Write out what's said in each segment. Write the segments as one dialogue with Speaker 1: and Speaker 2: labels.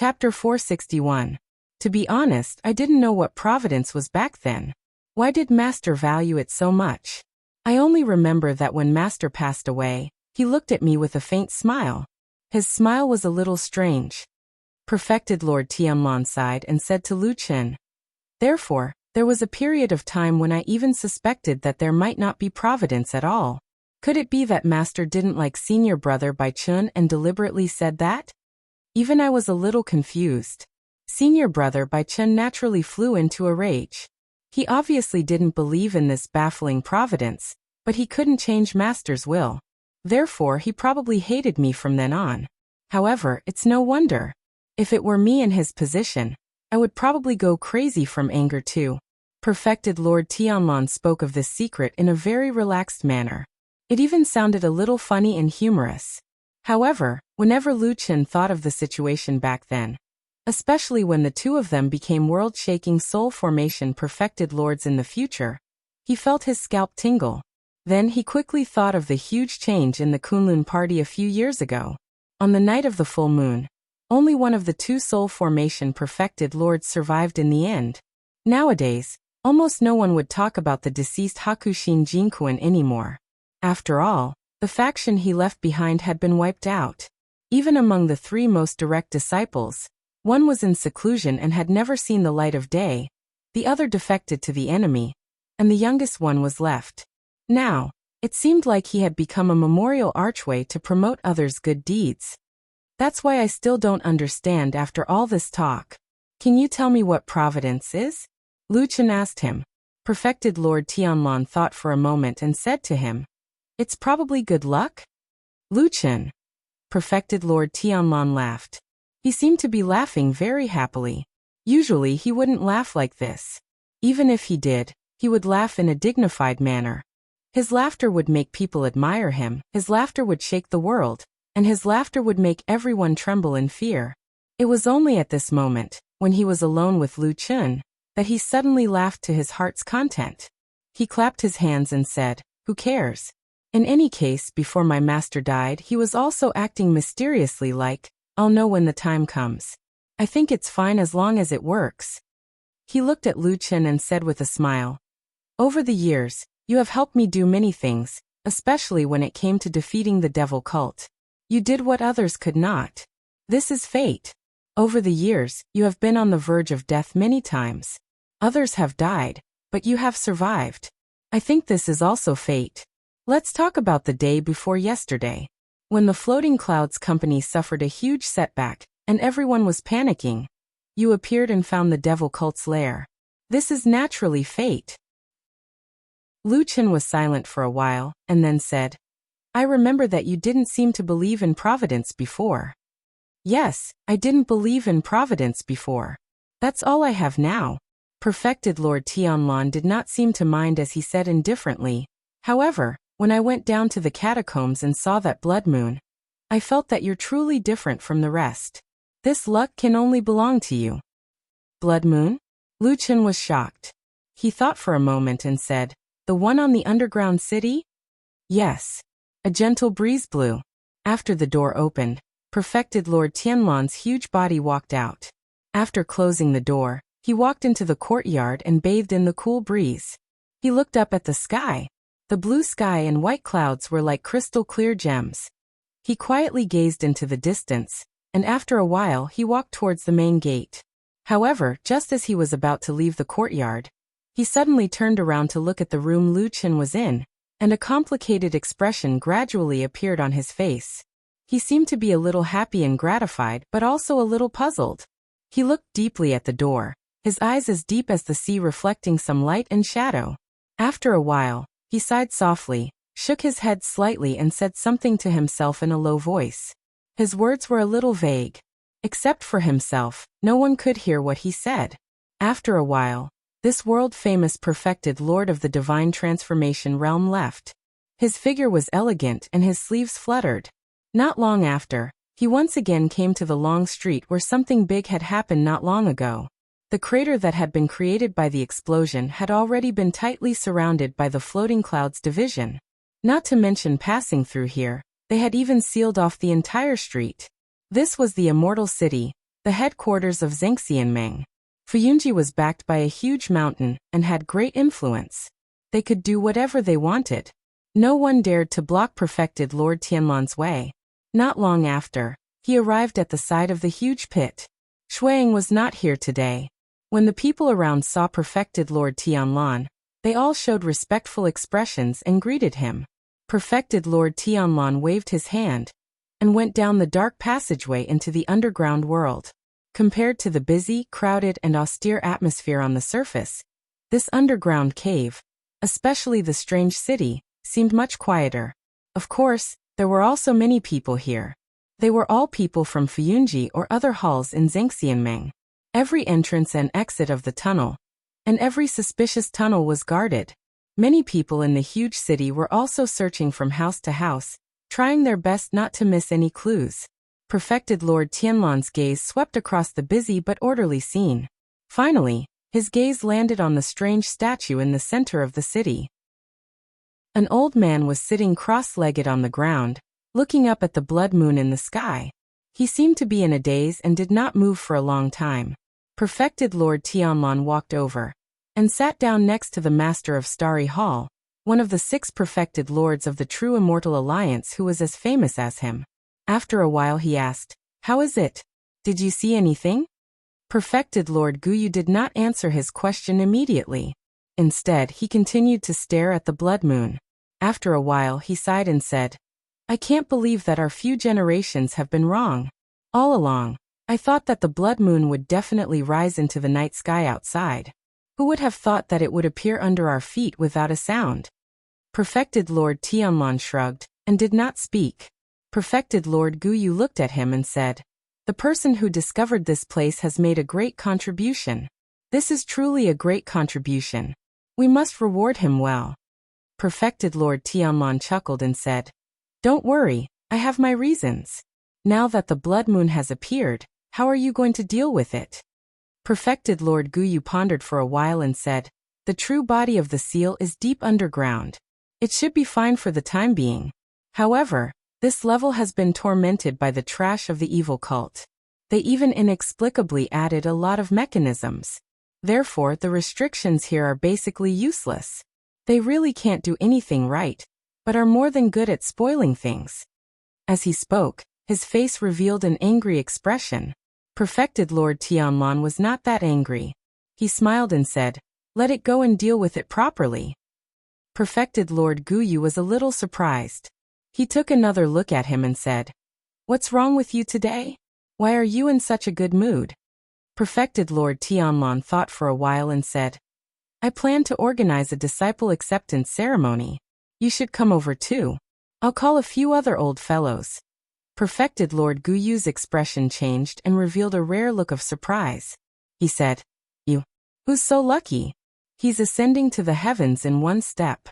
Speaker 1: Chapter 461. To be honest, I didn't know what providence was back then. Why did Master value it so much? I only remember that when Master passed away, he looked at me with a faint smile. His smile was a little strange. Perfected Lord Tianlan sighed and said to Lu Chen. Therefore, there was a period of time when I even suspected that there might not be providence at all. Could it be that Master didn't like senior brother Bai Chun and deliberately said that? Even I was a little confused. Senior brother Bai Chun naturally flew into a rage. He obviously didn't believe in this baffling providence, but he couldn't change Master's will. Therefore, he probably hated me from then on. However, it's no wonder. If it were me in his position, I would probably go crazy from anger too. Perfected Lord Tianlan spoke of this secret in a very relaxed manner. It even sounded a little funny and humorous. However, whenever Lu Chen thought of the situation back then, especially when the two of them became world-shaking soul formation perfected lords in the future, he felt his scalp tingle. Then he quickly thought of the huge change in the Kunlun party a few years ago. On the night of the full moon, only one of the two soul formation perfected lords survived in the end. Nowadays, almost no one would talk about the deceased Hakushin Jinkuan anymore. After all, the faction he left behind had been wiped out. Even among the three most direct disciples, one was in seclusion and had never seen the light of day, the other defected to the enemy, and the youngest one was left. Now, it seemed like he had become a memorial archway to promote others' good deeds. That's why I still don't understand after all this talk. Can you tell me what providence is? Lu Chen asked him. Perfected Lord Tianlan thought for a moment and said to him, "It's probably good luck?" Lu Chen. Perfected Lord Tianlan laughed. He seemed to be laughing very happily. Usually he wouldn't laugh like this. Even if he did, he would laugh in a dignified manner. His laughter would make people admire him, his laughter would shake the world, and his laughter would make everyone tremble in fear. It was only at this moment, when he was alone with Lu Chen, that he suddenly laughed to his heart's content. He clapped his hands and said, "Who cares? In any case, before my master died, he was also acting mysteriously like, I'll know when the time comes. I think it's fine as long as it works." He looked at Lu Chen and said with a smile, "Over the years, you have helped me do many things, especially when it came to defeating the devil cult. You did what others could not. This is fate. Over the years, you have been on the verge of death many times. Others have died, but you have survived. I think this is also fate. Let's talk about the day before yesterday. When the Floating Clouds Company suffered a huge setback, and everyone was panicking, you appeared and found the devil cult's lair. This is naturally fate." Lu Chen was silent for a while, and then said, "I remember that you didn't seem to believe in providence before." "Yes, I didn't believe in providence before. That's all I have now." Perfected Lord Tianlan did not seem to mind as he said indifferently, "However, when I went down to the catacombs and saw that blood moon, I felt that you're truly different from the rest. This luck can only belong to you." "Blood moon?" Lu Chen was shocked. He thought for a moment and said, "The one on the underground city?" "Yes." A gentle breeze blew. After the door opened, Perfected Lord Tianlan's huge body walked out. After closing the door, he walked into the courtyard and bathed in the cool breeze. He looked up at the sky. The blue sky and white clouds were like crystal-clear gems. He quietly gazed into the distance, and after a while he walked towards the main gate. However, just as he was about to leave the courtyard, he suddenly turned around to look at the room Lu Chen was in, and a complicated expression gradually appeared on his face. He seemed to be a little happy and gratified, but also a little puzzled. He looked deeply at the door, his eyes as deep as the sea reflecting some light and shadow. After a while, he sighed softly, shook his head slightly and said something to himself in a low voice. His words were a little vague. Except for himself, no one could hear what he said. After a while, this world-famous perfected Lord of the Divine Transformation realm left. His figure was elegant and his sleeves fluttered. Not long after, he once again came to the long street where something big had happened not long ago. The crater that had been created by the explosion had already been tightly surrounded by the Floating Clouds division. Not to mention passing through here, they had even sealed off the entire street. This was the Immortal City, the headquarters of Zhengxianmeng. Fuyunji was backed by a huge mountain and had great influence. They could do whatever they wanted. No one dared to block perfected Lord Tianlan's way. Not long after, he arrived at the side of the huge pit. Shuang was not here today. When the people around saw perfected Lord Tianlan, they all showed respectful expressions and greeted him. Perfected Lord Tianlan waved his hand and went down the dark passageway into the underground world. Compared to the busy, crowded, and austere atmosphere on the surface, this underground cave, especially the strange city, seemed much quieter. Of course, there were also many people here. They were all people from Fuyunji or other halls in Zhengxianmeng. Every entrance and exit of the tunnel, and every suspicious tunnel was guarded. Many people in the huge city were also searching from house to house, trying their best not to miss any clues. Perfected Lord Tianlan's gaze swept across the busy but orderly scene. Finally, his gaze landed on the strange statue in the center of the city. An old man was sitting cross-legged on the ground, looking up at the blood moon in the sky. He seemed to be in a daze and did not move for a long time. Perfected Lord Tianlan walked over and sat down next to the Master of Starry Hall, one of the 6 perfected lords of the true Immortal Alliance who was as famous as him. After a while he asked, "How is it? Did you see anything?" Perfected Lord Guyu did not answer his question immediately. Instead, he continued to stare at the blood moon. After a while he sighed and said, "I can't believe that our few generations have been wrong. All along, I thought that the blood moon would definitely rise into the night sky outside. Who would have thought that it would appear under our feet without a sound?" Perfected Lord Tianlan shrugged and did not speak. Perfected Lord Guyu looked at him and said, "The person who discovered this place has made a great contribution. This is truly a great contribution. We must reward him well." Perfected Lord Tianlan chuckled and said, "Don't worry, I have my reasons. Now that the blood moon has appeared, how are you going to deal with it?" Perfected Lord Guyu pondered for a while and said, "The true body of the seal is deep underground. It should be fine for the time being. However, this level has been tormented by the trash of the evil cult. They even inexplicably added a lot of mechanisms. Therefore, the restrictions here are basically useless. They really can't do anything right, but are more than good at spoiling things." As he spoke, his face revealed an angry expression. Perfected Lord Tianlan was not that angry. He smiled and said, "Let it go and deal with it properly." Perfected Lord Guyu was a little surprised. He took another look at him and said, "What's wrong with you today? Why are you in such a good mood?" Perfected Lord Tianlan thought for a while and said, "I plan to organize a disciple acceptance ceremony. You should come over too. I'll call a few other old fellows." Perfected Lord Guyu's expression changed and revealed a rare look of surprise. He said, "You? Who's so lucky? He's ascending to the heavens in one step."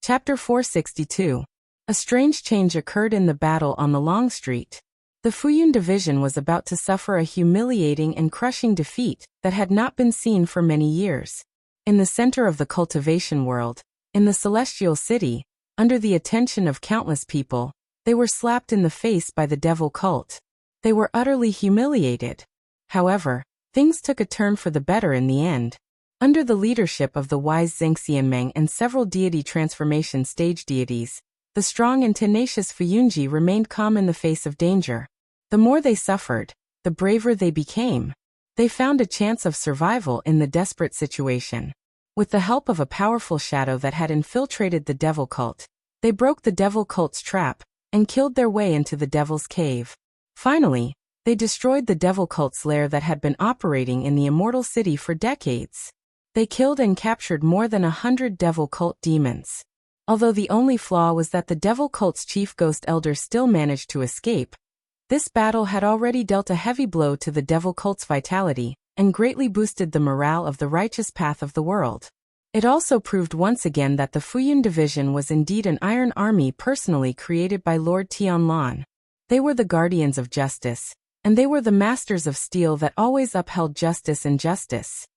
Speaker 1: Chapter 462. A strange change occurred in the battle on the Long Street. The Fuyun division was about to suffer a humiliating and crushing defeat that had not been seen for many years. In the center of the cultivation world, in the celestial city, under the attention of countless people, they were slapped in the face by the devil cult. They were utterly humiliated. However, things took a turn for the better in the end. Under the leadership of the wise Zhengxianmeng and several deity transformation stage deities, the strong and tenacious Fuyunji remained calm in the face of danger. The more they suffered, the braver they became. They found a chance of survival in the desperate situation. With the help of a powerful shadow that had infiltrated the devil cult, they broke the devil cult's trap and killed their way into the devil's cave. Finally, they destroyed the devil cult's lair that had been operating in the immortal city for decades. They killed and captured more than 100 devil cult demons. Although the only flaw was that the devil cult's chief ghost elder still managed to escape, this battle had already dealt a heavy blow to the devil cult's vitality and greatly boosted the morale of the righteous path of the world. It also proved once again that the Fuyun division was indeed an iron army personally created by Lord Tianlan. They were the guardians of justice, and they were the masters of steel that always upheld justice and justice.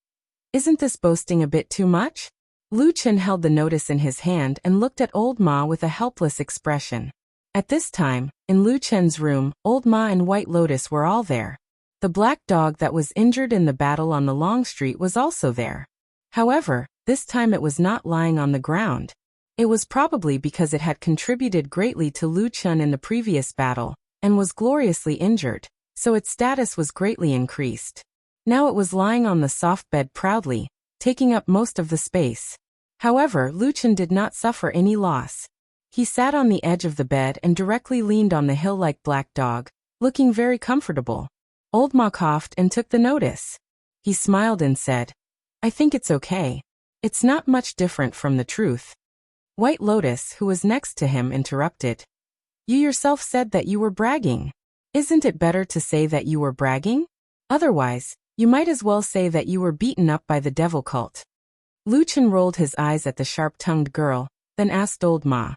Speaker 1: Isn't this boasting a bit too much? Lu Chen held the notice in his hand and looked at old Ma with a helpless expression. At this time, in Lu Chen's room, Old Ma and White Lotus were all there. The black dog that was injured in the battle on the Long Street was also there. However, this time it was not lying on the ground. It was probably because it had contributed greatly to Lu Chen in the previous battle, and was gloriously injured, so its status was greatly increased. Now it was lying on the soft bed proudly, taking up most of the space. However, Lu Chen did not suffer any loss. He sat on the edge of the bed and directly leaned on the hill-like black dog, looking very comfortable. Old Ma coughed and took the notice. He smiled and said, "I think it's okay. It's not much different from the truth." White Lotus, who was next to him, interrupted. "You yourself said that you were bragging. Isn't it better to say that you were bragging? Otherwise, you might as well say that you were beaten up by the devil cult." Lu Chen rolled his eyes at the sharp-tongued girl, then asked Old Ma,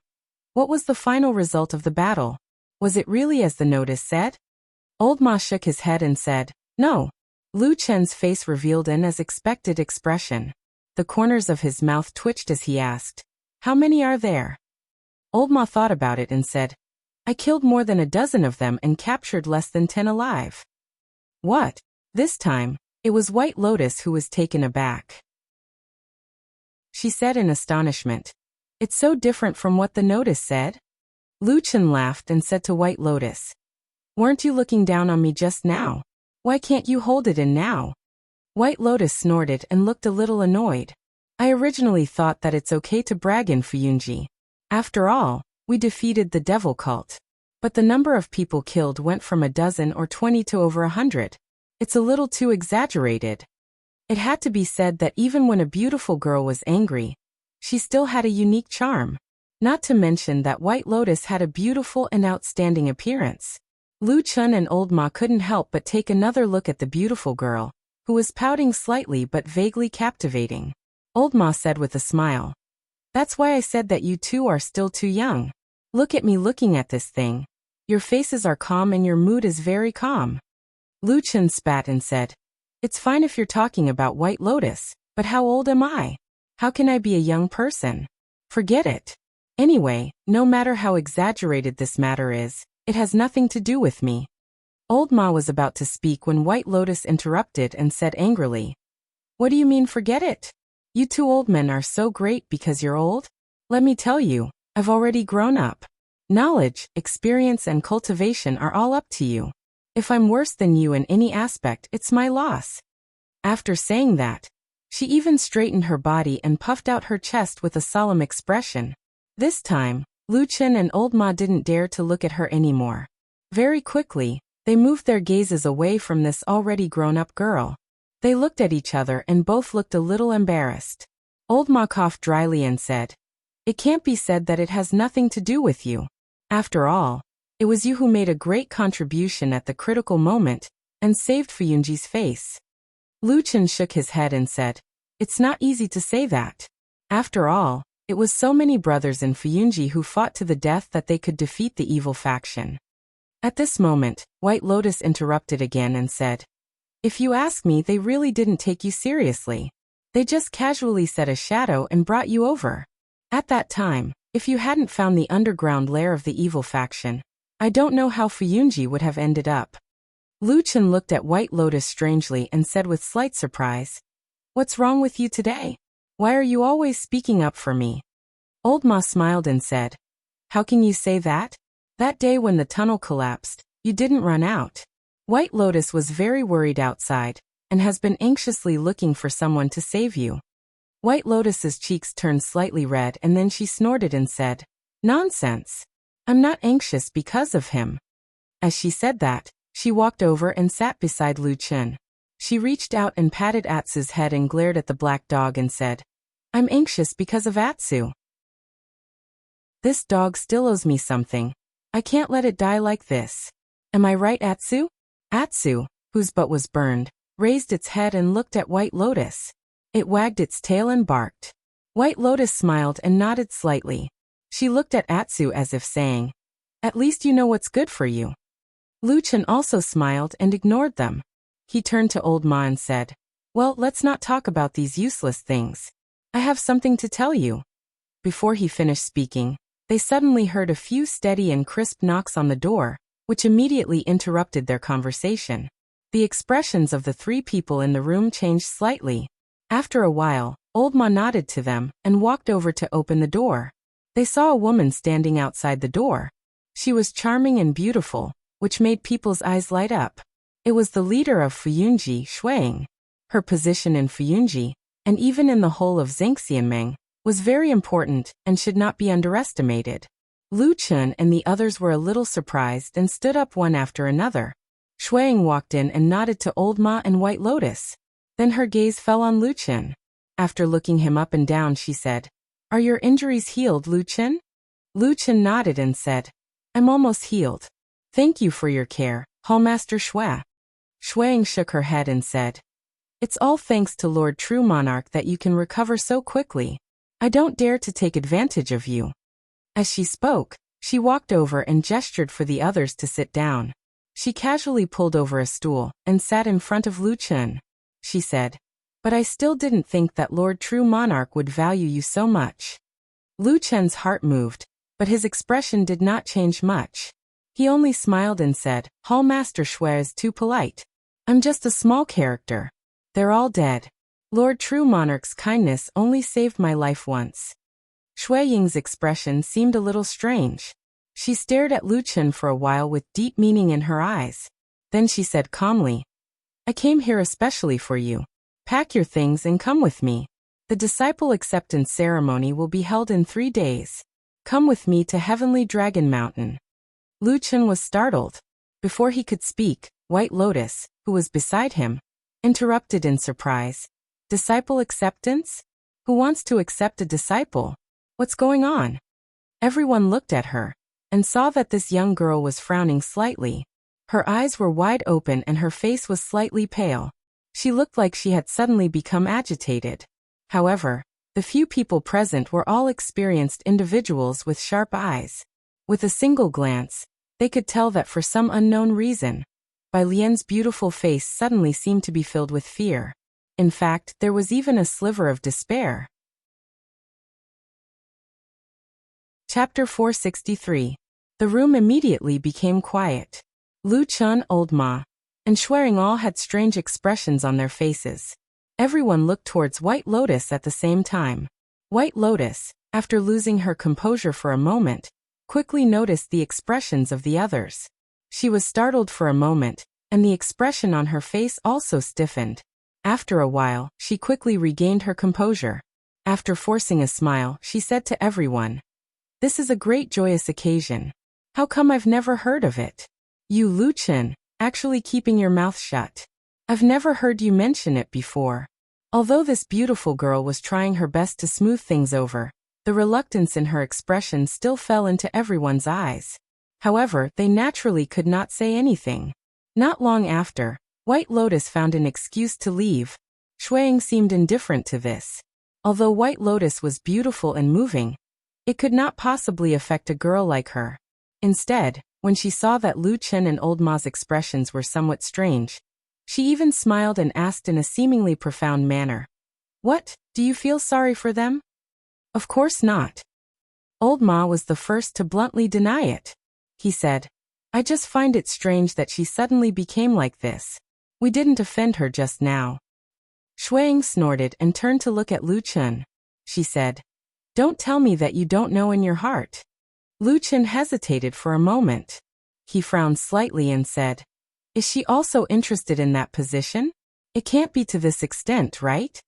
Speaker 1: "What was the final result of the battle? Was it really as the notice said?" Old Ma shook his head and said, "No." Lu Chen's face revealed an as expected expression. The corners of his mouth twitched as he asked, "How many are there?" Old Ma thought about it and said, "I killed more than a dozen of them and captured less than 10 alive." "What?" This time, it was White Lotus who was taken aback. She said in astonishment, "It's so different from what the notice said." Lu Chen laughed and said to White Lotus, "Weren't you looking down on me just now? Why can't you hold it in now?" White Lotus snorted and looked a little annoyed. "I originally thought that it's okay to brag in Fuyunji. After all, we defeated the devil cult. But the number of people killed went from a dozen or 20 to over 100. It's a little too exaggerated." It had to be said that even when a beautiful girl was angry, she still had a unique charm. Not to mention that White Lotus had a beautiful and outstanding appearance. Lu Chen and Old Ma couldn't help but take another look at the beautiful girl, who was pouting slightly but vaguely captivating. Old Ma said with a smile, "That's why I said that you two are still too young. Look at me looking at this thing. Your faces are calm and your mood is very calm." Lu Chen spat and said, "It's fine if you're talking about White Lotus, but how old am I? How can I be a young person? Forget it. Anyway, no matter how exaggerated this matter is, it has nothing to do with me." Old Ma was about to speak when White Lotus interrupted and said angrily, "What do you mean forget it? You two old men are so great because you're old? Let me tell you, I've already grown up. Knowledge, experience and cultivation are all up to you. If I'm worse than you in any aspect, it's my loss." After saying that, she even straightened her body and puffed out her chest with a solemn expression. This time, Lu Chen and Old Ma didn't dare to look at her anymore. Very quickly, they moved their gazes away from this already grown-up girl. They looked at each other and both looked a little embarrassed. Old Ma coughed dryly and said, "It can't be said that it has nothing to do with you. After all, it was you who made a great contribution at the critical moment and saved Fuyunji's face." Lu Chen shook his head and said, "It's not easy to say that. After all, it was so many brothers in Fuyunji who fought to the death that they could defeat the evil faction." At this moment, White Lotus interrupted again and said, "If you ask me, they really didn't take you seriously. They just casually set a shadow and brought you over. At that time, if you hadn't found the underground lair of the evil faction, I don't know how Fuyunji would have ended up." Lu Chen looked at White Lotus strangely and said with slight surprise, "What's wrong with you today? Why are you always speaking up for me?" Old Ma smiled and said, "How can you say that? That day when the tunnel collapsed, you didn't run out. White Lotus was very worried outside, and has been anxiously looking for someone to save you." White Lotus's cheeks turned slightly red and then she snorted and said, "Nonsense. I'm not anxious because of him." As she said that, she walked over and sat beside Lu Chen. She reached out and patted Atsu's head and glared at the black dog and said, "I'm anxious because of Atsu. This dog still owes me something. I can't let it die like this. Am I right, Atsu?" Atsu, whose butt was burned, raised its head and looked at White Lotus. It wagged its tail and barked. White Lotus smiled and nodded slightly. She looked at Atsu as if saying, "At least you know what's good for you." Lu Chen also smiled and ignored them. He turned to Old Ma and said, "Well, let's not talk about these useless things. I have something to tell you." Before he finished speaking, they suddenly heard a few steady and crisp knocks on the door, which immediately interrupted their conversation. The expressions of the three people in the room changed slightly. After a while, Old Ma nodded to them and walked over to open the door. They saw a woman standing outside the door. She was charming and beautiful, which made people's eyes light up. It was the leader of Fuyunji, Shuang. Her position in Fuyunji, and even in the whole of Zhangxianmeng, was very important and should not be underestimated. Lu Chun and the others were a little surprised and stood up one after another. Shuang walked in and nodded to Old Ma and White Lotus. Then her gaze fell on Lu Chun. After looking him up and down, she said, "Are your injuries healed, Lu Chun?" Lu Chun nodded and said, "I'm almost healed. Thank you for your care, Hallmaster Shue." Shuang shook her head and said, "It's all thanks to Lord True Monarch that you can recover so quickly. I don't dare to take advantage of you." As she spoke, she walked over and gestured for the others to sit down. She casually pulled over a stool and sat in front of Lu Chun. She said, "But I still didn't think that Lord True Monarch would value you so much." Lu Chun's heart moved, but his expression did not change much. He only smiled and said, "Hallmaster Shue is too polite. I'm just a small character. They're all dead. Lord True Monarch's kindness only saved my life once." Shui Ying's expression seemed a little strange. She stared at Lu Chun for a while with deep meaning in her eyes. Then she said calmly, "I came here especially for you. Pack your things and come with me. The disciple acceptance ceremony will be held in 3 days. Come with me to Heavenly Dragon Mountain." Lu Chun was startled. Before he could speak, White Lotus, who was beside him, interrupted in surprise. "Disciple acceptance? Who wants to accept a disciple? What's going on?" Everyone looked at her and saw that this young girl was frowning slightly. Her eyes were wide open and her face was slightly pale. She looked like she had suddenly become agitated. However, the few people present were all experienced individuals with sharp eyes. With a single glance, they could tell that for some unknown reason, Bai Lian's beautiful face suddenly seemed to be filled with fear. In fact, there was even a sliver of despair. Chapter 463. The room immediately became quiet. Lu Chun, Old Ma, and Shuang all had strange expressions on their faces. Everyone looked towards White Lotus at the same time. White Lotus, after losing her composure for a moment, quickly noticed the expressions of the others. She was startled for a moment, and the expression on her face also stiffened. After a while, she quickly regained her composure. After forcing a smile, she said to everyone, "This is a great joyous occasion. How come I've never heard of it? You, Lu Chun, actually keeping your mouth shut. I've never heard you mention it before." Although this beautiful girl was trying her best to smooth things over, the reluctance in her expression still fell into everyone's eyes. However, they naturally could not say anything. Not long after, White Lotus found an excuse to leave. Shuang seemed indifferent to this. Although White Lotus was beautiful and moving, it could not possibly affect a girl like her. Instead, when she saw that Lu Chun and Old Ma's expressions were somewhat strange, she even smiled and asked in a seemingly profound manner, "What, do you feel sorry for them?" "Of course not." Old Ma was the first to bluntly deny it. He said, "I just find it strange that she suddenly became like this. We didn't offend her just now." Shuang snorted and turned to look at Lu Chun. She said, "Don't tell me that you don't know in your heart." Lu Chun hesitated for a moment. He frowned slightly and said, "Is she also interested in that position? It can't be to this extent, right?"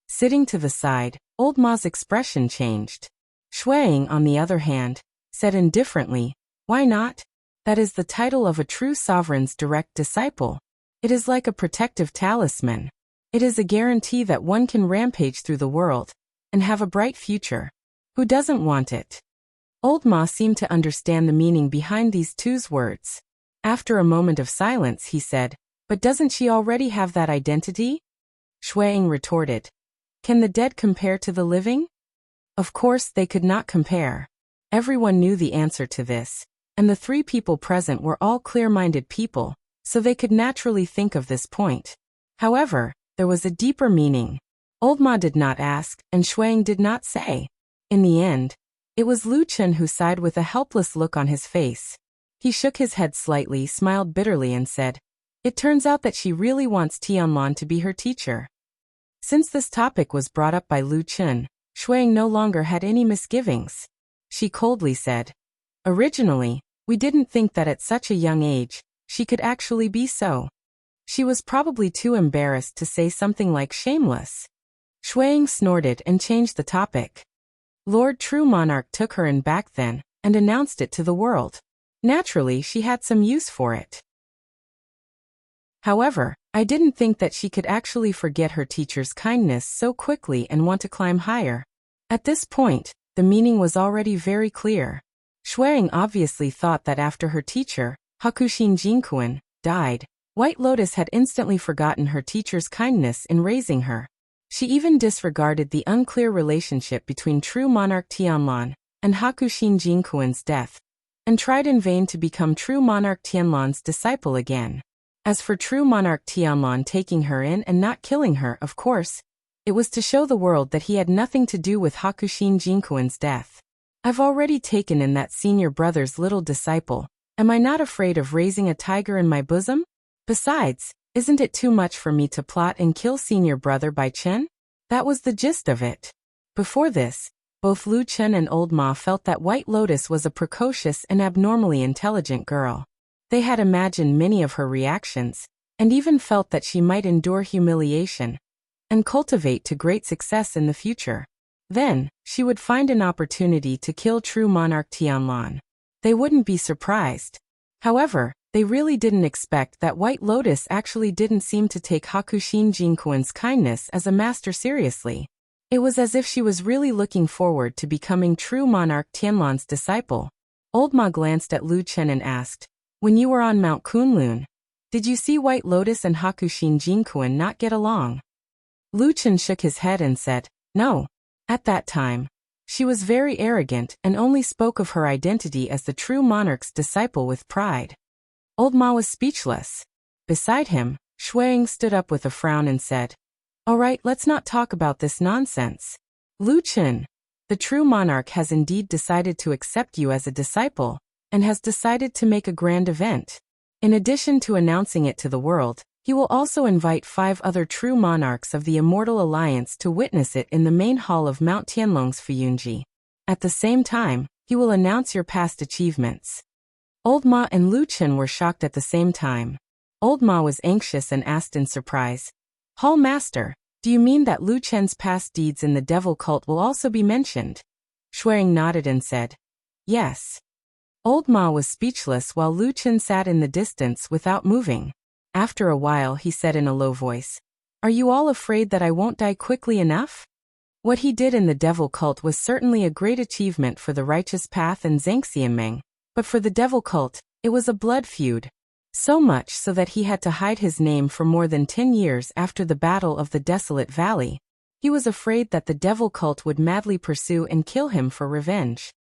Speaker 1: Sitting to the side, Old Ma's expression changed. Shuang, on the other hand, said indifferently, "Why not? That is the title of a true sovereign's direct disciple. It is like a protective talisman. It is a guarantee that one can rampage through the world and have a bright future. Who doesn't want it?" Old Ma seemed to understand the meaning behind these two words. After a moment of silence, he said, "But doesn't she already have that identity?" Shuang retorted, "Can the dead compare to the living?" Of course they could not compare. Everyone knew the answer to this, and the three people present were all clear-minded people, so they could naturally think of this point. However, there was a deeper meaning. Old Ma did not ask, and Shuang did not say. In the end, It was Lu Chen who sighed with a helpless look on his face. He shook his head slightly, smiled bitterly and said, "It turns out that she really wants Tianlan to be her teacher." Since this topic was brought up by Lu Chen, Shuang no longer had any misgivings. She coldly said, "Originally, we didn't think that at such a young age, she could actually be so." She was probably too embarrassed to say something like shameless. Shuang snorted and changed the topic. Lord True Monarch took her in back then and announced it to the world. Naturally, she had some use for it. However, I didn't think that she could actually forget her teacher's kindness so quickly and want to climb higher. At this point, the meaning was already very clear. Shuang obviously thought that after her teacher, Hakushin Jinkuan, died, White Lotus had instantly forgotten her teacher's kindness in raising her. She even disregarded the unclear relationship between True Monarch Tianlan and Hakushin Jinkuan's death, and tried in vain to become True Monarch Tianlan's disciple again. As for True Monarch Tianlan taking her in and not killing her, of course, it was to show the world that he had nothing to do with Hakushin Jinkuan's death. I've already taken in that senior brother's little disciple. Am I not afraid of raising a tiger in my bosom? Besides, isn't it too much for me to plot and kill senior brother Bai Chen? That was the gist of it. Before this, both Lu Chen and Old Ma felt that White Lotus was a precocious and abnormally intelligent girl. They had imagined many of her reactions, and even felt that she might endure humiliation and cultivate to great success in the future. Then, she would find an opportunity to kill True Monarch Tianlan. They wouldn't be surprised. However, they really didn't expect that White Lotus actually didn't seem to take Hakushin Jinkuan's kindness as a master seriously. It was as if she was really looking forward to becoming True Monarch Tianlan's disciple. Old Ma glanced at Lu Chen and asked, "When you were on Mount Kunlun, did you see White Lotus and Hakushin Jinkuan not get along?" Lu Chen shook his head and said, "No. At that time, she was very arrogant and only spoke of her identity as the True Monarch's disciple with pride." Old Ma was speechless. Beside him, Shuang stood up with a frown and said, "All right, let's not talk about this nonsense. Lu Chen, the True Monarch has indeed decided to accept you as a disciple, and has decided to make a grand event. In addition to announcing it to the world, he will also invite 5 other True Monarchs of the Immortal Alliance to witness it in the main hall of Mount Tianlong's Fuyunji. At the same time, he will announce your past achievements." Old Ma and Lu Chen were shocked at the same time. Old Ma was anxious and asked in surprise, "Hall Master, do you mean that Lu Chen's past deeds in the devil cult will also be mentioned?" Shuang nodded and said, "Yes." Old Ma was speechless while Lu Chen sat in the distance without moving. After a while he said in a low voice, "Are you all afraid that I won't die quickly enough? What he did in the devil cult was certainly a great achievement for the righteous path and Zhangxianmeng, but for the devil cult, it was a blood feud. So much so that he had to hide his name for more than 10 years after the Battle of the Desolate Valley. He was afraid that the devil cult would madly pursue and kill him for revenge."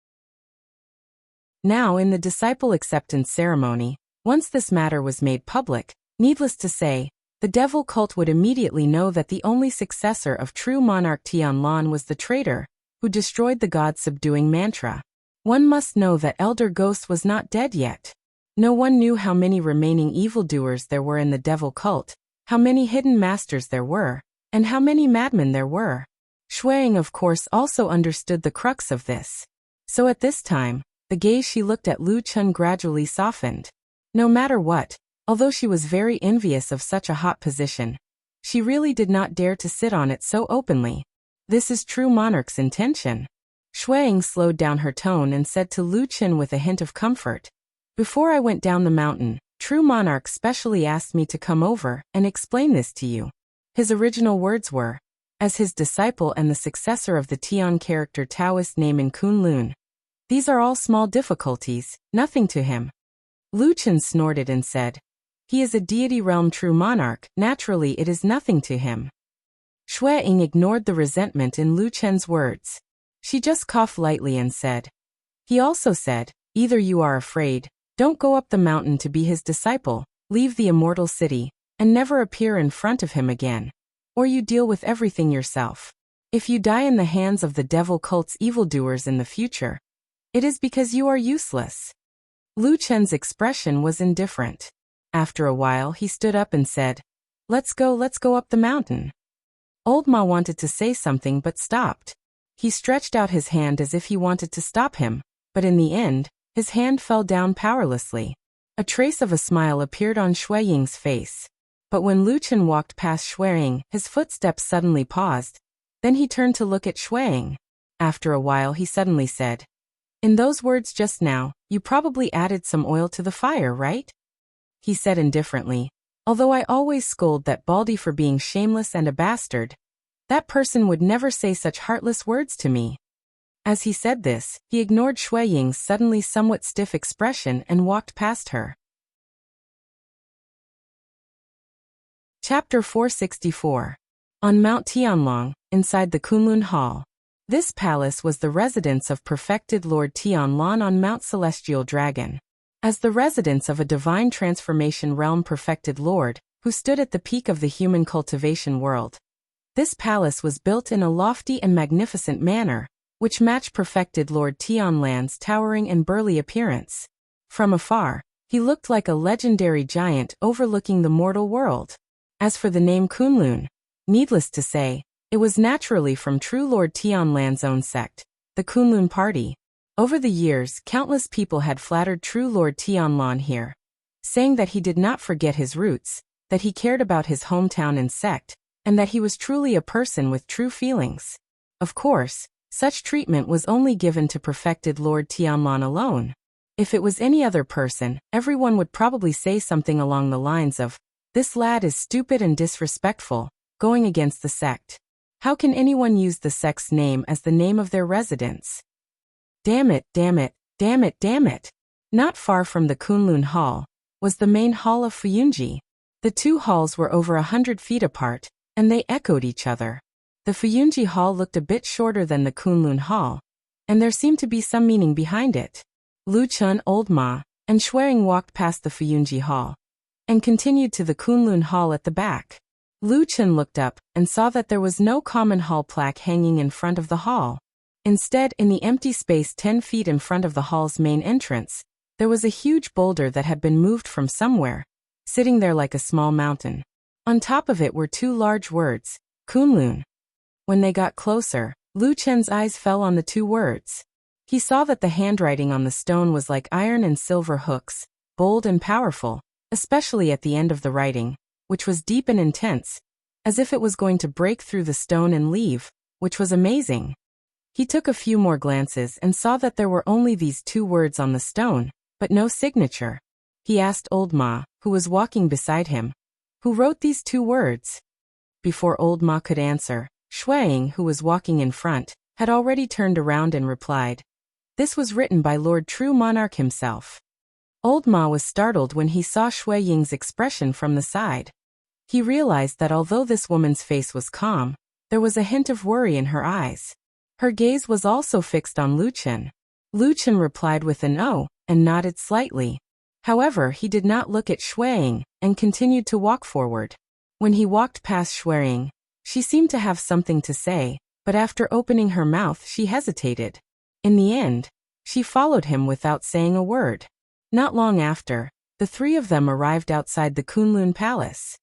Speaker 1: Now in the disciple acceptance ceremony, once this matter was made public, needless to say, the devil cult would immediately know that the only successor of True Monarch Tianlan was the traitor, who destroyed the God-subduing mantra. One must know that Elder Ghost was not dead yet. No one knew how many remaining evildoers there were in the devil cult, how many hidden masters there were, and how many madmen there were. Shuang of course also understood the crux of this. So at this time, the gaze she looked at Lu Chen gradually softened. No matter what, although she was very envious of such a hot position, she really did not dare to sit on it so openly. This is True Monarch's intention. Shuang slowed down her tone and said to Lu Chen with a hint of comfort, "Before I went down the mountain, True Monarch specially asked me to come over and explain this to you." His original words were, "As his disciple and the successor of the Tian character Taoist name in Kunlun. These are all small difficulties, nothing to him." Lu Chen snorted and said, "He is a deity realm True Monarch, naturally it is nothing to him." Shuang ignored the resentment in Lu Chen's words. She just coughed lightly and said, "He also said, either you are afraid, don't go up the mountain to be his disciple, leave the immortal city, and never appear in front of him again, or you deal with everything yourself. If you die in the hands of the devil cult's evildoers in the future, It is because you are useless. Lu Chen's expression was indifferent. After a while he stood up and said, let's go up the mountain. Old Ma wanted to say something but stopped. He stretched out his hand as if he wanted to stop him, but in the end, his hand fell down powerlessly. A trace of a smile appeared on Shui Ying's face. But when Lu Chen walked past Shui Ying, his footsteps suddenly paused. Then he turned to look at Shui Ying. After a while he suddenly said, in those words just now, you probably added some oil to the fire, right? He said indifferently, although I always scold that Baldy for being shameless and a bastard, that person would never say such heartless words to me. As he said this, he ignored Shui Ying's suddenly somewhat stiff expression and walked past her. Chapter 464. On Mount Tianlong, inside the Kunlun Hall. This palace was the residence of perfected Lord Tianlong on Mount Celestial Dragon. As the residence of a divine transformation realm perfected lord, who stood at the peak of the human cultivation world. This palace was built in a lofty and magnificent manner, which matched perfected Lord Tianlan's towering and burly appearance. From afar, he looked like a legendary giant overlooking the mortal world. As for the name Kunlun, needless to say, it was naturally from true Lord Tianlan's own sect, the Kunlun party. Over the years, countless people had flattered true Lord Tianlan here, saying that he did not forget his roots, that he cared about his hometown and sect, and that he was truly a person with true feelings. Of course, such treatment was only given to perfected Lord Tianlan alone. If it was any other person, everyone would probably say something along the lines of, this lad is stupid and disrespectful, going against the sect. How can anyone use the sect's name as the name of their residence? Damn it, damn it, damn it, damn it. Not far from the Kunlun Hall was the main hall of Fuyunji. The two halls were over 100 feet apart, and they echoed each other. The Fuyunji Hall looked a bit shorter than the Kunlun Hall, and there seemed to be some meaning behind it. Lu Chen, Old Ma, and Shui Ying walked past the Fuyunji Hall and continued to the Kunlun Hall at the back. Lu Chen looked up and saw that there was no common hall plaque hanging in front of the hall. Instead, in the empty space 10 feet in front of the hall's main entrance, there was a huge boulder that had been moved from somewhere, sitting there like a small mountain. On top of it were two large words, Kunlun. When they got closer, Lu Chen's eyes fell on the two words. He saw that the handwriting on the stone was like iron and silver hooks, bold and powerful, especially at the end of the writing, which was deep and intense, as if it was going to break through the stone and leave, which was amazing. He took a few more glances and saw that there were only these two words on the stone, but no signature. He asked Old Ma, who was walking beside him, who wrote these two words? Before Old Ma could answer, Shui Ying, who was walking in front, had already turned around and replied, this was written by Lord True Monarch himself. Old Ma was startled when he saw Shui Ying's expression from the side. He realized that although this woman's face was calm, there was a hint of worry in her eyes. Her gaze was also fixed on Lu Chen. Lu Chen replied with an "oh" and nodded slightly. However, he did not look at Shui Ying and continued to walk forward. When he walked past Shui Ying, she seemed to have something to say, but after opening her mouth she hesitated. In the end, she followed him without saying a word. Not long after, the three of them arrived outside the Kunlun Palace.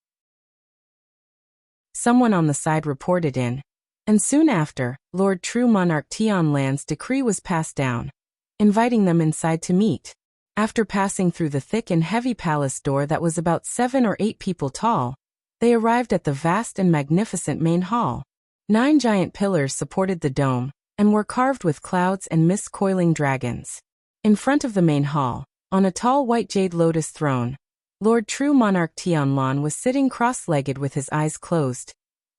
Speaker 1: Someone on the side reported in, and soon after, Lord True Monarch Tianlan's decree was passed down, inviting them inside to meet. After passing through the thick and heavy palace door that was about 7 or 8 people tall, they arrived at the vast and magnificent main hall. 9 giant pillars supported the dome, and were carved with clouds and mist-coiling dragons. In front of the main hall, on a tall white jade lotus throne, Lord True Monarch Tianlan was sitting cross-legged with his eyes closed,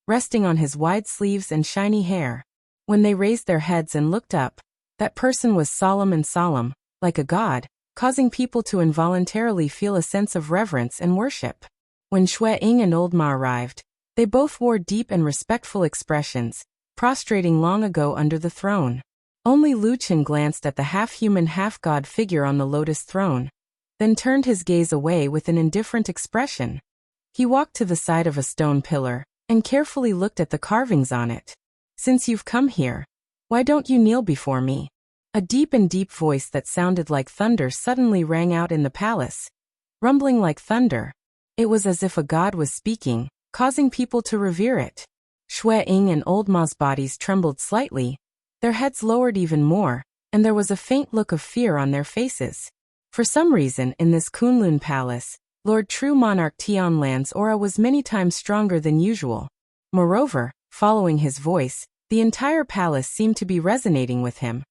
Speaker 1: resting on his wide sleeves and shiny hair. When they raised their heads and looked up, that person was solemn, like a god, causing people to involuntarily feel a sense of reverence and worship. When Shui Ying and Old Ma arrived, they both wore deep and respectful expressions, prostrating long ago under the throne. Only Lu Chen glanced at the half-human half-god figure on the lotus throne, then turned his gaze away with an indifferent expression. He walked to the side of a stone pillar, and carefully looked at the carvings on it. Since you've come here, why don't you kneel before me? A deep voice that sounded like thunder suddenly rang out in the palace, rumbling like thunder. It was as if a god was speaking, causing people to revere it. Shui Ying and Old Ma's bodies trembled slightly, their heads lowered even more, and there was a faint look of fear on their faces. For some reason in this Kunlun palace, Lord True Monarch Tianlan's aura was many times stronger than usual. Moreover, following his voice, the entire palace seemed to be resonating with him,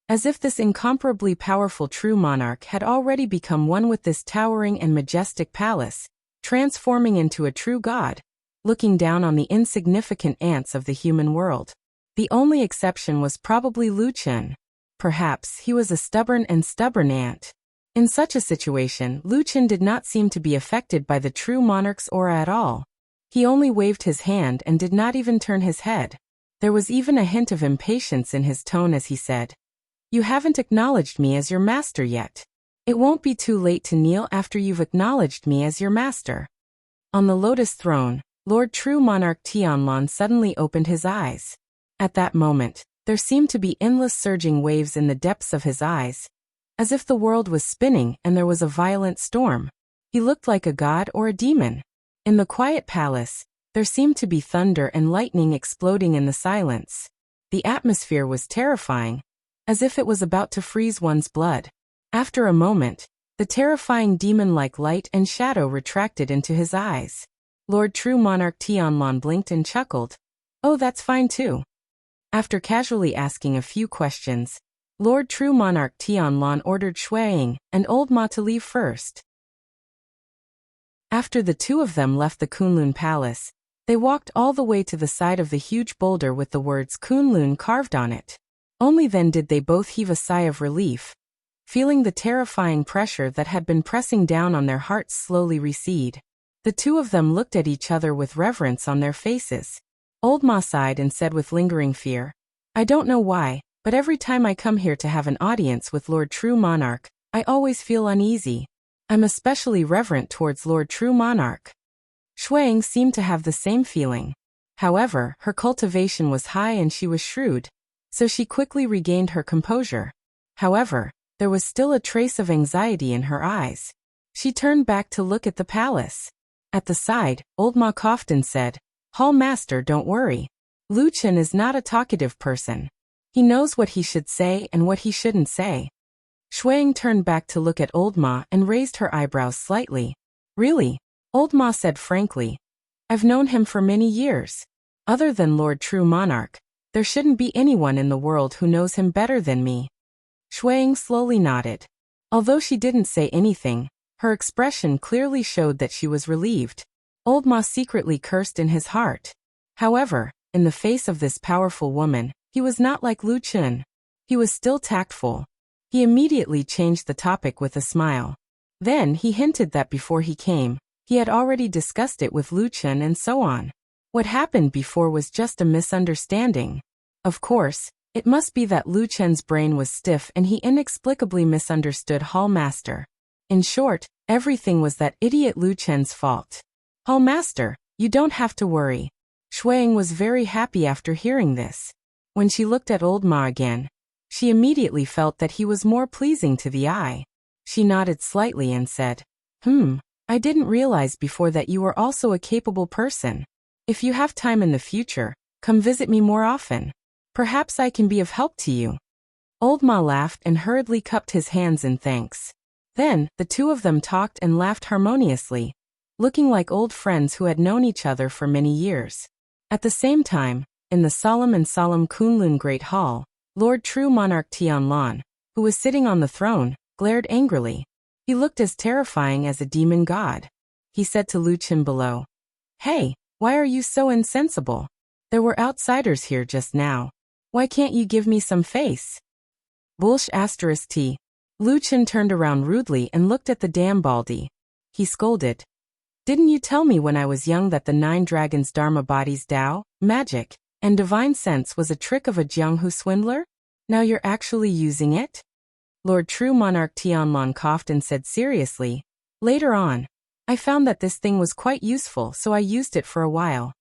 Speaker 1: as if this incomparably powerful true monarch had already become one with this towering and majestic palace, transforming into a true god, looking down on the insignificant ants of the human world. The only exception was probably Lu Chen. Perhaps he was a stubborn ant. In such a situation, Lu Chen did not seem to be affected by the true monarch's aura at all. He only waved his hand and did not even turn his head. There was even a hint of impatience in his tone as he said, "You haven't acknowledged me as your master yet. It won't be too late to kneel after you've acknowledged me as your master." On the lotus throne, Lord True Monarch Tianlan suddenly opened his eyes. At that moment, there seemed to be endless surging waves in the depths of his eyes, as if the world was spinning and there was a violent storm. He looked like a god or a demon. In the quiet palace, there seemed to be thunder and lightning exploding in the silence. The atmosphere was terrifying, as if it was about to freeze one's blood. After a moment, the terrifying demon-like light and shadow retracted into his eyes. Lord True Monarch Tianlan blinked and chuckled. "Oh, that's fine too." After casually asking a few questions, Lord True Monarch Tianlan ordered Shui Ying and Old Ma to leave first. After the two of them left the Kunlun Palace, they walked all the way to the side of the huge boulder with the words Kunlun carved on it. Only then did they both heave a sigh of relief, feeling the terrifying pressure that had been pressing down on their hearts slowly recede. The two of them looked at each other with reverence on their faces. Old Ma sighed and said with lingering fear, "I don't know why, but every time I come here to have an audience with Lord True Monarch, I always feel uneasy. I'm especially reverent towards Lord True Monarch." Shui Ying seemed to have the same feeling. However, her cultivation was high and she was shrewd, so she quickly regained her composure. However, there was still a trace of anxiety in her eyes. She turned back to look at the palace. At the side, Old Ma coughed and said, "Hall Master, don't worry. Lu Chen is not a talkative person. He knows what he should say and what he shouldn't say." Shui Ying turned back to look at Old Ma and raised her eyebrows slightly. "Really?" Old Ma said frankly. "I've known him for many years. Other than Lord True Monarch, there shouldn't be anyone in the world who knows him better than me." Shui Ying slowly nodded. Although she didn't say anything, her expression clearly showed that she was relieved. Old Ma secretly cursed in his heart. However, in the face of this powerful woman, he was not like Lu Chen. He was still tactful. He immediately changed the topic with a smile. Then he hinted that before he came, he had already discussed it with Lu Chen and so on. What happened before was just a misunderstanding. Of course, it must be that Lu Chen's brain was stiff and he inexplicably misunderstood Hall Master. In short, everything was that idiot Lu Chen's fault. "Hall Master, you don't have to worry." Shui Ying was very happy after hearing this. When she looked at Old Ma again, she immediately felt that he was more pleasing to the eye. She nodded slightly and said, I didn't realize before that you were also a capable person. If you have time in the future, come visit me more often. Perhaps I can be of help to you." Old Ma laughed and hurriedly cupped his hands in thanks. Then, the two of them talked and laughed harmoniously, looking like old friends who had known each other for many years. At the same time, in the solemn Kunlun Great Hall, Lord True Monarch Tianlan, who was sitting on the throne, glared angrily. He looked as terrifying as a demon god. He said to Lu Chen below, "Hey, why are you so insensible? There were outsiders here just now. Why can't you give me some face?" T. Lu Chen turned around rudely and looked at the damn baldy. He scolded. "Didn't you tell me when I was young that the 9 dragons' Dharma bodies Tao, magic, and divine sense was a trick of a Jianghu swindler? Now you're actually using it?" Lord True Monarch Tianlan coughed and said seriously, "Later on, I found that this thing was quite useful, so I used it for a while."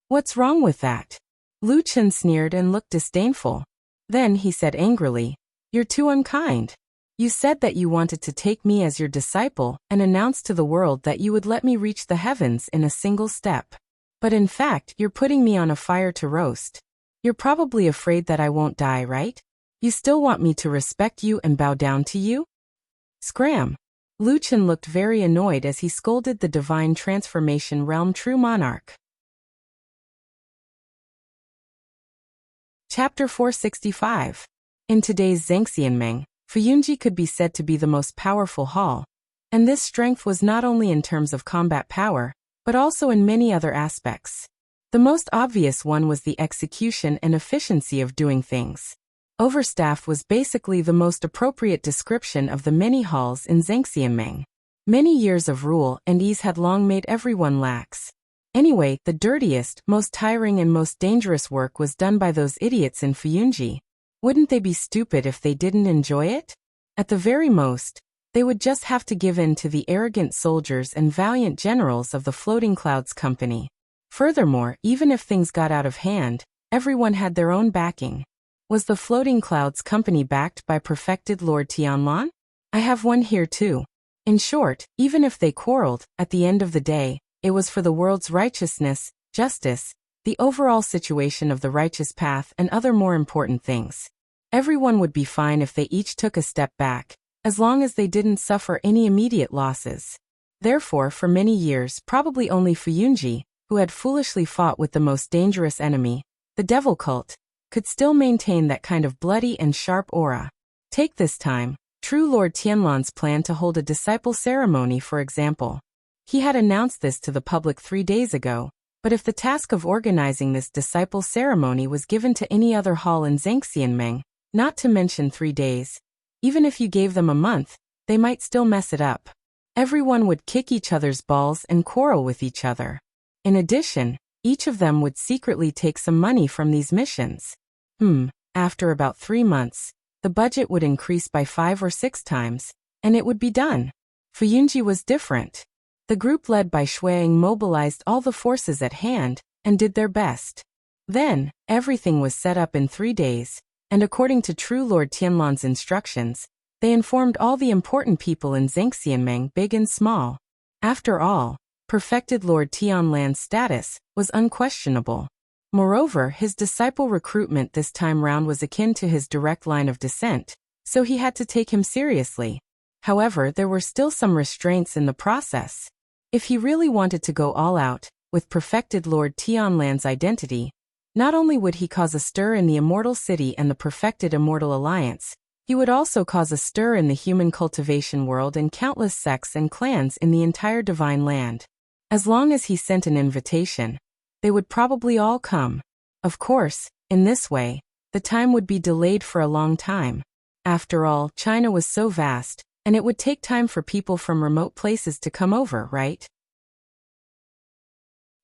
Speaker 1: "What's wrong with that?" Lu Chen sneered and looked disdainful. Then he said angrily, "You're too unkind. You said that you wanted to take me as your disciple and announced to the world that you would let me reach the heavens in a single step. But in fact, you're putting me on a fire to roast. You're probably afraid that I won't die, right? You still want me to respect you and bow down to you?" Scram! Luchin looked very annoyed as he scolded the divine transformation realm true monarch. Chapter 465. In today's Zhengxianmeng, Fuyunji could be said to be the most powerful hall, and this strength was not only in terms of combat power, but also in many other aspects. The most obvious one was the execution and efficiency of doing things. Overstaff was basically the most appropriate description of the many halls in Zhengxianmeng. Many years of rule and ease had long made everyone lax. Anyway, the dirtiest, most tiring and most dangerous work was done by those idiots in Fuyunji. Wouldn't they be stupid if they didn't enjoy it? At the very most, they would just have to give in to the arrogant soldiers and valiant generals of the Floating Clouds Company. Furthermore, even if things got out of hand, everyone had their own backing. Was the Floating Clouds Company backed by perfected Lord Tianlan? I have one here too. In short, even if they quarreled, at the end of the day, it was for the world's righteousness, justice, the overall situation of the righteous path and other more important things. Everyone would be fine if they each took a step back, as long as they didn't suffer any immediate losses. Therefore, for many years, probably only Fuyunji, who had foolishly fought with the most dangerous enemy, the devil cult, could still maintain that kind of bloody and sharp aura. Take this time, true Lord Tianlan's plan to hold a disciple ceremony, for example. He had announced this to the public 3 days ago, but if the task of organizing this disciple ceremony was given to any other hall in Zhengxianmeng, not to mention 3 days, even if you gave them a month, they might still mess it up. Everyone would kick each other's balls and quarrel with each other. In addition, each of them would secretly take some money from these missions. After about 3 months, the budget would increase by 5 or 6 times, and it would be done. Fuyunji was different. The group led by Shuang mobilized all the forces at hand and did their best. Then, everything was set up in 3 days, and according to true Lord Tianlan's instructions, they informed all the important people in Zhengxianmeng, big and small. After all, perfected Lord Tianlan's status was unquestionable. Moreover, his disciple recruitment this time round was akin to his direct line of descent, so he had to take him seriously. However, there were still some restraints in the process. If he really wanted to go all out, with perfected Lord Tianlan's identity, not only would he cause a stir in the Immortal City and the perfected Immortal Alliance, he would also cause a stir in the human cultivation world and countless sects and clans in the entire Divine Land. As long as he sent an invitation, they would probably all come. Of course, in this way, the time would be delayed for a long time. After all, China was so vast, and it would take time for people from remote places to come over, right?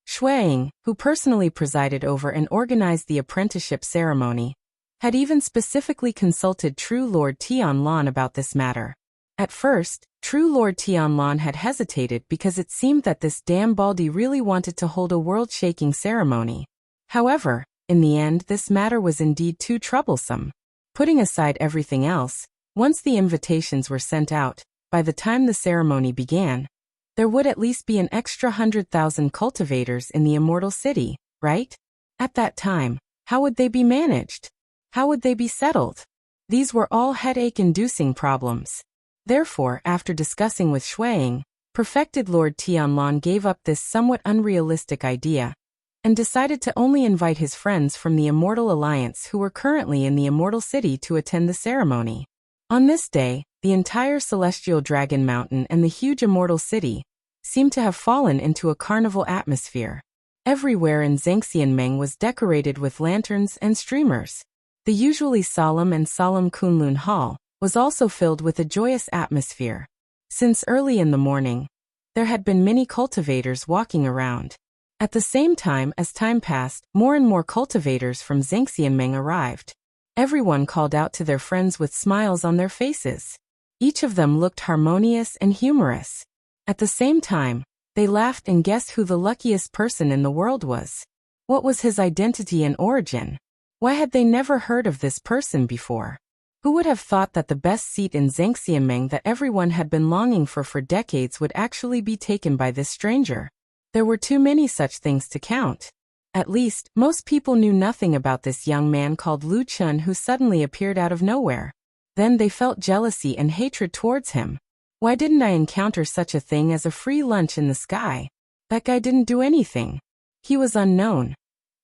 Speaker 1: Shuang, who personally presided over and organized the apprenticeship ceremony, had even specifically consulted true Lord Tianlan about this matter. At first, true Lord Tianlan had hesitated because it seemed that this damn Baldy really wanted to hold a world-shaking ceremony. However, in the end, this matter was indeed too troublesome. Putting aside everything else, once the invitations were sent out, by the time the ceremony began, there would at least be an extra 100,000 cultivators in the Immortal City, right? At that time, how would they be managed? How would they be settled? These were all headache-inducing problems. Therefore, after discussing with Shuang, perfected Lord Tianlan gave up this somewhat unrealistic idea, and decided to only invite his friends from the Immortal Alliance who were currently in the Immortal City to attend the ceremony. On this day, the entire Celestial Dragon Mountain and the huge Immortal City seemed to have fallen into a carnival atmosphere. Everywhere in Zhengxianmeng was decorated with lanterns and streamers. The usually solemn Kunlun Hall was also filled with a joyous atmosphere. Since early in the morning, there had been many cultivators walking around. At the same time, as time passed, more and more cultivators from Zhengxianmeng arrived. Everyone called out to their friends with smiles on their faces. Each of them looked harmonious and humorous. At the same time, they laughed and guessed who the luckiest person in the world was. What was his identity and origin? Why had they never heard of this person before? Who would have thought that the best seat in Zhengxianmeng that everyone had been longing for decades would actually be taken by this stranger? There were too many such things to count. At least, most people knew nothing about this young man called Lu Chun who suddenly appeared out of nowhere. Then they felt jealousy and hatred towards him. Why didn't I encounter such a thing as a free lunch in the sky? That guy didn't do anything. He was unknown.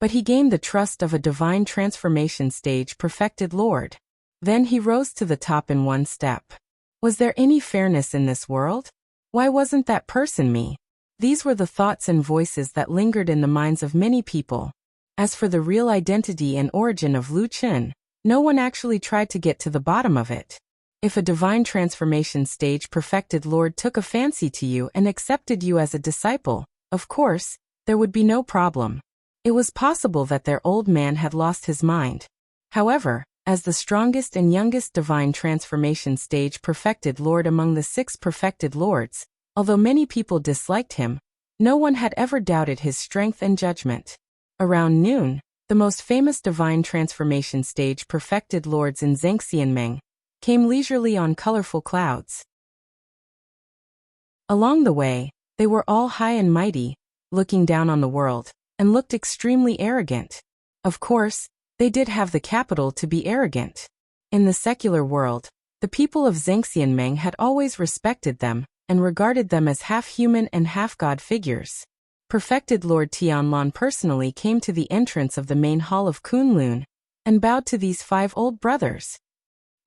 Speaker 1: But he gained the trust of a divine transformation stage perfected lord. Then he rose to the top in one step. Was there any fairness in this world? Why wasn't that person me? These were the thoughts and voices that lingered in the minds of many people. As for the real identity and origin of Lu Chun, no one actually tried to get to the bottom of it. If a divine transformation stage perfected lord took a fancy to you and accepted you as a disciple, of course, there would be no problem. It was possible that their old man had lost his mind. However, as the strongest and youngest divine transformation stage perfected lord among the 6 perfected lords, although many people disliked him, no one had ever doubted his strength and judgment. Around noon, the most famous divine transformation stage perfected lords in Zhengxianmeng came leisurely on colorful clouds. Along the way, they were all high and mighty, looking down on the world, and looked extremely arrogant. Of course, they did have the capital to be arrogant. In the secular world, the people of Zhengxianmeng had always respected them and regarded them as half-human and half-god figures. Perfected Lord Tianlan personally came to the entrance of the main hall of Kunlun and bowed to these 5 old brothers.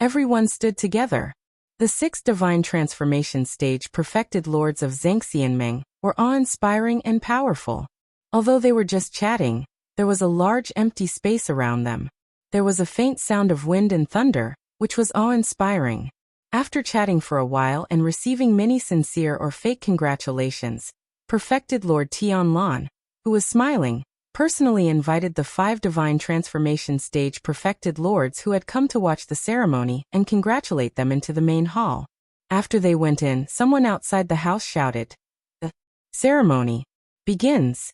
Speaker 1: Everyone stood together. The 6 divine transformation stage perfected lords of Zhengxianmeng were awe-inspiring and powerful. Although they were just chatting, there was a large empty space around them. There was a faint sound of wind and thunder, which was awe-inspiring. After chatting for a while and receiving many sincere or fake congratulations, perfected Lord Tianlan, who was smiling, personally invited the 5 divine transformation stage perfected lords who had come to watch the ceremony and congratulate them into the main hall. After they went in, someone outside the house shouted, "The ceremony begins."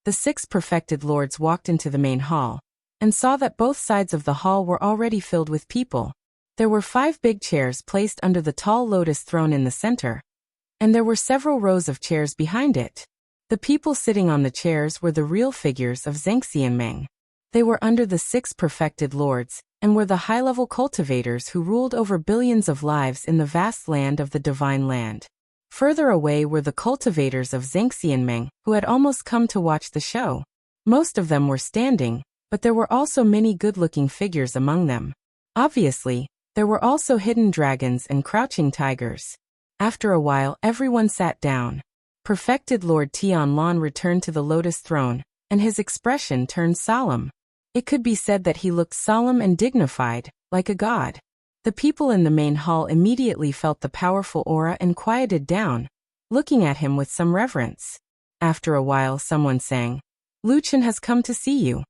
Speaker 1: The 6 perfected lords walked into the main hall and saw that both sides of the hall were already filled with people. There were 5 big chairs placed under the tall lotus throne in the center, and there were several rows of chairs behind it. The people sitting on the chairs were the real figures of Zhengxianmeng. They were under the 6 perfected lords and were the high-level cultivators who ruled over billions of lives in the vast land of the divine land. Further away were the cultivators of Zhengxianmeng who had almost come to watch the show. Most of them were standing, but there were also many good-looking figures among them. Obviously, there were also hidden dragons and crouching tigers. After a while, everyone sat down. Perfected Lord Tianlan returned to the lotus throne, and his expression turned solemn. It could be said that he looked solemn and dignified, like a god. The people in the main hall immediately felt the powerful aura and quieted down, looking at him with some reverence. After a while, someone sang, "Lu Chun has come to see you."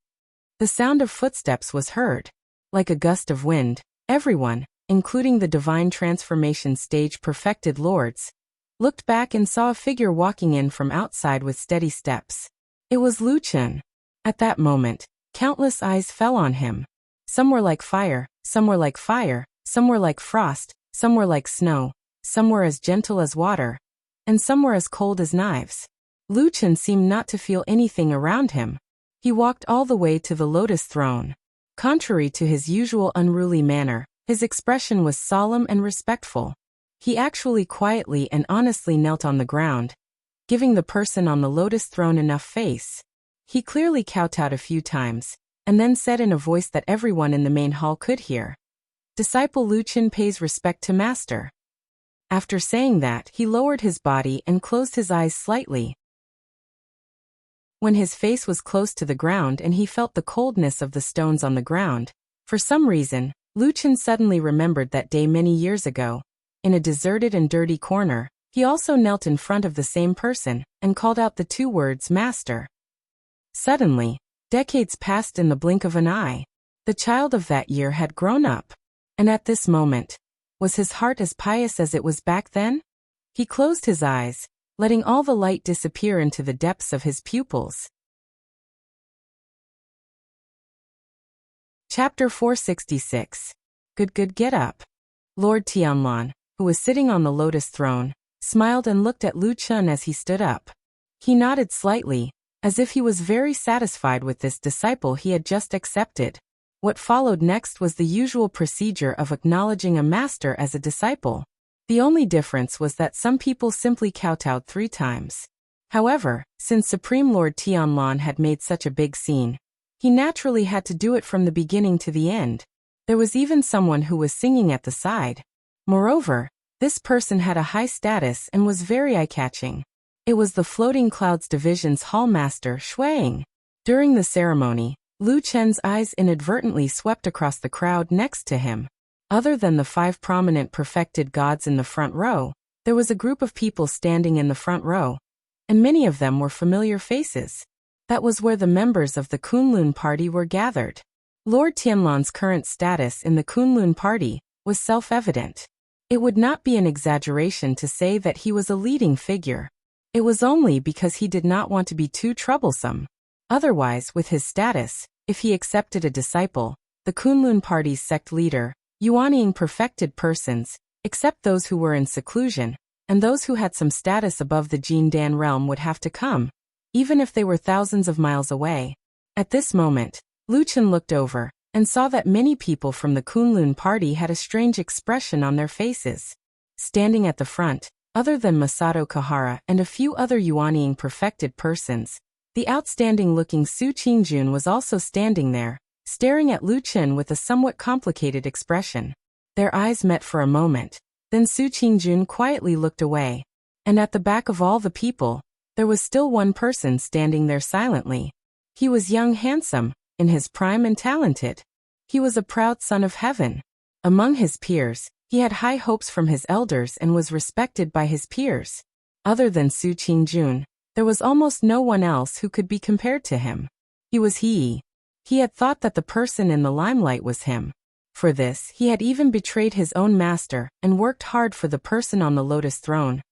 Speaker 1: The sound of footsteps was heard. Like a gust of wind, everyone, including the divine transformation stage perfected lords, looked back and saw a figure walking in from outside with steady steps. It was Lu Chun. At that moment, countless eyes fell on him. Some were like fire, some were like fire, some were like frost, some were like snow, some were as gentle as water, and some were as cold as knives. Lu Chun seemed not to feel anything around him. He walked all the way to the lotus throne. Contrary to his usual unruly manner, his expression was solemn and respectful. He actually quietly and honestly knelt on the ground, giving the person on the lotus throne enough face. He clearly kowtowed a few times, and then said in a voice that everyone in the main hall could hear, "Disciple Lu Chun pays respect to master." After saying that, he lowered his body and closed his eyes slightly. When his face was close to the ground and he felt the coldness of the stones on the ground, for some reason, Lu Chun suddenly remembered that day many years ago. In a deserted and dirty corner, he also knelt in front of the same person and called out the 2 words, "Master." Suddenly, decades passed in the blink of an eye. The child of that year had grown up. And at this moment, was his heart as pious as it was back then? He closed his eyes, letting all the light disappear into the depths of his pupils. Chapter 466. Good, get up. Lord Tianlan, who was sitting on the lotus throne, smiled and looked at Lu Chun as he stood up. He nodded slightly, as if he was very satisfied with this disciple he had just accepted. What followed next was the usual procedure of acknowledging a master as a disciple. The only difference was that some people simply kowtowed 3 times. However, since Supreme Lord Tianlan had made such a big scene, he naturally had to do it from the beginning to the end. There was even someone who was singing at the side. Moreover, this person had a high status and was very eye-catching. It was the Floating Clouds Division's Hallmaster, Shuang. During the ceremony, Lu Chen's eyes inadvertently swept across the crowd next to him. Other than the 5 prominent perfected gods in the front row, there was a group of people standing in the front row, and many of them were familiar faces. That was where the members of the Kunlun party were gathered. Lord Tianlan's current status in the Kunlun party was self-evident. It would not be an exaggeration to say that he was a leading figure. It was only because he did not want to be too troublesome. Otherwise, with his status, if he accepted a disciple, the Kunlun party's sect leader, Yuanying perfected persons, except those who were in seclusion, and those who had some status above the Jindan realm would have to come, even if they were thousands of miles away. At this moment, Lu Chen looked over, and saw that many people from the Kunlun party had a strange expression on their faces. Standing at the front, other than Masato Kahara and a few other Yuanying perfected persons, the outstanding-looking Su Qingjun was also standing there, staring at Lu Chen with a somewhat complicated expression. Their eyes met for a moment, then Su Qingjun quietly looked away, and at the back of all the people, there was still one person standing there silently. He was young, handsome, in his prime and talented. He was a proud son of heaven. Among his peers, he had high hopes from his elders and was respected by his peers. Other than Su Qingjun, there was almost no one else who could be compared to him. He was he. He had thought that the person in the limelight was him. For this, he had even betrayed his own master and worked hard for the person on the lotus throne,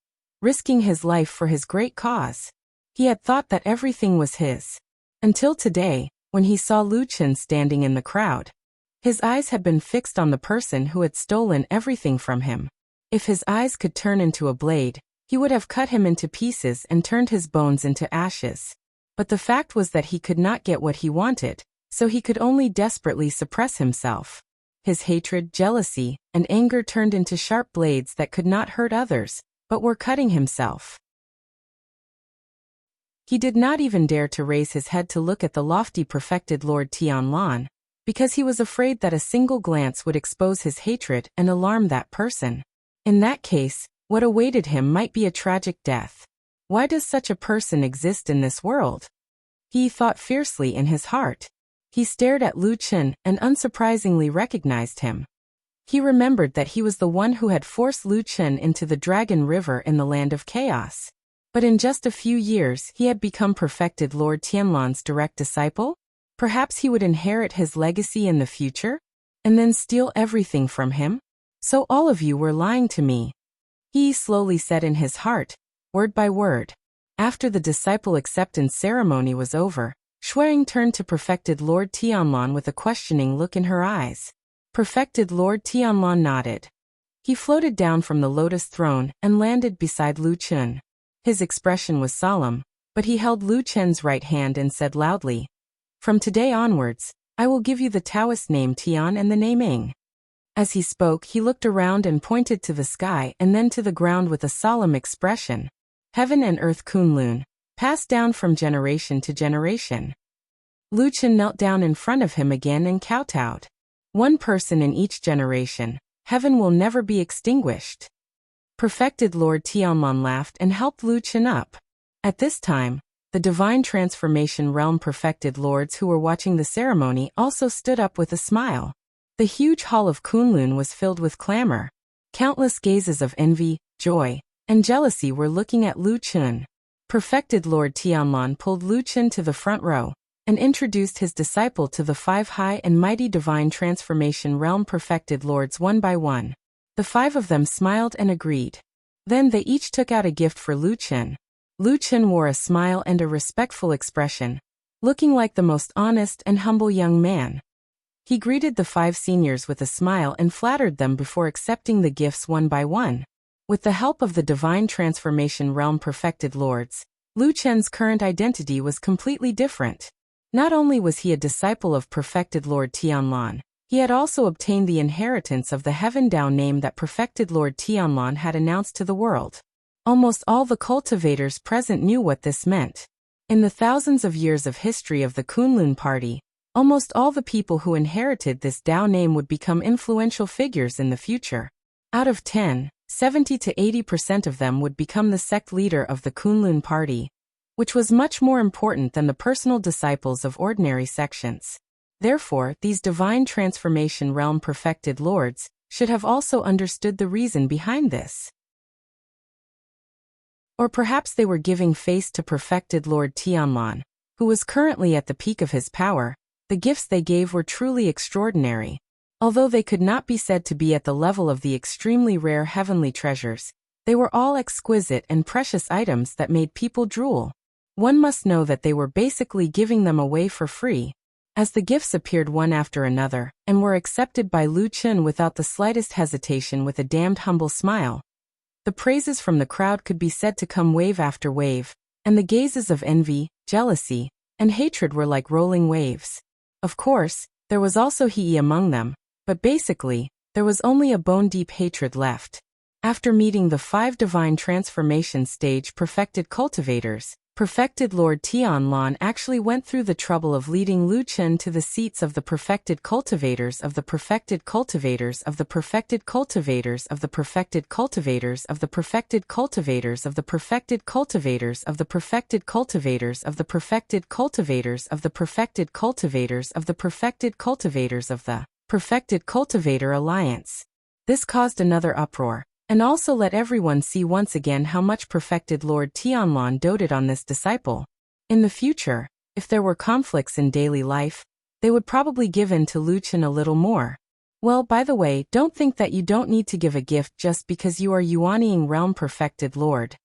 Speaker 1: risking his life for his great cause. He had thought that everything was his. Until today, when he saw Lu Chen standing in the crowd. His eyes had been fixed on the person who had stolen everything from him. If his eyes could turn into a blade, he would have cut him into pieces and turned his bones into ashes. But the fact was that he could not get what he wanted, so he could only desperately suppress himself. His hatred, jealousy, and anger turned into sharp blades that could not hurt others, but were cutting himself. He did not even dare to raise his head to look at the lofty perfected Lord Tianlan, because he was afraid that a single glance would expose his hatred and alarm that person. In that case, what awaited him might be a tragic death. Why does such a person exist in this world? He thought fiercely in his heart. He stared at Lu Chen and unsurprisingly recognized him. He remembered that he was the one who had forced Lu Chen into the Dragon River in the Land of Chaos. But in just a few years he had become perfected Lord Tianlan's direct disciple? Perhaps he would inherit his legacy in the future? And then steal everything from him? So all of you were lying to me. He slowly said in his heart, word by word. After the disciple acceptance ceremony was over, Shuang turned to perfected Lord Tianlan with a questioning look in her eyes. Perfected Lord Tianlan nodded. He floated down from the lotus throne and landed beside Lu Chen. His expression was solemn, but he held Lu Chen's right hand and said loudly, "From today onwards, I will give you the Taoist name Tian and the name Ing." As he spoke, he looked around and pointed to the sky and then to the ground with a solemn expression. Heaven and earth Kunlun, passed down from generation to generation. Lu Chen knelt down in front of him again and kowtowed. One person in each generation, heaven will never be extinguished. Perfected Lord Tianlan laughed and helped Lu Chen up. At this time, the Divine Transformation Realm perfected lords who were watching the ceremony also stood up with a smile. The huge hall of Kunlun was filled with clamor. Countless gazes of envy, joy, and jealousy were looking at Lu Chen. Perfected Lord Tianlan pulled Lu Chen to the front row and introduced his disciple to the 5 high and mighty Divine Transformation Realm perfected lords one by one. The 5 of them smiled and agreed. Then they each took out a gift for Lu Chen. Lu Chen wore a smile and a respectful expression, looking like the most honest and humble young man. He greeted the 5 seniors with a smile and flattered them before accepting the gifts one by one. With the help of the Divine Transformation Realm Perfected Lords, Lu Chen's current identity was completely different. Not only was he a disciple of Perfected Lord Tianlan, he had also obtained the inheritance of the Heaven Dao name that Perfected Lord Tianlan had announced to the world. Almost all the cultivators present knew what this meant. In the thousands of years of history of the Kunlun party, almost all the people who inherited this Dao name would become influential figures in the future. Out of 10, 70 to 80% of them would become the sect leader of the Kunlun party, which was much more important than the personal disciples of ordinary sections. Therefore, these Divine Transformation Realm Perfected Lords should have also understood the reason behind this. Or perhaps they were giving face to Perfected Lord Tianlan, who was currently at the peak of his power. The gifts they gave were truly extraordinary. Although they could not be said to be at the level of the extremely rare heavenly treasures, they were all exquisite and precious items that made people drool. One must know that they were basically giving them away for free. As the gifts appeared one after another, and were accepted by Lu Chen without the slightest hesitation with a damned humble smile, the praises from the crowd could be said to come wave after wave, and the gazes of envy, jealousy, and hatred were like rolling waves. Of course, there was also He among them, but basically, there was only a bone-deep hatred left. After meeting the 5 Divine Transformation Stage Perfected Cultivators, Perfected Lord Tianlan actually went through the trouble of leading Lu Chen to the seats of the Perfected Cultivators of the Perfected Cultivators of the Perfected Cultivators of the Perfected Cultivators of the Perfected Cultivators of the Perfected Cultivators of the Perfected Cultivators of the Perfected Cultivators of the Perfected Cultivators of the Perfected Cultivators of the Perfected Cultivator Alliance. This caused another uproar, and also let everyone see once again how much Perfected Lord Tianlan doted on this disciple. In the future, if there were conflicts in daily life, they would probably give in to Lu Chen a little more. Well, by the way, don't think that you don't need to give a gift just because you are Yuanying Realm Perfected Lord.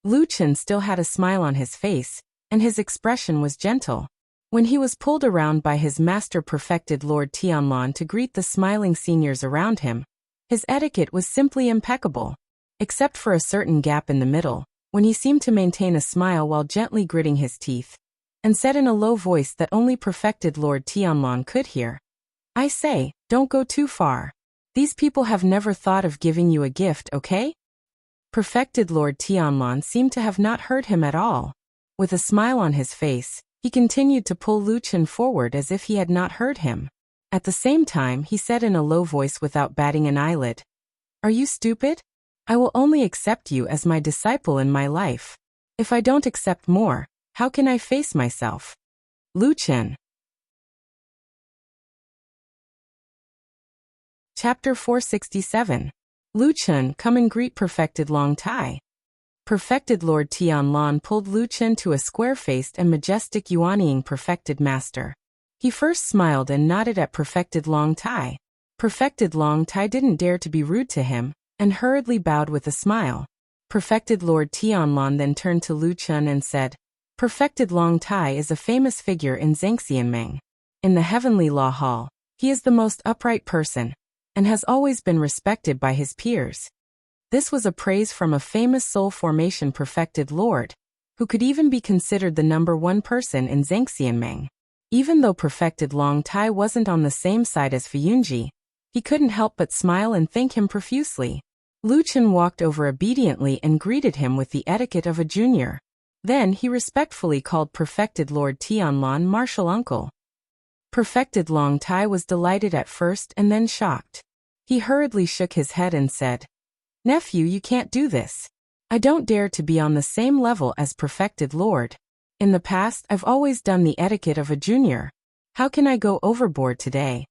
Speaker 1: Lu Chen still had a smile on his face, and his expression was gentle. When he was pulled around by his master Perfected Lord Tianlan to greet the smiling seniors around him, his etiquette was simply impeccable, except for a certain gap in the middle, when he seemed to maintain a smile while gently gritting his teeth, and said in a low voice that only Perfected Lord Tianlan could hear, "I say, don't go too far. These people have never thought of giving you a gift, okay?" Perfected Lord Tianlan seemed to have not heard him at all. With a smile on his face, he continued to pull Lu Chen forward as if he had not heard him. At the same time, he said in a low voice without batting an eyelid, "Are you stupid? I will only accept you as my disciple in my life. If I don't accept more, how can I face myself?" Lu Chen. Chapter 467. Lu Chen, come and greet Perfected Long Tai. Perfected Lord Tianlan pulled Lu Chen to a square-faced and majestic Yuanying Perfected Master. He first smiled and nodded at Perfected Long Tai. Perfected Long Tai didn't dare to be rude to him, and hurriedly bowed with a smile. Perfected Lord Tianlan then turned to Lu Chen and said, "Perfected Long Tai is a famous figure in Zhangxianmeng. In the Heavenly Law Hall, he is the most upright person, and has always been respected by his peers." This was a praise from a famous soul formation Perfected Lord, who could even be considered the #1 person in Zhangxianmeng. Even though Perfected Long Tai wasn't on the same side as Fuyunji, he couldn't help but smile and thank him profusely. Lu Chen walked over obediently and greeted him with the etiquette of a junior. Then he respectfully called Perfected Lord Tianlan martial uncle. Perfected Long Tai was delighted at first and then shocked. He hurriedly shook his head and said, "Nephew, you can't do this. I don't dare to be on the same level as Perfected Lord. In the past, I've always done the etiquette of a junior. How can I go overboard today?"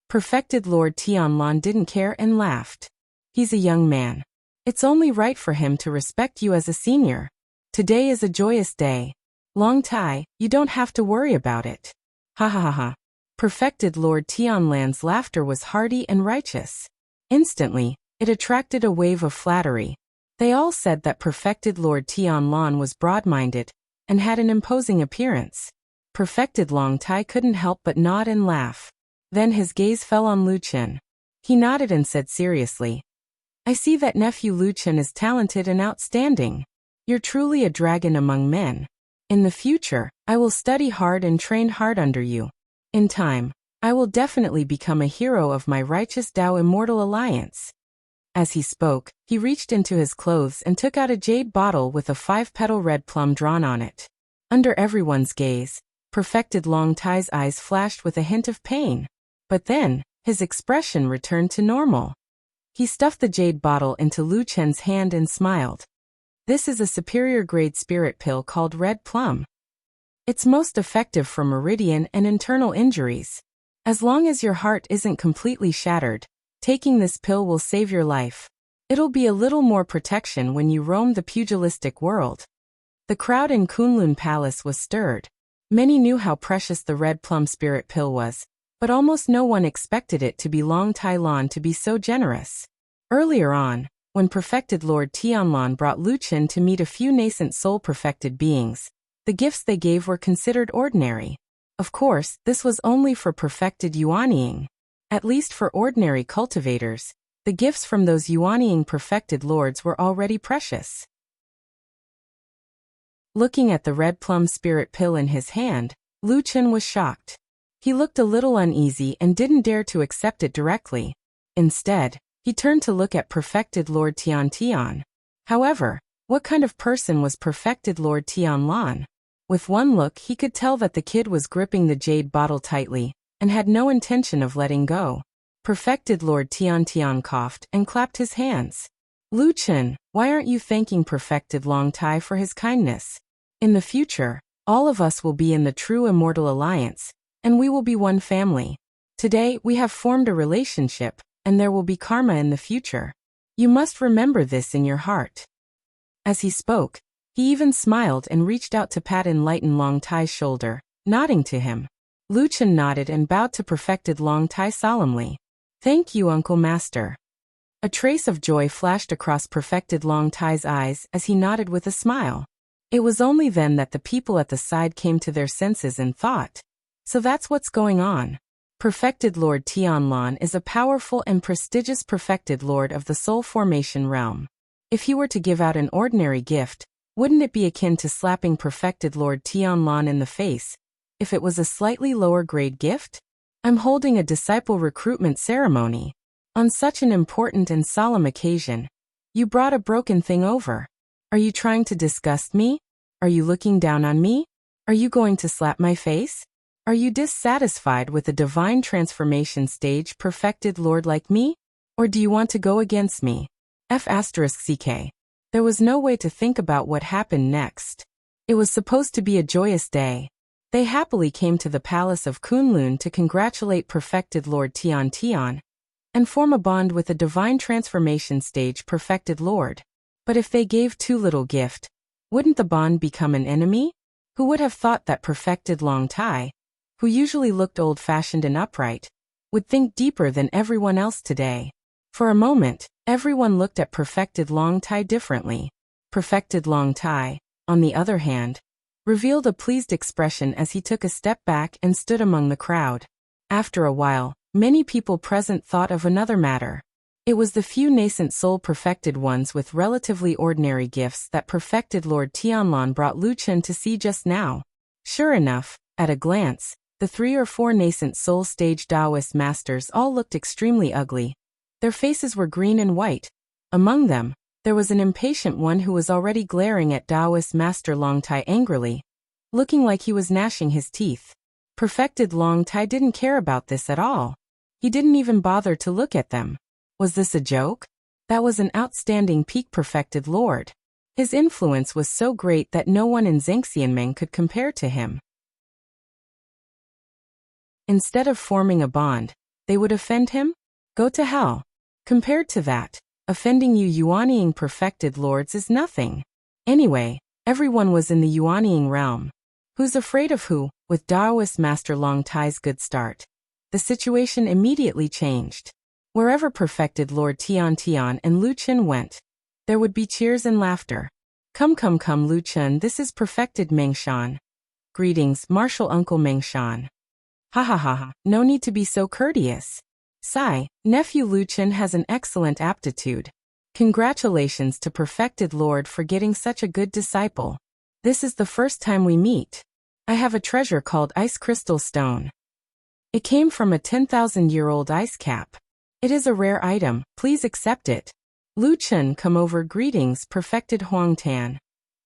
Speaker 1: Perfected Lord Tianlan didn't care and laughed. "He's a young man. It's only right for him to respect you as a senior. Today is a joyous day. Long Tai, you don't have to worry about it." Ha ha ha ha. Perfected Lord Tianlan's laughter was hearty and righteous. Instantly, it attracted a wave of flattery. They all said that Perfected Lord Tianlan was broad-minded, and had an imposing appearance. Perfected Long Tai couldn't help but nod and laugh. Then his gaze fell on Lu Chen. He nodded and said seriously, I see that nephew Lu Chen is talented and outstanding. You're truly a dragon among men. In the future, I will study hard and train hard under you. In time, I will definitely become a hero of my righteous Tao Immortal Alliance. As he spoke, he reached into his clothes and took out a jade bottle with a 5-petal red plum drawn on it. Under everyone's gaze, Perfected Long Tai's eyes flashed with a hint of pain. But then, his expression returned to normal. He stuffed the jade bottle into Lu Chen's hand and smiled. This is a superior grade spirit pill called Red Plum. It's most effective for meridian and internal injuries. As long as your heart isn't completely shattered, taking this pill will save your life. It'll be a little more protection when you roam the pugilistic world. The crowd in Kunlun Palace was stirred. Many knew how precious the Red Plum spirit pill was, but almost no one expected it to be Long Tai Lan to be so generous. Earlier on, when Perfected Lord Tianlan brought Lu Chen to meet a few nascent soul-perfected beings, the gifts they gave were considered ordinary. Of course, this was only for perfected Yuanying. At least for ordinary cultivators, the gifts from those Yuanying perfected lords were already precious. Looking at the Red Plum spirit pill in his hand, Lu Chen was shocked. He looked a little uneasy and didn't dare to accept it directly. Instead, he turned to look at Perfected Lord Tian Tian. However, what kind of person was Perfected Lord Tianlan? With one look he could tell that the kid was gripping the jade bottle tightly, and had no intention of letting go. Perfected Lord Tian Tian coughed and clapped his hands. Lu Chen, why aren't you thanking Perfected Long Tai for his kindness? In the future, all of us will be in the true Immortal Alliance, and we will be one family. Today we have formed a relationship, and there will be karma in the future. You must remember this in your heart. As he spoke, he even smiled and reached out to pat enlightened Long Tai's shoulder, nodding to him. Lu Chen nodded and bowed to Perfected Long Tai solemnly. Thank you, Uncle Master. A trace of joy flashed across Perfected Long Tai's eyes as he nodded with a smile. It was only then that the people at the side came to their senses and thought, so that's what's going on. Perfected Lord Tianlan is a powerful and prestigious Perfected Lord of the Soul Formation realm. If he were to give out an ordinary gift, wouldn't it be akin to slapping Perfected Lord Tianlan in the face, if it was a slightly lower grade gift? I'm holding a disciple recruitment ceremony. On such an important and solemn occasion, you brought a broken thing over. Are you trying to disgust me? Are you looking down on me? Are you going to slap my face? Are you dissatisfied with a divine transformation stage perfected lord like me? Or do you want to go against me? F***ck. There was no way to think about what happened next. It was supposed to be a joyous day. They happily came to the palace of Kunlun to congratulate perfected Lord Tian Tian, and form a bond with a divine transformation stage perfected lord. But if they gave too little gift, wouldn't the bond become an enemy? Who would have thought that perfected Long Tai, who usually looked old-fashioned and upright, would think deeper than everyone else today? For a moment, everyone looked at Perfected Long Tai differently. Perfected Long Tai, on the other hand, revealed a pleased expression as he took a step back and stood among the crowd. After a while, many people present thought of another matter. It was the few nascent soul-perfected ones with relatively ordinary gifts that Perfected Lord Tianlan brought Lu Chen to see just now. Sure enough, at a glance, the 3 or 4 nascent soul stage Taoist masters all looked extremely ugly. Their faces were green and white. Among them, there was an impatient one who was already glaring at Taoist Master Long Tai angrily, looking like he was gnashing his teeth. Perfected Long Tai didn't care about this at all. He didn't even bother to look at them. Was this a joke? That was an outstanding peak perfected lord. His influence was so great that no one in Zhangxianmeng could compare to him. Instead of forming a bond, they would offend him? Go to hell. Compared to that, offending you Yuanying perfected lords is nothing. Anyway, everyone was in the Yuanying realm. Who's afraid of who? With Taoist Master Long Tai's good start, the situation immediately changed. Wherever perfected Lord Tian Tian and Lu Chen went, there would be cheers and laughter. Come Lu Chen, this is perfected Mengshan. Greetings, Martial Uncle Mengshan. Ha ha ha ha, no need to be so courteous. Sigh, nephew Lu Chen has an excellent aptitude. Congratulations to Perfected Lord for getting such a good disciple. This is the first time we meet. I have a treasure called Ice Crystal Stone. It came from a 10,000-year-old ice cap. It is a rare item, please accept it. Lu Chen, come over. Greetings, Perfected Huang Tan.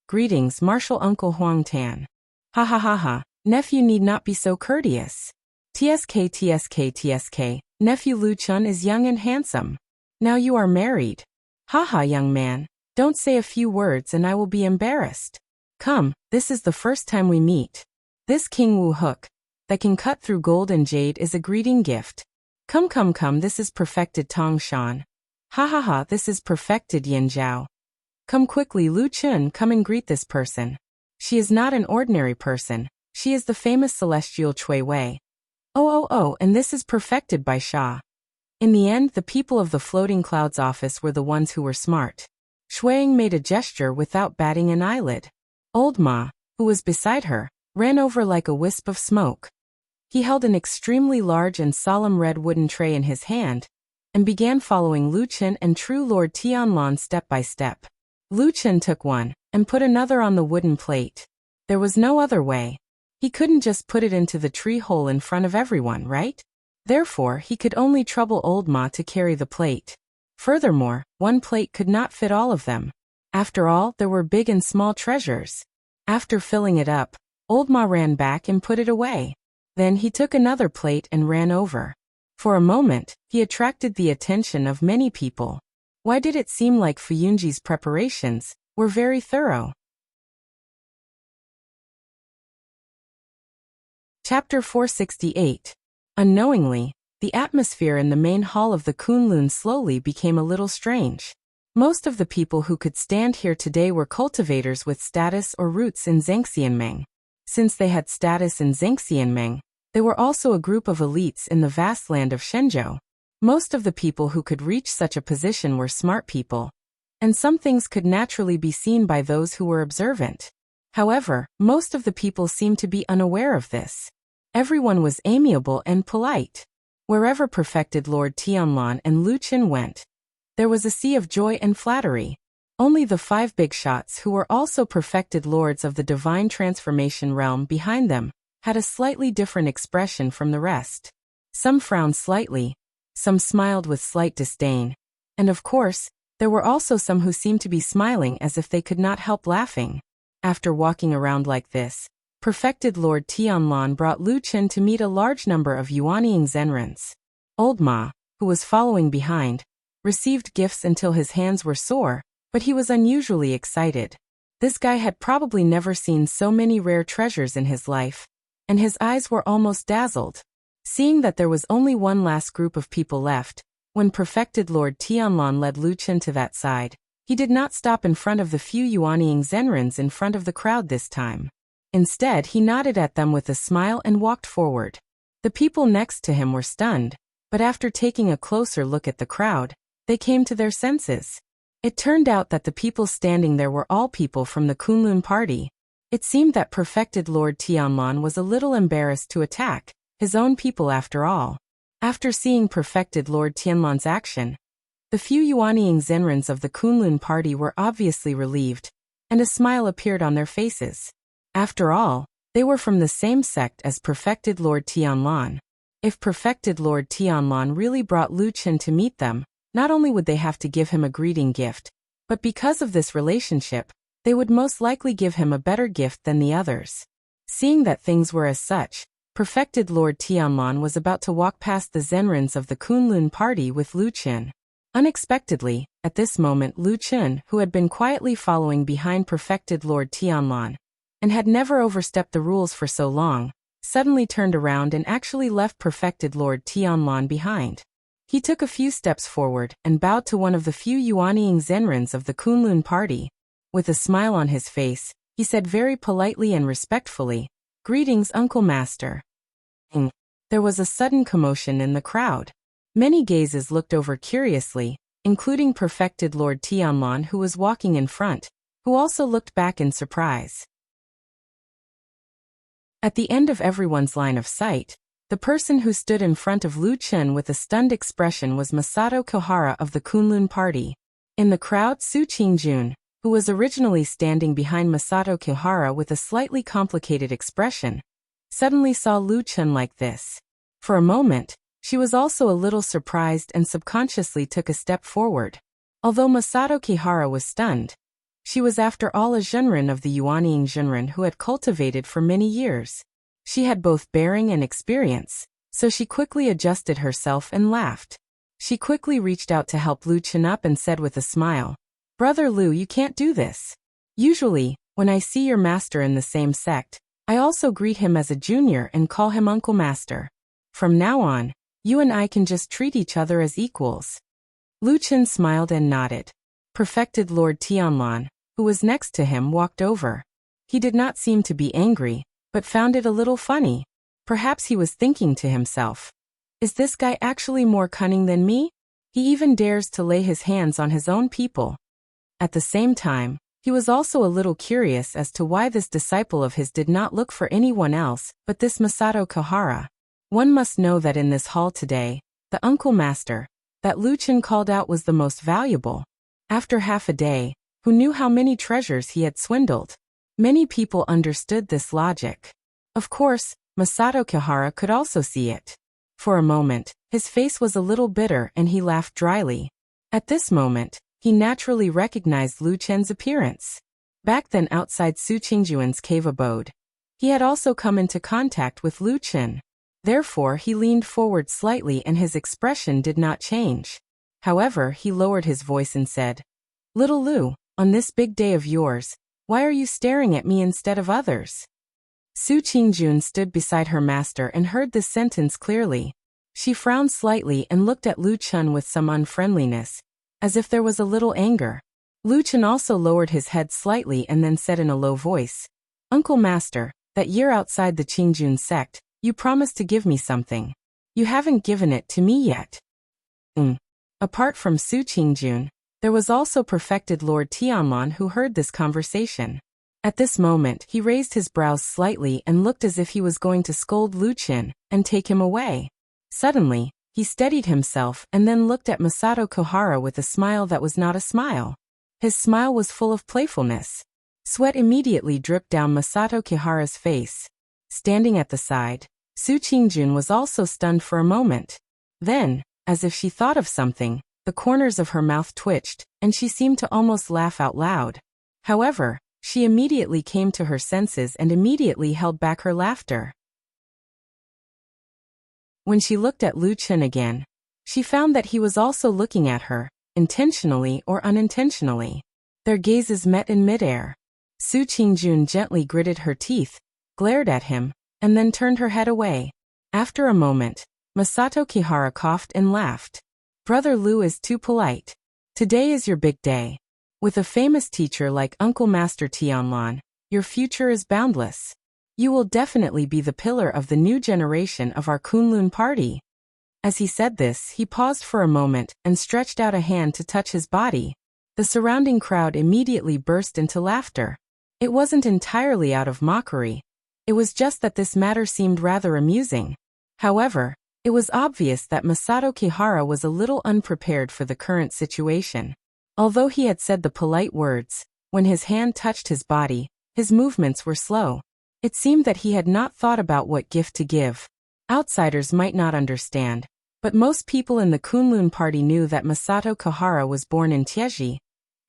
Speaker 1: Greetings, Martial Uncle Huang Tan. Ha ha ha ha, nephew need not be so courteous. TSK, nephew Lu Chen is young and handsome. Now you are married. Haha, young man, don't say a few words and I will be embarrassed. Come, this is the first time we meet. This King Wu hook, that can cut through gold and jade, is a greeting gift. Come, this is Perfected Tong Shan. Ha ha ha, this is Perfected Yin Zhao. Come quickly, Lu Chen, come and greet this person. She is not an ordinary person, she is the famous celestial Chui Wei. Oh, and this is Perfected by Sha. In the end, the people of the Floating Clouds office were the ones who were smart. Shuang made a gesture without batting an eyelid. Old Ma, who was beside her, ran over like a wisp of smoke. He held an extremely large and solemn red wooden tray in his hand, and began following Lu Chen and True Lord Tianlan step by step. Lu Chen took one, and put another on the wooden plate. There was no other way. He couldn't just put it into the tree hole in front of everyone, right? Therefore, he could only trouble Old Ma to carry the plate. Furthermore, one plate could not fit all of them. After all, there were big and small treasures. After filling it up, Old Ma ran back and put it away. Then he took another plate and ran over. For a moment, he attracted the attention of many people. Why did it seem like Fuyunji's preparations were very thorough? Chapter 468. Unknowingly, the atmosphere in the main hall of the Kunlun slowly became a little strange. Most of the people who could stand here today were cultivators with status or roots in Zhengxianmeng. Since they had status in Zhengxianmeng, they were also a group of elites in the vast land of Shenzhou. Most of the people who could reach such a position were smart people, and some things could naturally be seen by those who were observant. However, most of the people seemed to be unaware of this. Everyone was amiable and polite. Wherever Perfected Lord Tianlan and Lu Chen went, there was a sea of joy and flattery. Only the 5 big shots, who were also perfected lords of the divine transformation realm behind them, had a slightly different expression from the rest. Some frowned slightly, some smiled with slight disdain, and of course, there were also some who seemed to be smiling as if they could not help laughing. After walking around like this, Perfected Lord Tianlan brought Lu Chen to meet a large number of Yuanying Zenrens. Old Ma, who was following behind, received gifts until his hands were sore, but he was unusually excited. This guy had probably never seen so many rare treasures in his life, and his eyes were almost dazzled. Seeing that there was only one last group of people left, when Perfected Lord Tianlan led Lu Chen to that side, he did not stop in front of the few Yuanying Zenrens in front of the crowd this time. Instead, he nodded at them with a smile and walked forward. The people next to him were stunned, but after taking a closer look at the crowd, they came to their senses. It turned out that the people standing there were all people from the Kunlun party. It seemed that Perfected Lord Tianlan was a little embarrassed to attack his own people after all. After seeing Perfected Lord Tianlan's action, the few Yuanying Zenrens of the Kunlun party were obviously relieved, and a smile appeared on their faces. After all, they were from the same sect as Perfected Lord Tianlan. If Perfected Lord Tianlan really brought Lu Chen to meet them, not only would they have to give him a greeting gift, but because of this relationship, they would most likely give him a better gift than the others. Seeing that things were as such, Perfected Lord Tianlan was about to walk past the Zenrens of the Kunlun party with Lu Chen. Unexpectedly, at this moment Lu Chen, who had been quietly following behind Perfected Lord Tianlan, and had never overstepped the rules for so long, suddenly turned around and actually left Perfected Lord Tianlan behind. He took a few steps forward and bowed to one of the few Yuanying Zenrens of the Kunlun party. With a smile on his face, he said very politely and respectfully, "Greetings, Uncle Master." There was a sudden commotion in the crowd. Many gazes looked over curiously, including Perfected Lord Tianlan, who was walking in front, who also looked back in surprise. At the end of everyone's line of sight, The person who stood in front of Lu Chen with a stunned expression was Masato Kohara of the Kunlun party. In the crowd, Su Qingjun, who was originally standing behind Masato Kohara with a slightly complicated expression, suddenly saw Lu Chen like this. For a moment, she was also a little surprised and subconsciously took a step forward. Although Masato Kohara was stunned, she was after all a Zhenren of the Yuanying Zhenren who had cultivated for many years. She had both bearing and experience, so she quickly adjusted herself and laughed. She quickly reached out to help Lu Chen up and said with a smile, "Brother Lu, you can't do this. Usually, when I see your master in the same sect, I also greet him as a junior and call him Uncle Master. From now on, you and I can just treat each other as equals." Lu Chen smiled and nodded. Perfected Lord Tianlan, who was next to him, walked over. He did not seem to be angry, but found it a little funny. Perhaps he was thinking to himself, "Is this guy actually more cunning than me? He even dares to lay his hands on his own people." At the same time, he was also a little curious as to why this disciple of his did not look for anyone else but this Masato Kohara. One must know that in this hall today, the Uncle Master that Lu Chen called out was the most valuable. After half a day, who knew how many treasures he had swindled? Many people understood this logic. Of course, Masato Kohara could also see it. For a moment, his face was a little bitter and he laughed dryly. At this moment, he naturally recognized Lu Chen's appearance. Back then outside Su Qingjuan's cave abode, he had also come into contact with Lu Chen. Therefore, he leaned forward slightly and his expression did not change. However, he lowered his voice and said, "Little Lu, on this big day of yours, why are you staring at me instead of others?" Su Qingjun stood beside her master and heard this sentence clearly. She frowned slightly and looked at Lu Chen with some unfriendliness, as if there was a little anger. Lu Chen also lowered his head slightly and then said in a low voice, "Uncle Master, that year outside the Qingjun sect, you promised to give me something. You haven't given it to me yet." Apart from Su Qingjun, there was also perfected Lord Tianlan who heard this conversation. At this moment, he raised his brows slightly and looked as if he was going to scold Lu Chen and take him away. Suddenly, he steadied himself and then looked at Masato Kohara with a smile that was not a smile. His smile was full of playfulness. Sweat immediately dripped down Masato Kohara's face. Standing at the side, Su Qingjun was also stunned for a moment. Then, as if she thought of something, the corners of her mouth twitched, and she seemed to almost laugh out loud. However, she immediately came to her senses and immediately held back her laughter. When she looked at Lu Chen again, she found that he was also looking at her, intentionally or unintentionally. Their gazes met in midair. Su Qingjun gently gritted her teeth, glared at him, and then turned her head away. After a moment, Masato Kohara coughed and laughed. "Brother Lu is too polite. Today is your big day. With a famous teacher like Uncle Master Tianlan, your future is boundless. You will definitely be the pillar of the new generation of our Kunlun party." As he said this, he paused for a moment and stretched out a hand to touch his body. The surrounding crowd immediately burst into laughter. It wasn't entirely out of mockery. It was just that this matter seemed rather amusing. However, it was obvious that Masato Kohara was a little unprepared for the current situation. Although he had said the polite words, when his hand touched his body, his movements were slow. It seemed that he had not thought about what gift to give. Outsiders might not understand, but most people in the Kunlun party knew that Masato Kohara was born in Tieji,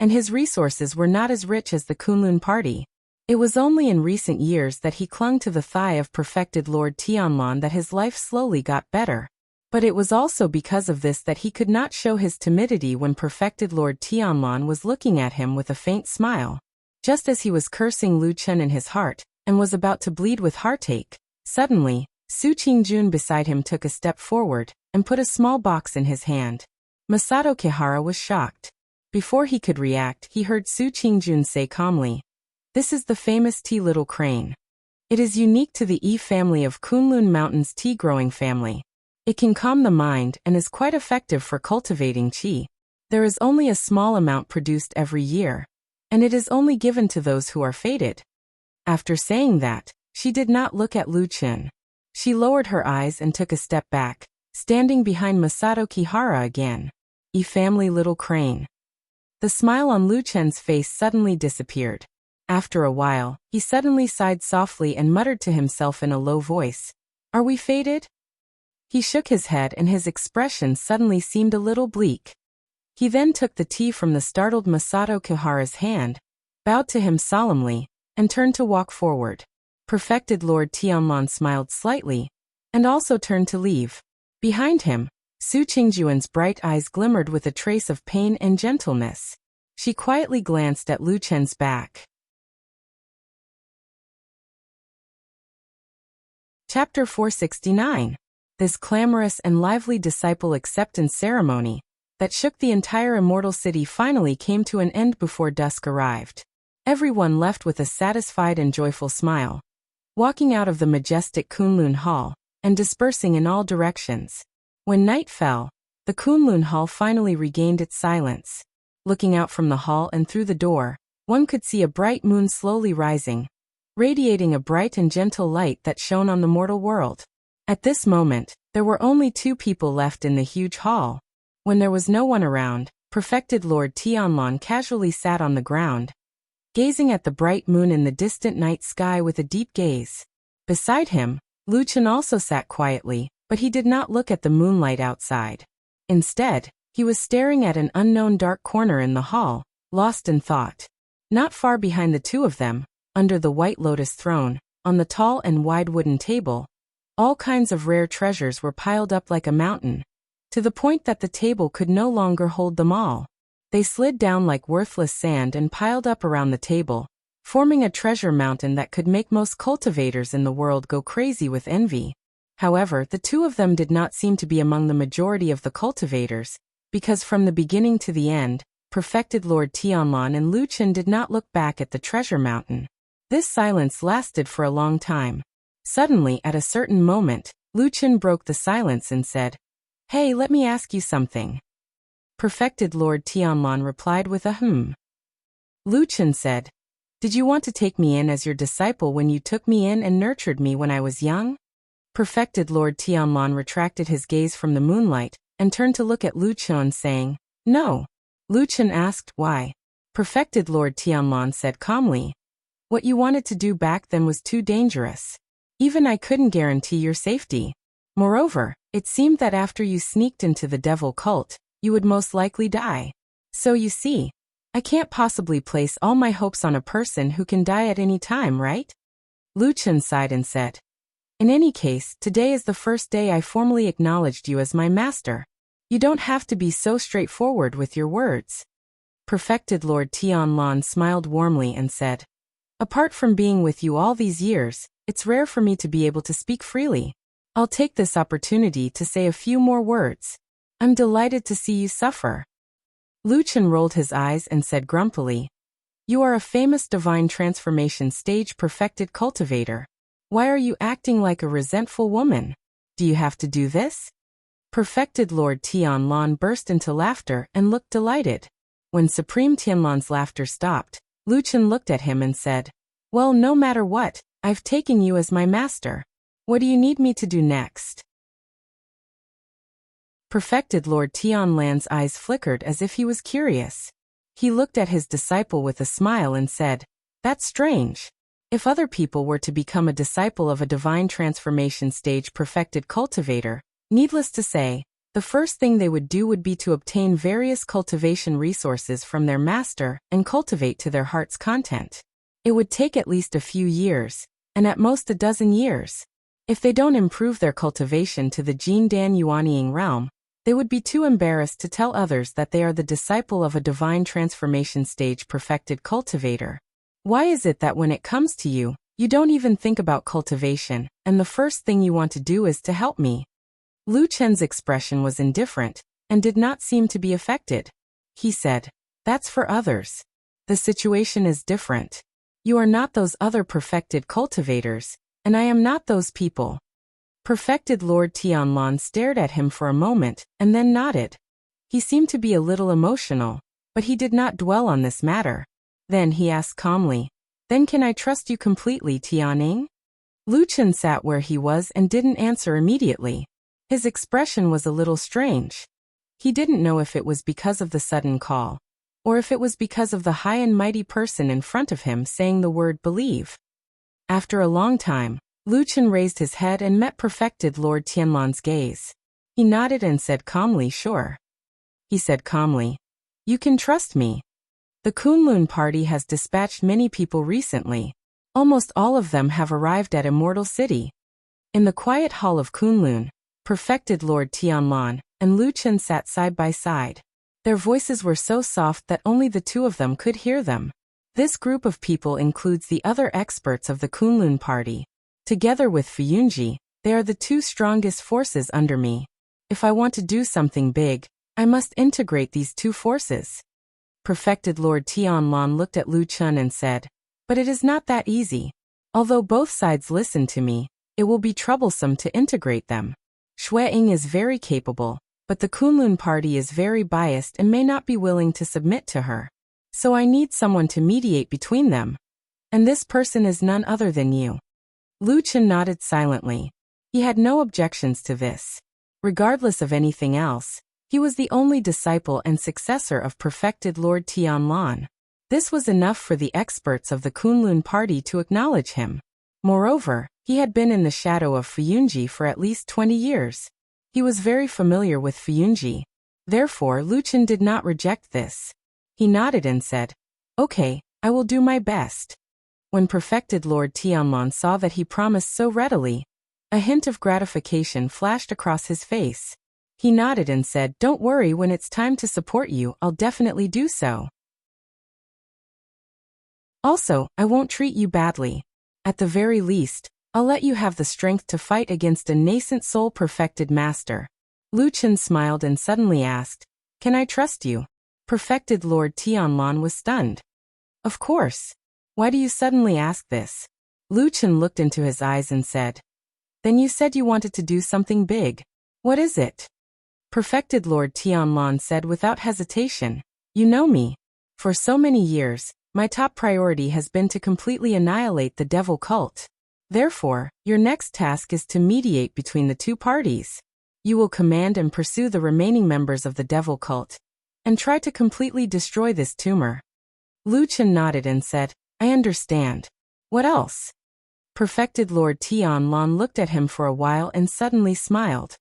Speaker 1: and his resources were not as rich as the Kunlun party. It was only in recent years that he clung to the thigh of perfected Lord Tianlan that his life slowly got better. But it was also because of this that he could not show his timidity when perfected Lord Tianlan was looking at him with a faint smile. Just as he was cursing Lu Chen in his heart, and was about to bleed with heartache, suddenly, Su Qingjun beside him took a step forward, and put a small box in his hand. Masato Kohara was shocked. Before he could react, he heard Su Qingjun say calmly, "This is the famous tea little crane. It is unique to the E family of Kunlun Mountains tea-growing family. It can calm the mind and is quite effective for cultivating qi. There is only a small amount produced every year, and it is only given to those who are fated." After saying that, she did not look at Lu Chen. She lowered her eyes and took a step back, standing behind Masato Kihara again. Family little crane. The smile on Lu Chen's face suddenly disappeared. After a while, he suddenly sighed softly and muttered to himself in a low voice, "Are we fated?" He shook his head and his expression suddenly seemed a little bleak. He then took the tea from the startled Masato Kihara's hand, bowed to him solemnly, and turned to walk forward. Perfected Lord Tianlan smiled slightly, and also turned to leave. Behind him, Su Qingjuan's bright eyes glimmered with a trace of pain and gentleness. She quietly glanced at Lu Chen's back. Chapter 469. This clamorous and lively disciple acceptance ceremony that shook the entire immortal city finally came to an end before dusk arrived. Everyone left with a satisfied and joyful smile, walking out of the majestic Kunlun Hall and dispersing in all directions. When night fell, the Kunlun Hall finally regained its silence. Looking out from the hall and through the door, one could see a bright moon slowly rising, radiating a bright and gentle light that shone on the mortal world. At this moment, there were only 2 people left in the huge hall. When there was no one around, Perfected Lord Tianlan casually sat on the ground, gazing at the bright moon in the distant night sky with a deep gaze. Beside him, Lu Chen also sat quietly, but he did not look at the moonlight outside. Instead, he was staring at an unknown dark corner in the hall, lost in thought. Not far behind the 2 of them, under the white lotus throne, on the tall and wide wooden table, all kinds of rare treasures were piled up like a mountain, to the point that the table could no longer hold them all. They slid down like worthless sand and piled up around the table, forming a treasure mountain that could make most cultivators in the world go crazy with envy. However, the 2 of them did not seem to be among the majority of the cultivators, because from the beginning to the end, Perfected Lord Tianlan and Lu Chen did not look back at the treasure mountain. This silence lasted for a long time. Suddenly, at a certain moment, Lu Chen broke the silence and said, "Hey, let me ask you something." Perfected Lord Tianlan replied with a "Hmm." Lu Chen said, "Did you want to take me in as your disciple when you took me in and nurtured me when I was young?" Perfected Lord Tianlan retracted his gaze from the moonlight and turned to look at Lu Chen, saying, "No." Lu Chen asked, "Why?" Perfected Lord Tianlan said calmly, "What you wanted to do back then was too dangerous. Even I couldn't guarantee your safety. Moreover, it seemed that after you sneaked into the devil cult, you would most likely die. So you see, I can't possibly place all my hopes on a person who can die at any time, right?" Lu Chen sighed and said, "In any case, today is the first day I formally acknowledged you as my master. You don't have to be so straightforward with your words." Perfected Lord Tianlan smiled warmly and said, "Apart from being with you all these years, it's rare for me to be able to speak freely. I'll take this opportunity to say a few more words. I'm delighted to see you suffer." Lu Chen rolled his eyes and said grumpily, "You are a famous divine transformation stage perfected cultivator. Why are you acting like a resentful woman? Do you have to do this?" Perfected Lord Tianlan burst into laughter and looked delighted. When Supreme Tianlan's laughter stopped, Lu Chen looked at him and said, "Well, no matter what, I've taken you as my master. What do you need me to do next?" Perfected Lord Tianlan's eyes flickered as if he was curious. He looked at his disciple with a smile and said, "That's strange. If other people were to become a disciple of a divine transformation stage perfected cultivator, needless to say, the first thing they would do would be to obtain various cultivation resources from their master and cultivate to their heart's content. It would take at least a few years, and at most a dozen years. If they don't improve their cultivation to the Jin Dan Yuanying realm, they would be too embarrassed to tell others that they are the disciple of a divine transformation stage perfected cultivator. Why is it that when it comes to you, you don't even think about cultivation, and the first thing you want to do is to help me?" Lu Chen's expression was indifferent, and did not seem to be affected. He said, "That's for others. The situation is different. You are not those other perfected cultivators, and I am not those people." Perfected Lord Tianlan stared at him for a moment, and then nodded. He seemed to be a little emotional, but he did not dwell on this matter. Then he asked calmly, "Then can I trust you completely, Tianing?" Lu Chen sat where he was and didn't answer immediately. His expression was a little strange. He didn't know if it was because of the sudden call, or if it was because of the high and mighty person in front of him saying the word believe. After a long time, Lu Chen raised his head and met Perfected Lord Tianlan's gaze. He nodded and said calmly, "Sure." He said calmly, "You can trust me. The Kunlun party has dispatched many people recently. Almost all of them have arrived at Immortal City." In the quiet hall of Kunlun, Perfected Lord Tianlan and Lu Chen sat side by side. Their voices were so soft that only the two of them could hear them. This group of people includes the other experts of the Kunlun party. Together with Fuyunji, they are the two strongest forces under me. If I want to do something big, I must integrate these two forces. Perfected Lord Tianlan looked at Lu Chen and said, "But it is not that easy. Although both sides listen to me, it will be troublesome to integrate them. Xue Ying is very capable, but the Kunlun party is very biased and may not be willing to submit to her. So I need someone to mediate between them. And this person is none other than you." Lu Chen nodded silently. He had no objections to this. Regardless of anything else, he was the only disciple and successor of Perfected Lord Tianlan. This was enough for the experts of the Kunlun party to acknowledge him. Moreover, he had been in the shadow of Fuyunji for at least 20 years. He was very familiar with Fuyunji. Therefore, Lu Chen did not reject this. He nodded and said, "Okay, I will do my best." When Perfected Lord Tianlan saw that he promised so readily, a hint of gratification flashed across his face. He nodded and said, "Don't worry, when it's time to support you, I'll definitely do so. Also, I won't treat you badly. At the very least, I'll let you have the strength to fight against a nascent soul-perfected master." Lu Chen smiled and suddenly asked, "Can I trust you?" Perfected Lord Tianlan was stunned. "Of course. Why do you suddenly ask this?" Lu Chen looked into his eyes and said, "Then you said you wanted to do something big. What is it?" Perfected Lord Tianlan said without hesitation, "You know me. For so many years, my top priority has been to completely annihilate the devil cult. Therefore, your next task is to mediate between the two parties. You will command and pursue the remaining members of the devil cult, and try to completely destroy this tumor." Lu Chen nodded and said, "I understand. What else?" Perfected Lord Tianlan looked at him for a while and suddenly smiled.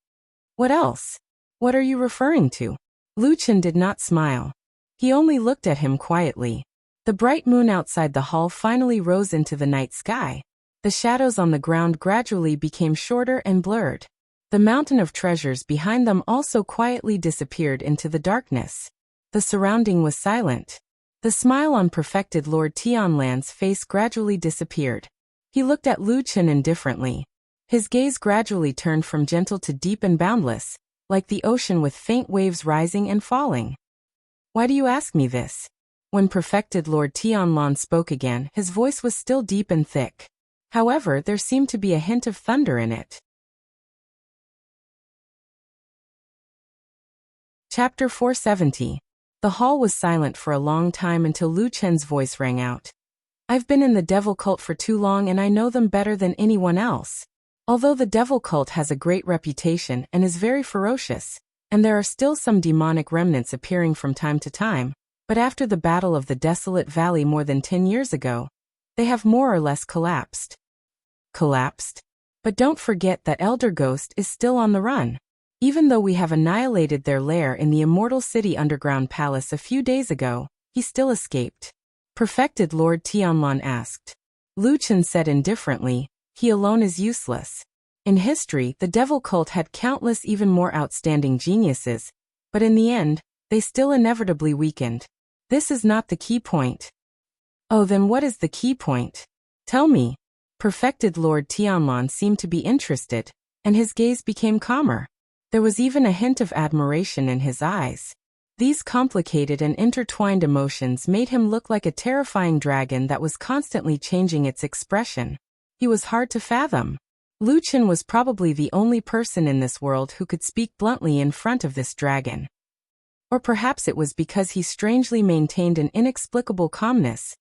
Speaker 1: "What else? What are you referring to?" Lu Chen did not smile. He only looked at him quietly. The bright moon outside the hall finally rose into the night sky. The shadows on the ground gradually became shorter and blurred. The mountain of treasures behind them also quietly disappeared into the darkness. The surrounding was silent. The smile on Perfected Lord Tianlan's face gradually disappeared. He looked at Lu Chen indifferently. His gaze gradually turned from gentle to deep and boundless, like the ocean with faint waves rising and falling. "Why do you ask me this?" When Perfected Lord Tianlan spoke again, his voice was still deep and thick. However, there seemed to be a hint of thunder in it. Chapter 470. The hall was silent for a long time until Lu Chen's voice rang out. "I've been in the devil cult for too long and I know them better than anyone else. Although the devil cult has a great reputation and is very ferocious, and there are still some demonic remnants appearing from time to time, but after the Battle of the Desolate Valley more than 10 years ago, they have more or less collapsed." Collapsed? But don't forget that Elder Ghost is still on the run. Even though we have annihilated their lair in the Immortal City Underground Palace a few days ago, he still escaped. Perfected Lord Tianlan asked. Lu Chen said indifferently, "He alone is useless. In history, the devil cult had countless even more outstanding geniuses, but in the end, they still inevitably weakened. This is not the key point." "Oh, then what is the key point? Tell me." Perfected Lord Tianlan seemed to be interested, and his gaze became calmer. There was even a hint of admiration in his eyes. These complicated and intertwined emotions made him look like a terrifying dragon that was constantly changing its expression. He was hard to fathom. Lu Chen was probably the only person in this world who could speak bluntly in front of this dragon. Or perhaps it was because he strangely maintained an inexplicable calmness.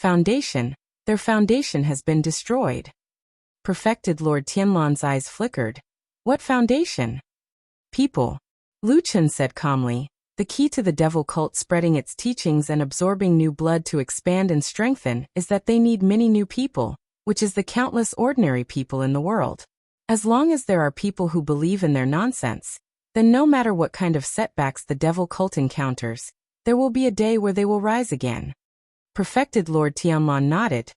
Speaker 1: Their foundation has been destroyed. Perfected Lord Tianlan's eyes flickered. What foundation? People. Lu Chen said calmly. The key to the devil cult spreading its teachings and absorbing new blood to expand and strengthen is that they need many new people, which is the countless ordinary people in the world. As long as there are people who believe in their nonsense, then no matter what kind of setbacks the devil cult encounters, there will be a day where they will rise again. Perfected Lord Tianlan nodded.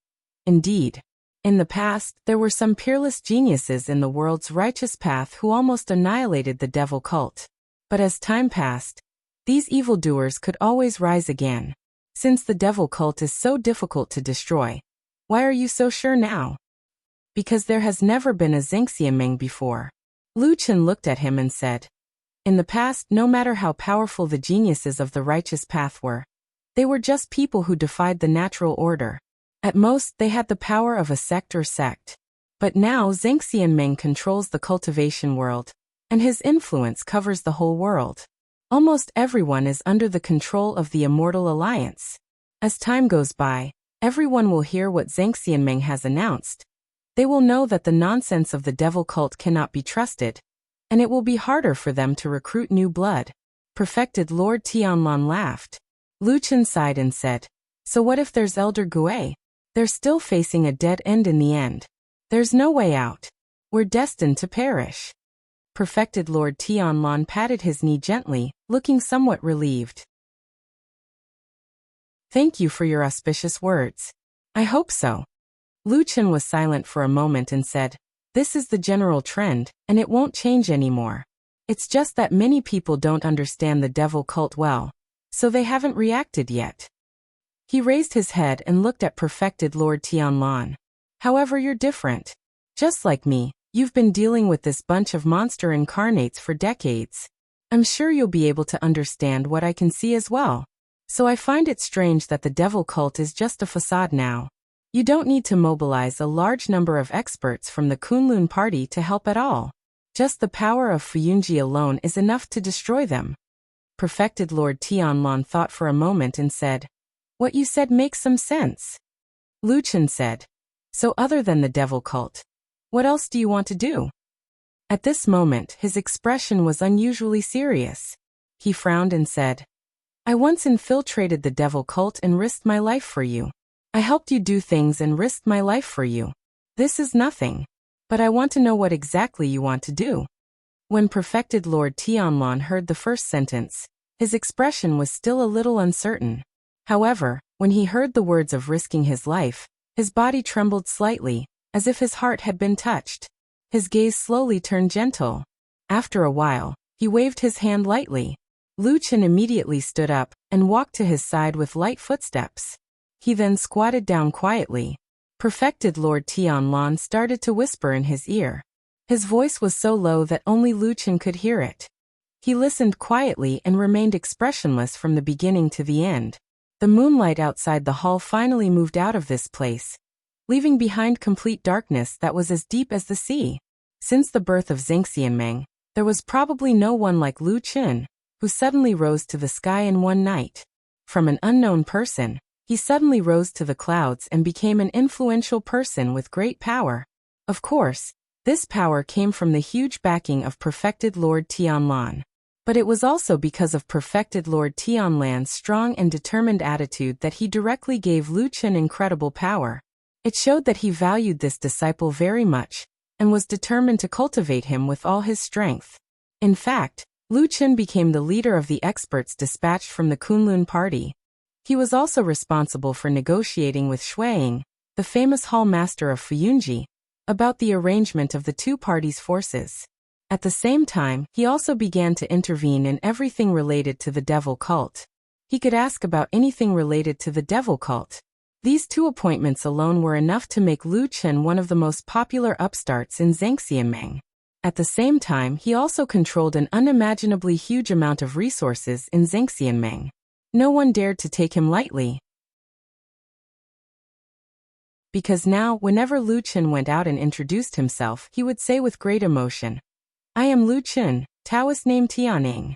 Speaker 1: Indeed. In the past, there were some peerless geniuses in the world's righteous path who almost annihilated the devil cult. But as time passed, these evildoers could always rise again. Since the devil cult is so difficult to destroy, why are you so sure now? Because there has never been a Zhengxianmeng before. Lu Chen looked at him and said, in the past, no matter how powerful the geniuses of the righteous path were, they were just people who defied the natural order. At most, they had the power of a sect or sect. But now Zhengxianmeng controls the cultivation world, and his influence covers the whole world. Almost everyone is under the control of the Immortal Alliance. As time goes by, everyone will hear what Zhengxianmeng has announced. They will know that the nonsense of the devil cult cannot be trusted, and it will be harder for them to recruit new blood. Perfected Lord Tianlan laughed. Lu Chen sighed and said, so what if there's Elder Gui? They're still facing a dead end in the end. There's no way out. We're destined to perish. Perfected Lord Tianlan patted his knee gently, looking somewhat relieved. Thank you for your auspicious words. I hope so. Lu Chen was silent for a moment and said, this is the general trend, and it won't change anymore. It's just that many people don't understand the devil cult well, so they haven't reacted yet. He raised his head and looked at Perfected Lord Tianlan. However, you're different. Just like me, you've been dealing with this bunch of monster incarnates for decades. I'm sure you'll be able to understand what I can see as well. So I find it strange that the devil cult is just a facade now. You don't need to mobilize a large number of experts from the Kunlun party to help at all. Just the power of Fuyunji alone is enough to destroy them. Perfected Lord Tianlan thought for a moment and said, what you said makes some sense. Lu Chen said, so other than the devil cult, what else do you want to do? At this moment, his expression was unusually serious. He frowned and said, I once infiltrated the devil cult and risked my life for you. I helped you do things and risked my life for you. This is nothing. But I want to know what exactly you want to do. When Perfected Lord Tianlan heard the first sentence, his expression was still a little uncertain. However, when he heard the words of risking his life, his body trembled slightly, as if his heart had been touched. His gaze slowly turned gentle. After a while, he waved his hand lightly. Lu Chen immediately stood up and walked to his side with light footsteps. He then squatted down quietly. Perfected Lord Tianlan started to whisper in his ear. His voice was so low that only Lu Chen could hear it. He listened quietly and remained expressionless from the beginning to the end. The moonlight outside the hall finally moved out of this place, leaving behind complete darkness that was as deep as the sea. Since the birth of Zhengxianmeng, there was probably no one like Lu Chen, who suddenly rose to the sky in one night. From an unknown person, he suddenly rose to the clouds and became an influential person with great power. Of course, this power came from the huge backing of Perfected Lord Tianlan. But it was also because of Perfected Lord Tianlan's strong and determined attitude that he directly gave Lu Chen incredible power. It showed that he valued this disciple very much, and was determined to cultivate him with all his strength. In fact, Lu Chen became the leader of the experts dispatched from the Kunlun party. He was also responsible for negotiating with Shuiying, the famous hall master of Fuyunji, about the arrangement of the two parties' forces. At the same time, he also began to intervene in everything related to the devil cult. He could ask about anything related to the devil cult. These two appointments alone were enough to make Lu Chen one of the most popular upstarts in Zhengxianmeng. At the same time, he also controlled an unimaginably huge amount of resources in Zhengxianmeng. No one dared to take him lightly. Because now, whenever Lu Chen went out and introduced himself, he would say with great emotion, I am Lu Chen, Taoist name Tianning.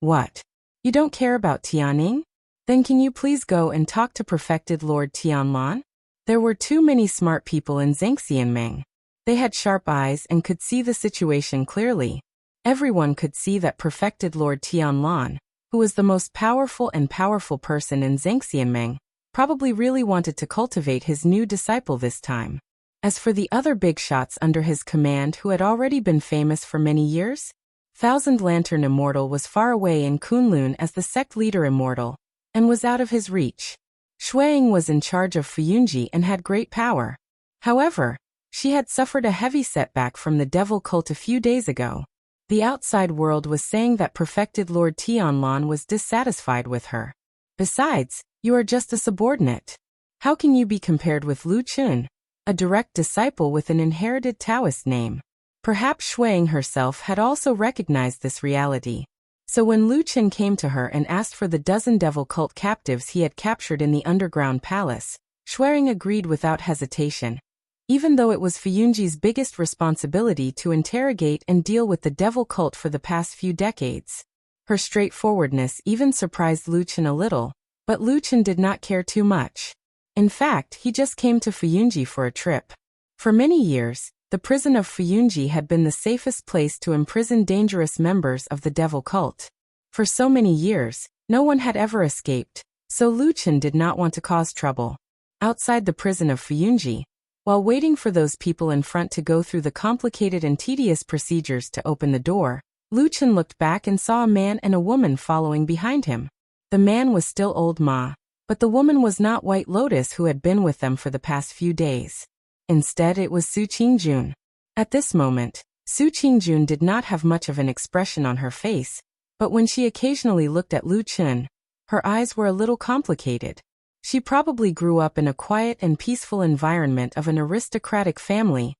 Speaker 1: What? You don't care about Tianning? Then can you please go and talk to Perfected Lord Tianlan? There were too many smart people in Zhengxianmeng. They had sharp eyes and could see the situation clearly. Everyone could see that perfected Lord Tianlan, who was the most powerful person in Zhangxianmeng, probably really wanted to cultivate his new disciple this time. As for the other big shots under his command who had already been famous for many years, Thousand Lantern Immortal was far away in Kunlun as the sect leader immortal, and was out of his reach. Shuang was in charge of Fuyunji and had great power. However, she had suffered a heavy setback from the devil cult a few days ago. The outside world was saying that perfected Lord Tianlan was dissatisfied with her. Besides, you are just a subordinate. How can you be compared with Lu Chun, a direct disciple with an inherited Taoist name? Perhaps Shuang herself had also recognized this reality. So when Lu Chun came to her and asked for the dozen devil cult captives he had captured in the underground palace, Shuang agreed without hesitation, even though it was Fuyunji's biggest responsibility to interrogate and deal with the devil cult for the past few decades. Her straightforwardness even surprised Lu Chun a little, but Lu Chun did not care too much. In fact, he just came to Fuyunji for a trip. For many years, the prison of Fuyunji had been the safest place to imprison dangerous members of the devil cult. For so many years, no one had ever escaped, so Lu Chun did not want to cause trouble. Outside the prison of Fuyunji, while waiting for those people in front to go through the complicated and tedious procedures to open the door, Lu Chun looked back and saw a man and a woman following behind him. The man was still Old Ma, but the woman was not White Lotus who had been with them for the past few days. Instead, it was Su Qingjun. At this moment, Su Qingjun did not have much of an expression on her face, but when she occasionally looked at Lu Chun, her eyes were a little complicated. She probably grew up in a quiet and peaceful environment of an aristocratic family,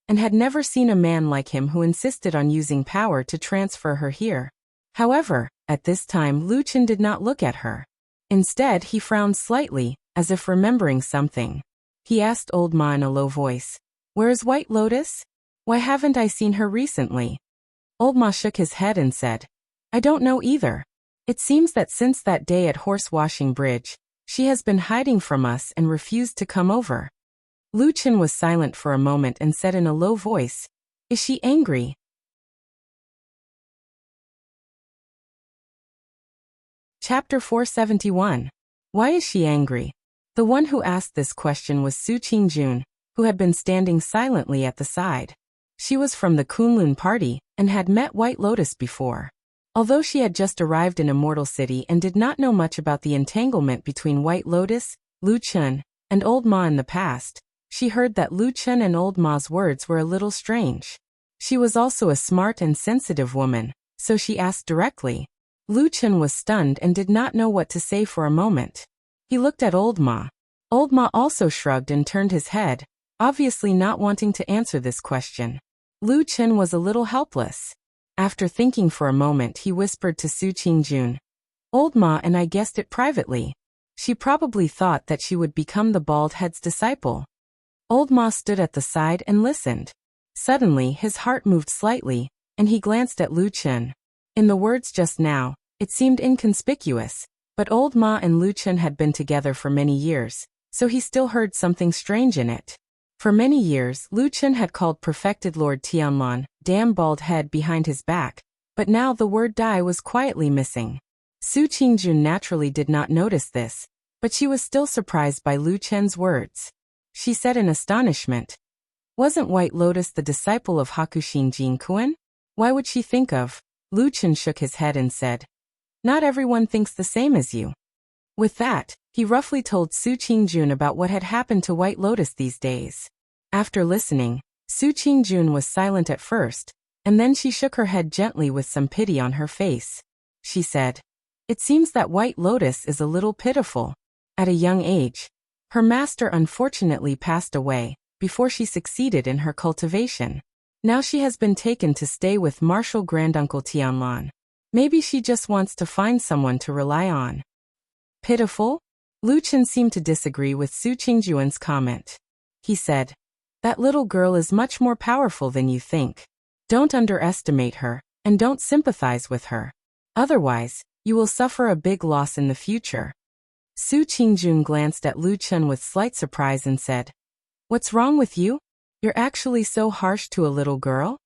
Speaker 1: and had never seen a man like him who insisted on using power to transfer her here. However, at this time Lu Chun did not look at her. Instead, he frowned slightly, as if remembering something. He asked Old Ma in a low voice, "Where is White Lotus? Why haven't I seen her recently?" Old Ma shook his head and said, "I don't know either. It seems that since that day at Horse Washing Bridge, she has been hiding from us and refused to come over." Lu Chun was silent for a moment and said in a low voice, "Is she angry?" Chapter 471. Why is she angry? The one who asked this question was Su Qingjun, who had been standing silently at the side. She was from the Kunlun party and had met White Lotus before. Although she had just arrived in Immortal City and did not know much about the entanglement between White Lotus, Lu Chun, and Old Ma in the past, she heard that Lu Chun and Old Ma's words were a little strange. She was also a smart and sensitive woman, so she asked directly. Lu Chun was stunned and did not know what to say for a moment. He looked at Old Ma. Old Ma also shrugged and turned his head, obviously not wanting to answer this question. Lu Chun was a little helpless. After thinking for a moment, he whispered to Su Qingjun, "Old Ma and I guessed it privately. She probably thought that she would become the bald head's disciple." Old Ma stood at the side and listened. Suddenly, his heart moved slightly, and he glanced at Lu Chun. In the words just now, it seemed inconspicuous, but Old Ma and Lu Chun had been together for many years, so he still heard something strange in it. For many years, Lu Chun had called perfected Lord Tianlan, "damn bald head" behind his back, but now the word "die" was quietly missing. Su Qingjun naturally did not notice this, but she was still surprised by Lu Chun's words. She said in astonishment, "Wasn't White Lotus the disciple of Hakushin Jinkuen? Why would she think of?" Lu Chun shook his head and said, "Not everyone thinks the same as you." With that, he roughly told Su Qingjun about what had happened to White Lotus these days. After listening, Su Qingjun was silent at first, and then she shook her head gently with some pity on her face. She said, "It seems that White Lotus is a little pitiful. At a young age, her master unfortunately passed away before she succeeded in her cultivation. Now she has been taken to stay with Marshal Granduncle Tianlan. Maybe she just wants to find someone to rely on." Pitiful? Lu Chun seemed to disagree with Su Qingjun's comment. He said, "That little girl is much more powerful than you think. Don't underestimate her, and don't sympathize with her. Otherwise, you will suffer a big loss in the future." Su Qingjun glanced at Lu Chun with slight surprise and said, "What's wrong with you? You're actually so harsh to a little girl?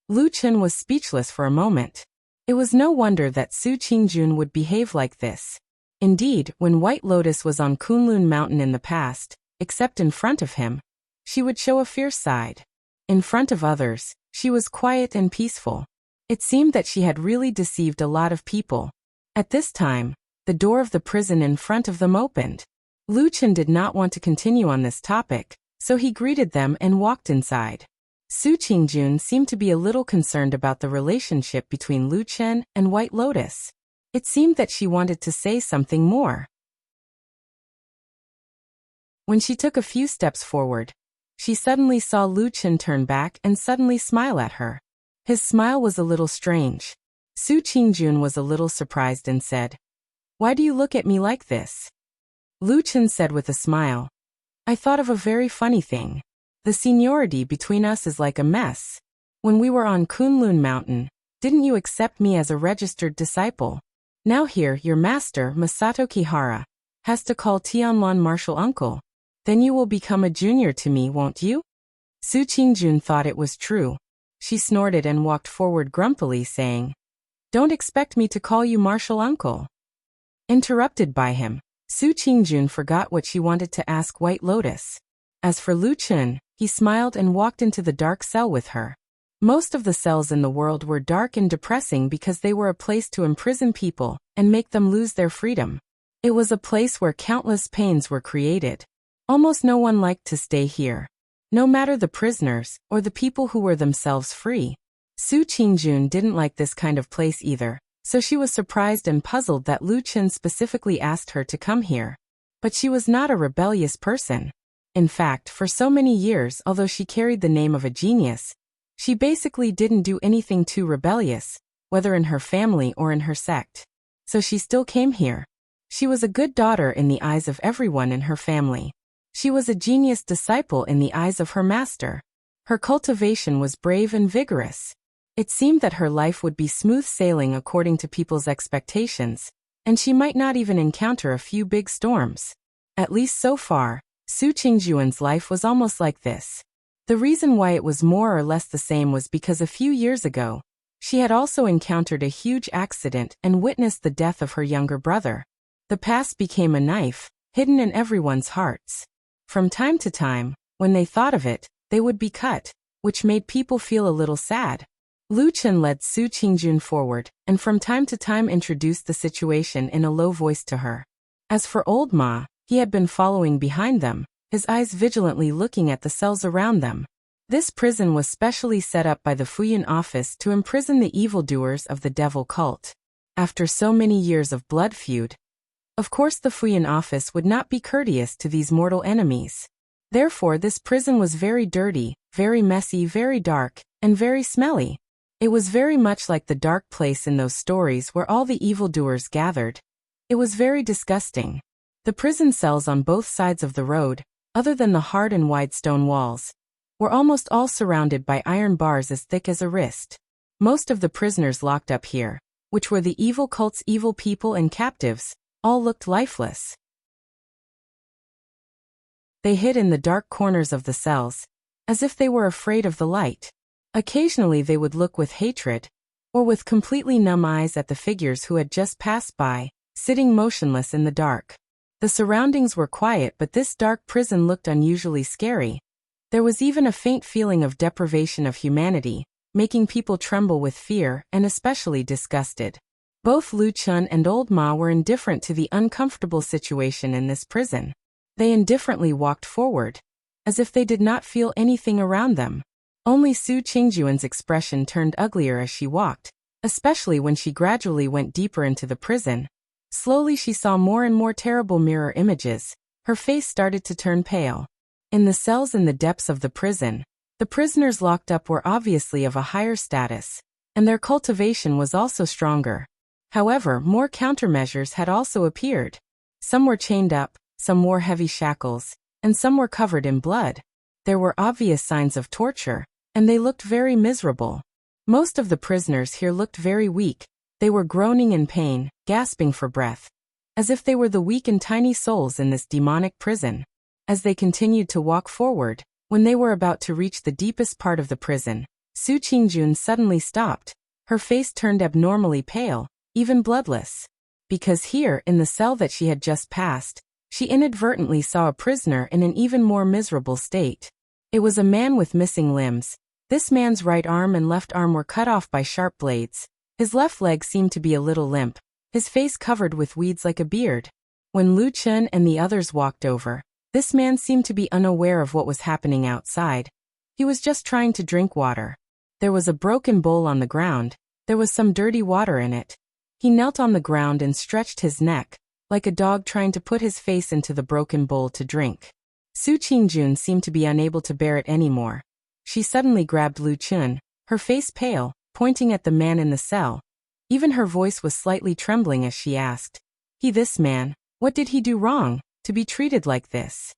Speaker 1: Lu Chen was speechless for a moment. It was no wonder that Su Qingjun would behave like this. Indeed, when White Lotus was on Kunlun Mountain in the past, except in front of him, she would show a fierce side. In front of others, she was quiet and peaceful. It seemed that she had really deceived a lot of people. At this time, the door of the prison in front of them opened. Lu Chen did not want to continue on this topic, so he greeted them and walked inside. Su Qingjun seemed to be a little concerned about the relationship between Lu Chen and White Lotus. It seemed that she wanted to say something more. When she took a few steps forward, she suddenly saw Lu Chen turn back and suddenly smile at her. His smile was a little strange. Su Qingjun was a little surprised and said, "Why do you look at me like this?" Lu Chen said with a smile, "I thought of a very funny thing. The seniority between us is like a mess. When we were on Kunlun Mountain, didn't you accept me as a registered disciple? Now here, your master, Masato Kihara, has to call Tianlon martial uncle. Then you will become a junior to me, won't you?" Su Qingjun thought it was true. She snorted and walked forward grumpily, saying, "Don't expect me to call you martial uncle." Interrupted by him, Su Qingjun forgot what she wanted to ask White Lotus. As for Lu Chen, he smiled and walked into the dark cell with her. Most of the cells in the world were dark and depressing because they were a place to imprison people and make them lose their freedom. It was a place where countless pains were created. Almost no one liked to stay here. No matter the prisoners or the people who were themselves free. Su Qingjun didn't like this kind of place either, so she was surprised and puzzled that Lu Chen specifically asked her to come here. But she was not a rebellious person. In fact, for so many years, although she carried the name of a genius, she basically didn't do anything too rebellious, whether in her family or in her sect. So she still came here. She was a good daughter in the eyes of everyone in her family. She was a genius disciple in the eyes of her master. Her cultivation was brave and vigorous. It seemed that her life would be smooth sailing according to people's expectations, and she might not even encounter a few big storms. At least so far, Su Qingjun's life was almost like this. The reason why it was more or less the same was because a few years ago, she had also encountered a huge accident and witnessed the death of her younger brother. The past became a knife, hidden in everyone's hearts. From time to time, when they thought of it, they would be cut, which made people feel a little sad. Lu Chen led Su Qingjun forward, and from time to time introduced the situation in a low voice to her. As for old Ma, he had been following behind them, his eyes vigilantly looking at the cells around them. This prison was specially set up by the Fuyan office to imprison the evildoers of the devil cult. After so many years of blood feud, of course the Fuyan office would not be courteous to these mortal enemies. Therefore this prison was very dirty, very messy, very dark, and very smelly. It was very much like the dark place in those stories where all the evildoers gathered. It was very disgusting. The prison cells on both sides of the road, other than the hard and wide stone walls, were almost all surrounded by iron bars as thick as a wrist. Most of the prisoners locked up here, which were the evil cult's evil people and captives, all looked lifeless. They hid in the dark corners of the cells, as if they were afraid of the light. Occasionally they would look with hatred, or with completely numb eyes at the figures who had just passed by, sitting motionless in the dark. The surroundings were quiet, but this dark prison looked unusually scary. There was even a faint feeling of deprivation of humanity, making people tremble with fear and especially disgusted. Both Lu Chen and Old Ma were indifferent to the uncomfortable situation in this prison. They indifferently walked forward, as if they did not feel anything around them. Only Su Qingjun's expression turned uglier as she walked, especially when she gradually went deeper into the prison. Slowly she saw more and more terrible mirror images. Her face started to turn pale. In the cells in the depths of the prison, the prisoners locked up were obviously of a higher status, and their cultivation was also stronger. However, more countermeasures had also appeared. Some were chained up, some wore heavy shackles, and some were covered in blood. There were obvious signs of torture, and they looked very miserable. Most of the prisoners here looked very weak. They were groaning in pain, gasping for breath, as if they were the weak and tiny souls in this demonic prison. As they continued to walk forward, When they were about to reach the deepest part of the prison, Su Qingjun suddenly stopped. Her face turned abnormally pale, even bloodless. Because here, in the cell that she had just passed, she inadvertently saw a prisoner in an even more miserable state. It was a man with missing limbs. This man's right arm and left arm were cut off by sharp blades. His left leg seemed to be a little limp, his face covered with weeds like a beard. When Lu Chun and the others walked over, this man seemed to be unaware of what was happening outside. He was just trying to drink water. There was a broken bowl on the ground. There was some dirty water in it. He knelt on the ground and stretched his neck, like a dog trying to put his face into the broken bowl to drink. Su Qingjun seemed to be unable to bear it anymore. She suddenly grabbed Lu Chun, her face pale, pointing at the man in the cell. Even her voice was slightly trembling as she asked, This man, what did he do wrong, to be treated like this?"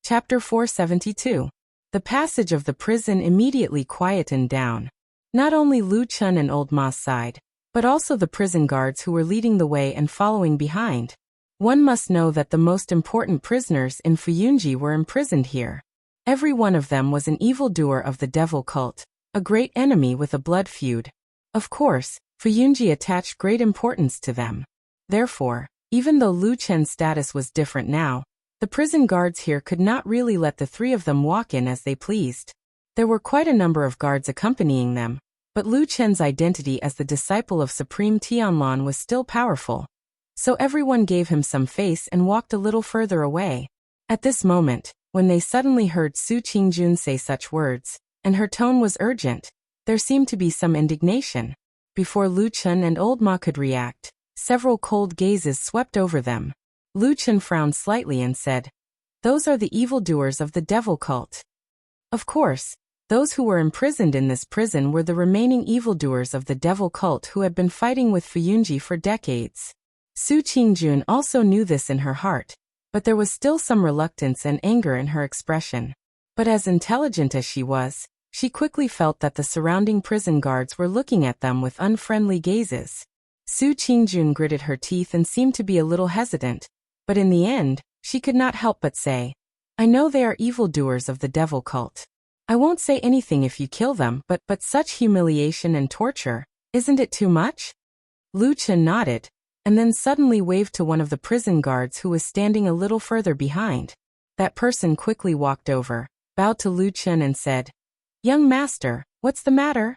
Speaker 1: Chapter 472. The passage of the prison immediately quietened down. Not only Lu Chun and Old Ma's side, but also the prison guards who were leading the way and following behind. One must know that the most important prisoners in Fuyunji were imprisoned here. Every one of them was an evildoer of the devil cult, a great enemy with a blood feud. Of course, Fuyunji attached great importance to them. Therefore, even though Lu Chen's status was different now, the prison guards here could not really let the three of them walk in as they pleased. There were quite a number of guards accompanying them, but Lu Chen's identity as the disciple of Supreme Tianlan was still powerful. So everyone gave him some face and walked a little further away. At this moment, when they suddenly heard Su Qingjun say such words, and her tone was urgent, there seemed to be some indignation. Before Lu Chun and Old Ma could react, several cold gazes swept over them. Lu Chun frowned slightly and said, "Those are the evildoers of the devil cult." Of course, those who were imprisoned in this prison were the remaining evildoers of the devil cult who had been fighting with Fuyunji for decades. Su Qingjun also knew this in her heart, but there was still some reluctance and anger in her expression. But as intelligent as she was, she quickly felt that the surrounding prison guards were looking at them with unfriendly gazes. Su Qingjun gritted her teeth and seemed to be a little hesitant, but in the end, she could not help but say, "I know they are evildoers of the devil cult. I won't say anything if you kill them, but such humiliation and torture, isn't it too much?" Lu Chun nodded, and then suddenly waved to one of the prison guards who was standing a little further behind. That person quickly walked over, bowed to Lu Chun and said, "Young master, what's the matter?"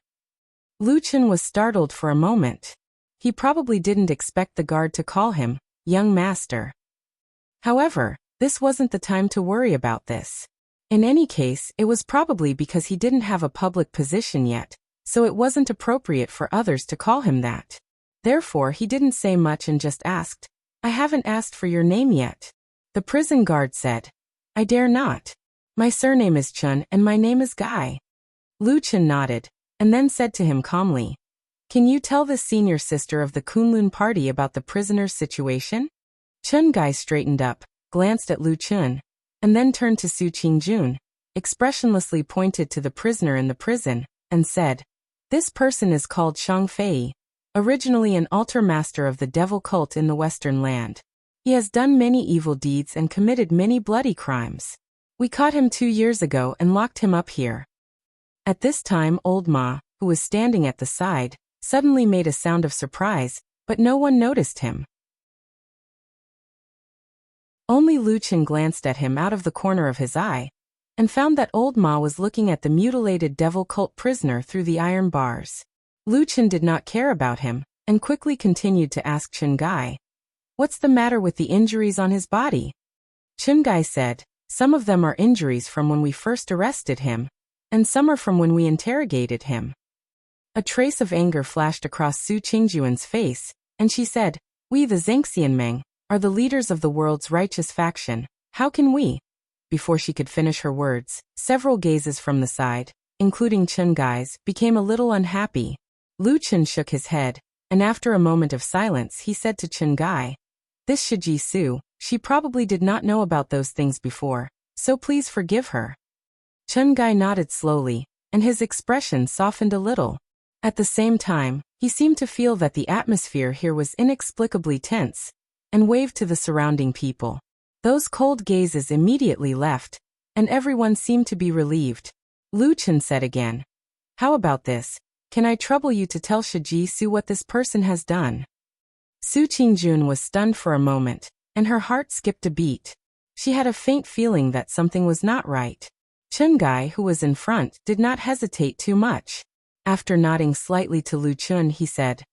Speaker 1: Lu Chun was startled for a moment. He probably didn't expect the guard to call him young master. However, this wasn't the time to worry about this. In any case, it was probably because he didn't have a public position yet, so it wasn't appropriate for others to call him that. Therefore, he didn't say much and just asked, "I haven't asked for your name yet." The prison guard said, "I dare not. My surname is Chun and my name is Guy." Lu Chun nodded, and then said to him calmly, "Can you tell the senior sister of the Kunlun party about the prisoner's situation?" Chun Guy straightened up, glanced at Lu Chun, and then turned to Su Qingjun, expressionlessly pointed to the prisoner in the prison, and said, "This person is called Shang Fei, originally an altar master of the devil cult in the Western land. He has done many evil deeds and committed many bloody crimes. We caught him 2 years ago and locked him up here." At this time Old Ma, who was standing at the side, suddenly made a sound of surprise, but no one noticed him. Only Lu Chun glanced at him out of the corner of his eye, and found that Old Ma was looking at the mutilated devil cult prisoner through the iron bars. Lu Chun did not care about him, and quickly continued to ask Chun Gai, "What's the matter with the injuries on his body?" Chun Gai said, "Some of them are injuries from when we first arrested him, and some are from when we interrogated him." A trace of anger flashed across Su Qingjuan's face, and she said, "We the Zhengxianmeng are the leaders of the world's righteous faction. How can we?" Before she could finish her words, several gazes from the side, including Chun Gai's, became a little unhappy. Lu Chun shook his head, and after a moment of silence he said to Chun Gai, "This Shiji Su, she probably did not know about those things before, so please forgive her." Chun Gai nodded slowly, and his expression softened a little. At the same time, He seemed to feel that the atmosphere here was inexplicably tense, and waved to the surrounding people. Those cold gazes immediately left, and everyone seemed to be relieved. Lu Chen said again, "How about this? Can I trouble you to tell Shiji Su what this person has done?" Su Qingjun was stunned for a moment, and her heart skipped a beat. She had a faint feeling that something was not right. Chen Gai, who was in front, did not hesitate too much. After nodding slightly to Lu Chun, he said,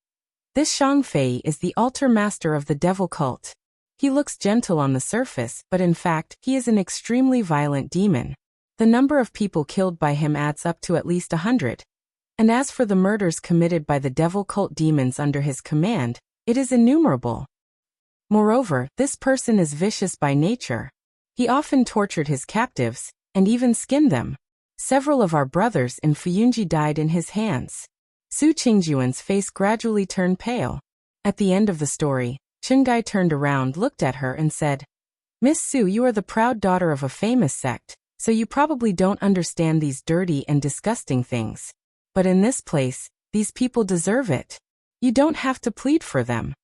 Speaker 1: "This Shang Fei is the altar master of the devil cult. He looks gentle on the surface, but in fact, he is an extremely violent demon. The number of people killed by him adds up to at least 100. And as for the murders committed by the devil cult demons under his command, it is innumerable. Moreover, this person is vicious by nature. He often tortured his captives, and even skinned them. Several of our brothers in Fuyunji died in his hands." Su Qingjuan's face gradually turned pale. At the end of the story, Chungai turned around, looked at her and said, "Miss Su, you are the proud daughter of a famous sect, so you probably don't understand these dirty and disgusting things. But in this place, these people deserve it. You don't have to plead for them."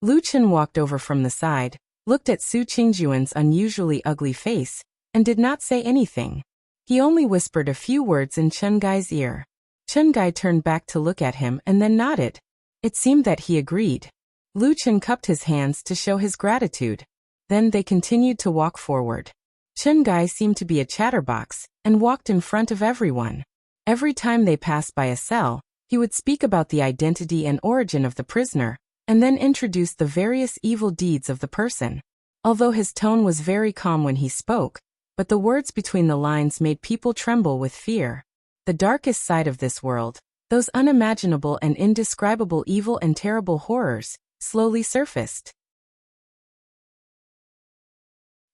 Speaker 1: Lu Chen walked over from the side, looked at Su Qingjuan's unusually ugly face, and did not say anything. He only whispered a few words in Chen Gai's ear. Chen Gai turned back to look at him and then nodded. It seemed that he agreed. Lu Chen cupped his hands to show his gratitude. Then they continued to walk forward. Chen Gai seemed to be a chatterbox, and walked in front of everyone. Every time they passed by a cell, he would speak about the identity and origin of the prisoner, and then introduce the various evil deeds of the person. Although his tone was very calm when he spoke, but the words between the lines made people tremble with fear. The darkest side of this world, those unimaginable and indescribable evil and terrible horrors, slowly surfaced.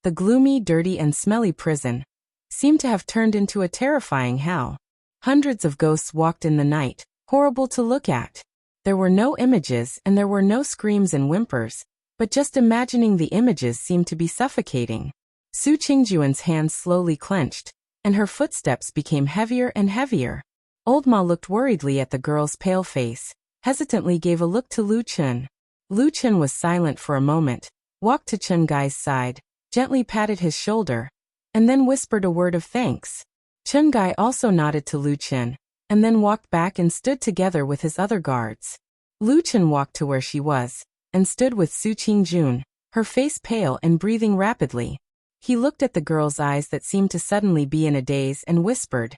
Speaker 1: The gloomy, dirty and smelly prison seemed to have turned into a terrifying hell. Hundreds of ghosts walked in the night, horrible to look at. There were no images and there were no screams and whimpers, but just imagining the images seemed to be suffocating. Su Qingjuan's hands slowly clenched, and her footsteps became heavier and heavier. Old Ma looked worriedly at the girl's pale face, hesitantly gave a look to Lu Chen. Lu Chen was silent for a moment, walked to Chen Gai's side, gently patted his shoulder, and then whispered a word of thanks. Chen Gai also nodded to Lu Chen, and then walked back and stood together with his other guards. Lu Chen walked to where she was, and stood with Su Qingjun, her face pale and breathing rapidly. He looked at the girl's eyes that seemed to suddenly be in a daze and whispered,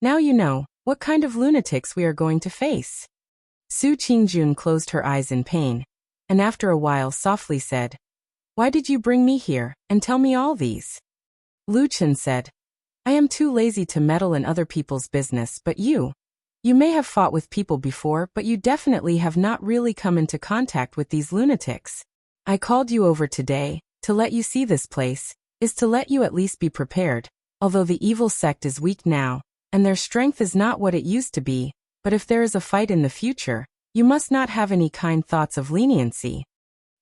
Speaker 1: "Now you know what kind of lunatics we are going to face." Su Qingjun closed her eyes in pain, and after a while softly said, "Why did you bring me here, and tell me all these?" Lu Chen said, "I am too lazy to meddle in other people's business, but you may have fought with people before, but you definitely have not really come into contact with these lunatics. I called you over today, to let you see this place, is to let you at least be prepared, although the evil sect is weak now, and their strength is not what it used to be, but if there is a fight in the future, you must not have any kind thoughts of leniency."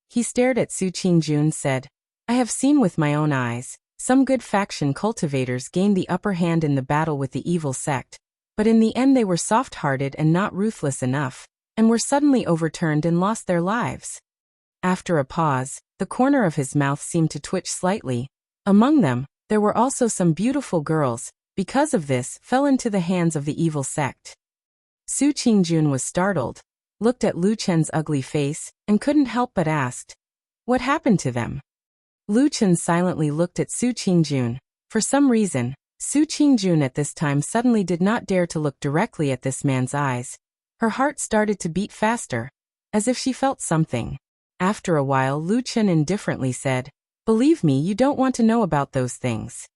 Speaker 1: He stared at Su Qingjun, said, "I have seen with my own eyes, some good faction cultivators gained the upper hand in the battle with the evil sect, but in the end they were soft-hearted and not ruthless enough, and were suddenly overturned and lost their lives." After a pause, the corner of his mouth seemed to twitch slightly. Among them, there were also some beautiful girls, because of this, fell into the hands of the evil sect. Su Qingjun was startled, looked at Lu Chen's ugly face, and couldn't help but asked, "What happened to them?" Lu Chen silently looked at Su Qingjun. For some reason, Su Qingjun at this time suddenly did not dare to look directly at this man's eyes. Her heart started to beat faster, as if she felt something. After a while, Lu Chen indifferently said, "Believe me, you don't want to know about those things."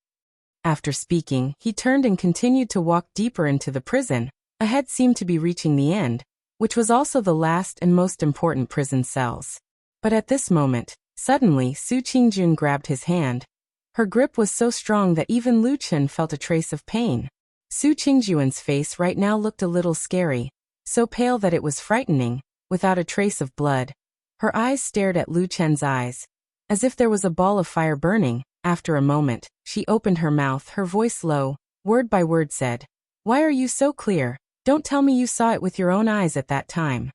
Speaker 1: After speaking, he turned and continued to walk deeper into the prison. Ahead seemed to be reaching the end, which was also the last and most important prison cells. But at this moment, suddenly Su Qingjun grabbed his hand. Her grip was so strong that even Lu Chen felt a trace of pain. Su Qingjuan's face right now looked a little scary, so pale that it was frightening, without a trace of blood. Her eyes stared at Lu Chen's eyes, as if there was a ball of fire burning. After a moment, she opened her mouth, her voice low, word by word said, "Why are you so clear? Don't tell me you saw it with your own eyes at that time."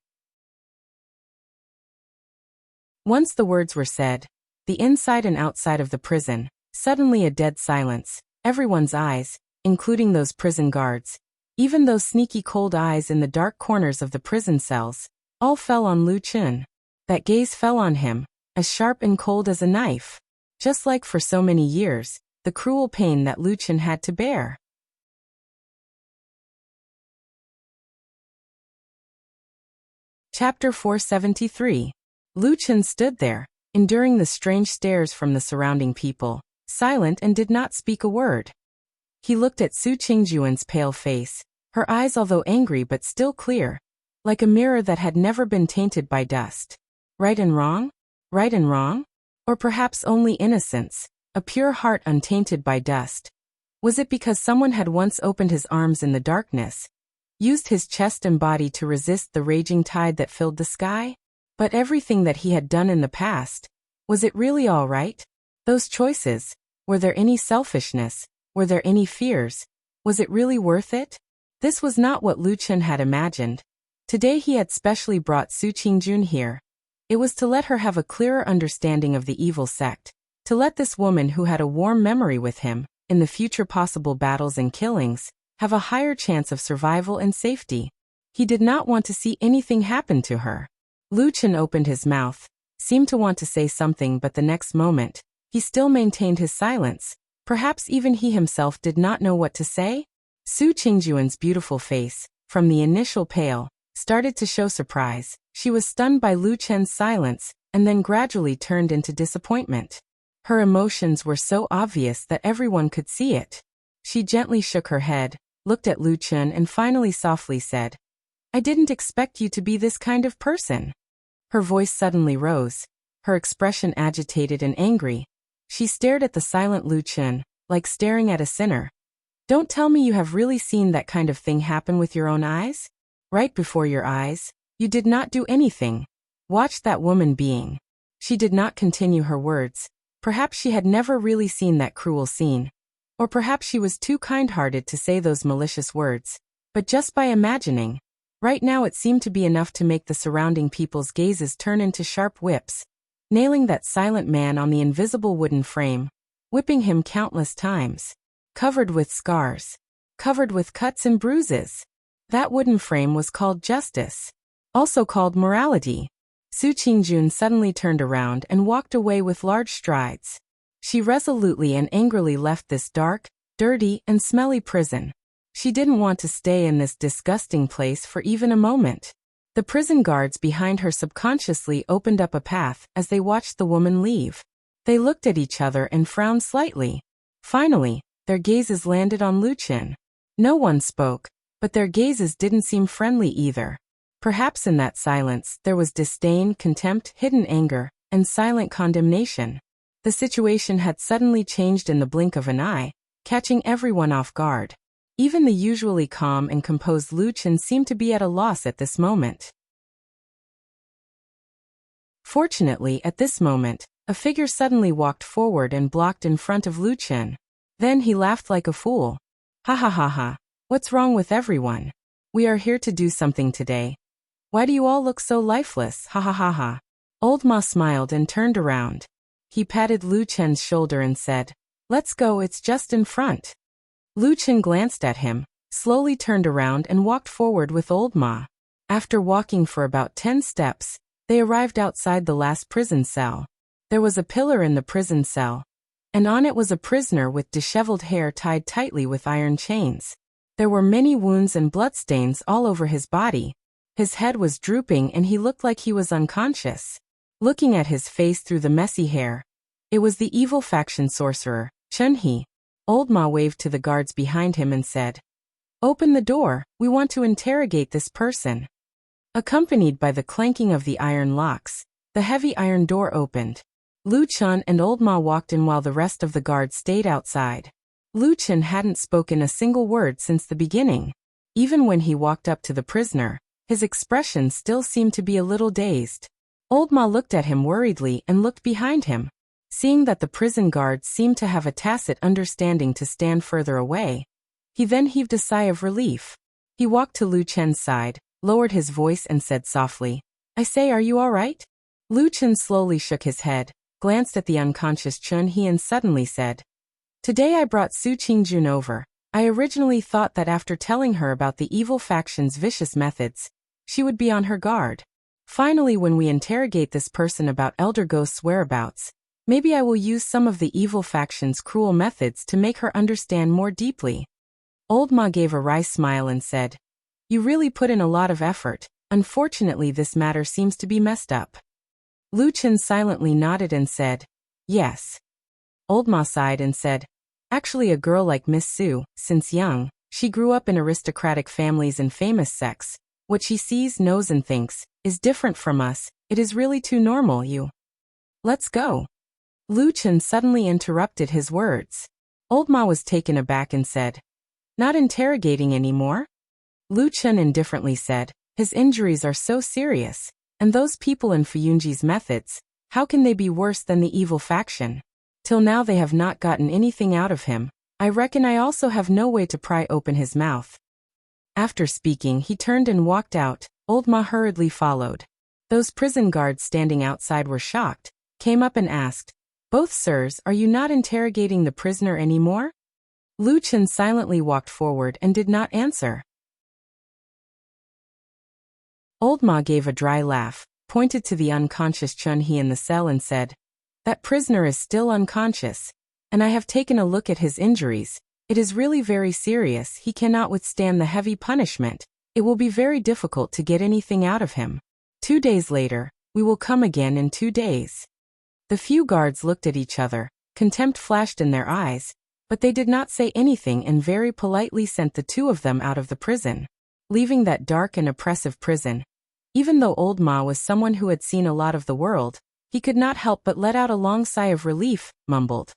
Speaker 1: Once the words were said, the inside and outside of the prison, suddenly a dead silence, everyone's eyes, including those prison guards, even those sneaky cold eyes in the dark corners of the prison cells, all fell on Lu Chun. That gaze fell on him, as sharp and cold as a knife. Just like for so many years, the cruel pain that Lu Chun had to bear. Chapter 473. Lu Chun stood there, enduring the strange stares from the surrounding people, silent and did not speak a word. He looked at Su Qingjuan's pale face, her eyes although angry but still clear, like a mirror that had never been tainted by dust. Right and wrong? Right and wrong? Or perhaps only innocence, a pure heart untainted by dust. Was it because someone had once opened his arms in the darkness, used his chest and body to resist the raging tide that filled the sky? But everything that he had done in the past, was it really all right? Those choices, were there any selfishness, were there any fears, was it really worth it? This was not what Lu Chun had imagined. Today he had specially brought Su Qingjun here. It was to let her have a clearer understanding of the evil sect, to let this woman who had a warm memory with him, in the future possible battles and killings, have a higher chance of survival and safety. He did not want to see anything happen to her. Lu Chun opened his mouth, seemed to want to say something, but the next moment, he still maintained his silence. Perhaps even he himself did not know what to say? Su Qingjuan's beautiful face, from the initial pale, started to show surprise. She was stunned by Lu Chun's silence, and then gradually turned into disappointment. Her emotions were so obvious that everyone could see it. She gently shook her head, looked at Lu Chun and finally softly said, "I didn't expect you to be this kind of person." Her voice suddenly rose, her expression agitated and angry. She stared at the silent Lu Chun, like staring at a sinner. "Don't tell me you have really seen that kind of thing happen with your own eyes? Right before your eyes? You did not do anything. Watch that woman being." She did not continue her words. Perhaps she had never really seen that cruel scene. Or perhaps she was too kind-hearted to say those malicious words. But just by imagining, right now it seemed to be enough to make the surrounding people's gazes turn into sharp whips, nailing that silent man on the invisible wooden frame, whipping him countless times, covered with scars, covered with cuts and bruises. That wooden frame was called justice, also called morality. Su Qingjun suddenly turned around and walked away with large strides. She resolutely and angrily left this dark, dirty, and smelly prison. She didn't want to stay in this disgusting place for even a moment. The prison guards behind her subconsciously opened up a path as they watched the woman leave. They looked at each other and frowned slightly. Finally, their gazes landed on Lu Chun. No one spoke, but their gazes didn't seem friendly either. Perhaps in that silence there was disdain, contempt, hidden anger, and silent condemnation. The situation had suddenly changed in the blink of an eye, catching everyone off guard. Even the usually calm and composed Lu Chun seemed to be at a loss at this moment. Fortunately, at this moment, a figure suddenly walked forward and blocked in front of Lu Chun. Then he laughed like a fool. "Ha ha ha ha. What's wrong with everyone? We are here to do something today. Why do you all look so lifeless? Ha ha ha ha." Old Ma smiled and turned around. He patted Lu Chun's shoulder and said, "Let's go, it's just in front." Lu Chun glanced at him, slowly turned around and walked forward with Old Ma. After walking for about 10 steps, they arrived outside the last prison cell. There was a pillar in the prison cell, and on it was a prisoner with disheveled hair tied tightly with iron chains. There were many wounds and bloodstains all over his body. His head was drooping and he looked like he was unconscious. Looking at his face through the messy hair, it was the evil faction sorcerer, Chun He. Old Ma waved to the guards behind him and said, "Open the door, we want to interrogate this person." Accompanied by the clanking of the iron locks, the heavy iron door opened. Lu Chun and Old Ma walked in while the rest of the guards stayed outside. Lu Chun hadn't spoken a single word since the beginning. Even when he walked up to the prisoner, his expression still seemed to be a little dazed. Old Ma looked at him worriedly and looked behind him. Seeing that the prison guards seemed to have a tacit understanding to stand further away, he then heaved a sigh of relief. He walked to Lu Chun's side, lowered his voice and said softly, "I say, are you all right? Lu Chen slowly shook his head, glanced at the unconscious Chun He and suddenly said, "Today I brought Su Qingjun over. I originally thought that after telling her about the evil faction's vicious methods, she would be on her guard. Finally, when we interrogate this person about Elder Ghost's whereabouts, maybe I will use some of the evil faction's cruel methods to make her understand more deeply." Old Ma gave a wry smile and said, "You really put in a lot of effort. Unfortunately, this matter seems to be messed up." Lu Chen silently nodded and said, "Yes." Old Ma sighed and said, "Actually, a girl like Miss Su, since young, she grew up in aristocratic families and famous sects. What she sees, knows and thinks, is different from us. It is really too normal. Let's go." Lu Chen suddenly interrupted his words. Old Ma was taken aback and said, "Not interrogating anymore?" Lu Chen indifferently said, "His injuries are so serious, and those people in Fuyunji's methods, how can they be worse than the evil faction? Till now they have not gotten anything out of him. I reckon I also have no way to pry open his mouth." After speaking, he turned and walked out. Old Ma hurriedly followed. Those prison guards standing outside were shocked, came up and asked, "Both sirs, are you not interrogating the prisoner anymore?" Lu Chen silently walked forward and did not answer. Old Ma gave a dry laugh, pointed to the unconscious Chun He in the cell and said, "That prisoner is still unconscious, and I have taken a look at his injuries. It is really very serious. He cannot withstand the heavy punishment. It will be very difficult to get anything out of him. 2 days later, we will come again in 2 days." The few guards looked at each other, contempt flashed in their eyes, but they did not say anything and very politely sent the two of them out of the prison, leaving that dark and oppressive prison. Even though Old Ma was someone who had seen a lot of the world, he could not help but let out a long sigh of relief, mumbled,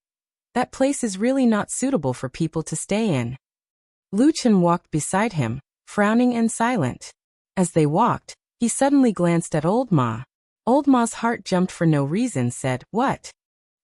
Speaker 1: "That place is really not suitable for people to stay in." Lu Chen walked beside him, frowning and silent. As they walked, he suddenly glanced at Old Ma. Old Ma's heart jumped for no reason, said, "What?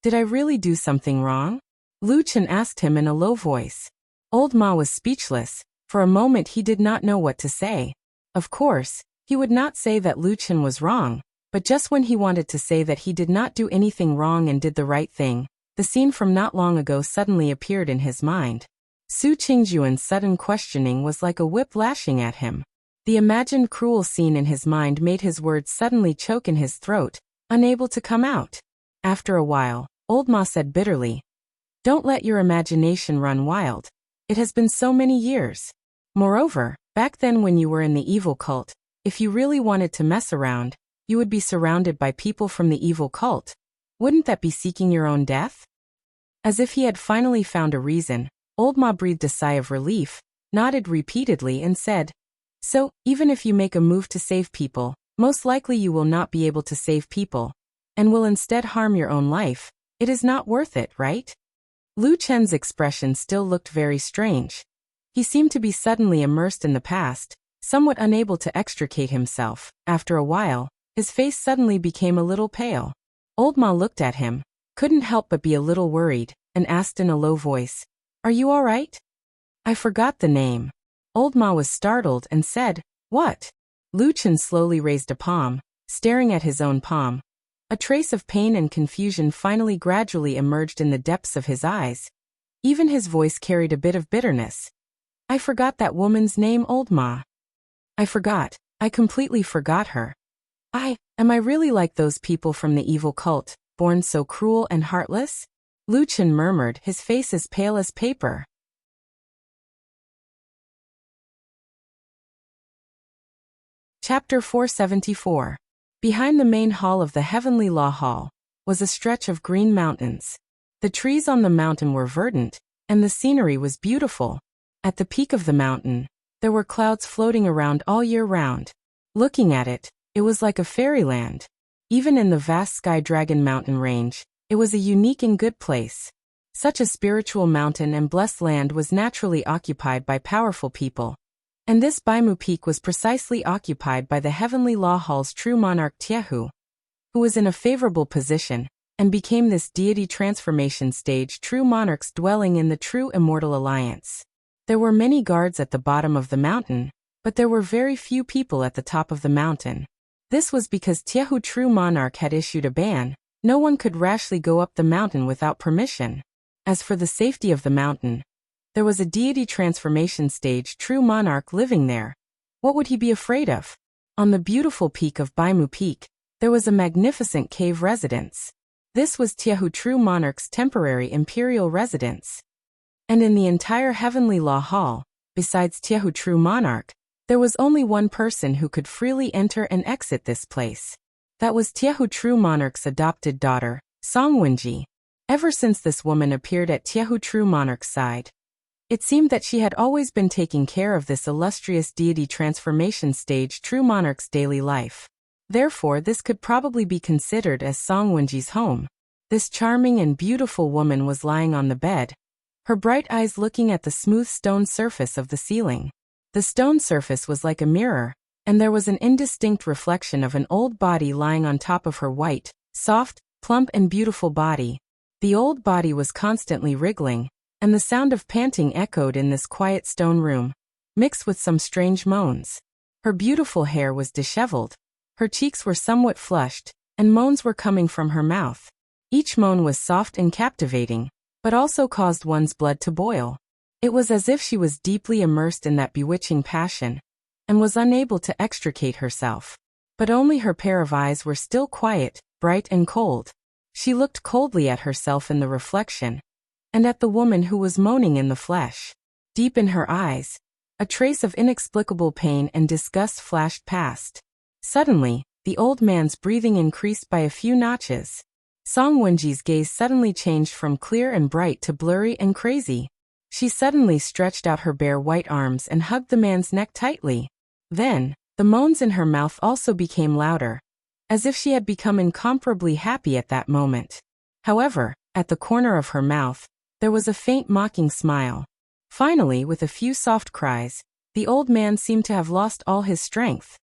Speaker 1: Did I really do something wrong?" Lu Chen asked him in a low voice. Old Ma was speechless. For a moment he did not know what to say. Of course, he would not say that Lu Chen was wrong, but just when he wanted to say that he did not do anything wrong and did the right thing, the scene from not long ago suddenly appeared in his mind. Su Qingjuan's sudden questioning was like a whip lashing at him. The imagined cruel scene in his mind made his words suddenly choke in his throat, unable to come out. After a while, Old Ma said bitterly, "Don't let your imagination run wild. It has been so many years. Moreover, back then when you were in the evil cult, if you really wanted to mess around, you would be surrounded by people from the evil cult. Wouldn't that be seeking your own death?" As if he had finally found a reason, Old Ma breathed a sigh of relief, nodded repeatedly and said, "So, even if you make a move to save people, most likely you will not be able to save people, and will instead harm your own life. It is not worth it, right?" Lu Chen's expression still looked very strange. He seemed to be suddenly immersed in the past, somewhat unable to extricate himself. After a while, his face suddenly became a little pale. Old Ma looked at him, couldn't help but be a little worried, and asked in a low voice, "Are you all right?" "I forgot the name." Old Ma was startled and said, "What?" Lu Chen slowly raised a palm, staring at his own palm. A trace of pain and confusion finally gradually emerged in the depths of his eyes. Even his voice carried a bit of bitterness. "I forgot that woman's name, Old Ma. I forgot. I completely forgot her. Am I really like those people from the evil cult, born so cruel and heartless?" Lu Chen murmured, his face as pale as paper. Chapter 474. Behind the main hall of the Heavenly Law Hall was a stretch of green mountains. The trees on the mountain were verdant, and the scenery was beautiful. At the peak of the mountain, there were clouds floating around all year round. Looking at it, it was like a fairyland. Even in the vast Sky Dragon mountain range, it was a unique and good place. Such a spiritual mountain and blessed land was naturally occupied by powerful people. And this Baimu Peak was precisely occupied by the Heavenly Law Hall's true monarch Tiehu, who was in a favorable position, and became this deity transformation stage true monarch's dwelling in the true immortal alliance. There were many guards at the bottom of the mountain, but there were very few people at the top of the mountain. This was because Tiehu True Monarch had issued a ban. No one could rashly go up the mountain without permission. As for the safety of the mountain, there was a deity transformation stage True Monarch living there. What would he be afraid of? On the beautiful peak of Baimu Peak, there was a magnificent cave residence. This was Tiehu True Monarch's temporary imperial residence. And in the entire Heavenly Law Hall, besides Tiehu True Monarch, there was only one person who could freely enter and exit this place. That was Tiehu True Monarch's adopted daughter, Songwenji. Ever since this woman appeared at Tiehu True Monarch's side, it seemed that she had always been taking care of this illustrious deity transformation stage True Monarch's daily life. Therefore, this could probably be considered as Songwenji's home. This charming and beautiful woman was lying on the bed, her bright eyes looking at the smooth stone surface of the ceiling. The stone surface was like a mirror, and there was an indistinct reflection of an old body lying on top of her white, soft, plump and beautiful body. The old body was constantly wriggling, and the sound of panting echoed in this quiet stone room, mixed with some strange moans. Her beautiful hair was disheveled, her cheeks were somewhat flushed, and moans were coming from her mouth. Each moan was soft and captivating, but also caused one's blood to boil. It was as if she was deeply immersed in that bewitching passion, and was unable to extricate herself. But only her pair of eyes were still quiet, bright and cold. She looked coldly at herself in the reflection, and at the woman who was moaning in the flesh. Deep in her eyes, a trace of inexplicable pain and disgust flashed past. Suddenly, the old man's breathing increased by a few notches. Songwenji's gaze suddenly changed from clear and bright to blurry and crazy. She suddenly stretched out her bare white arms and hugged the man's neck tightly. Then, the moans in her mouth also became louder, as if she had become incomparably happy at that moment. However, at the corner of her mouth, there was a faint mocking smile. Finally, with a few soft cries, the old man seemed to have lost all his strength.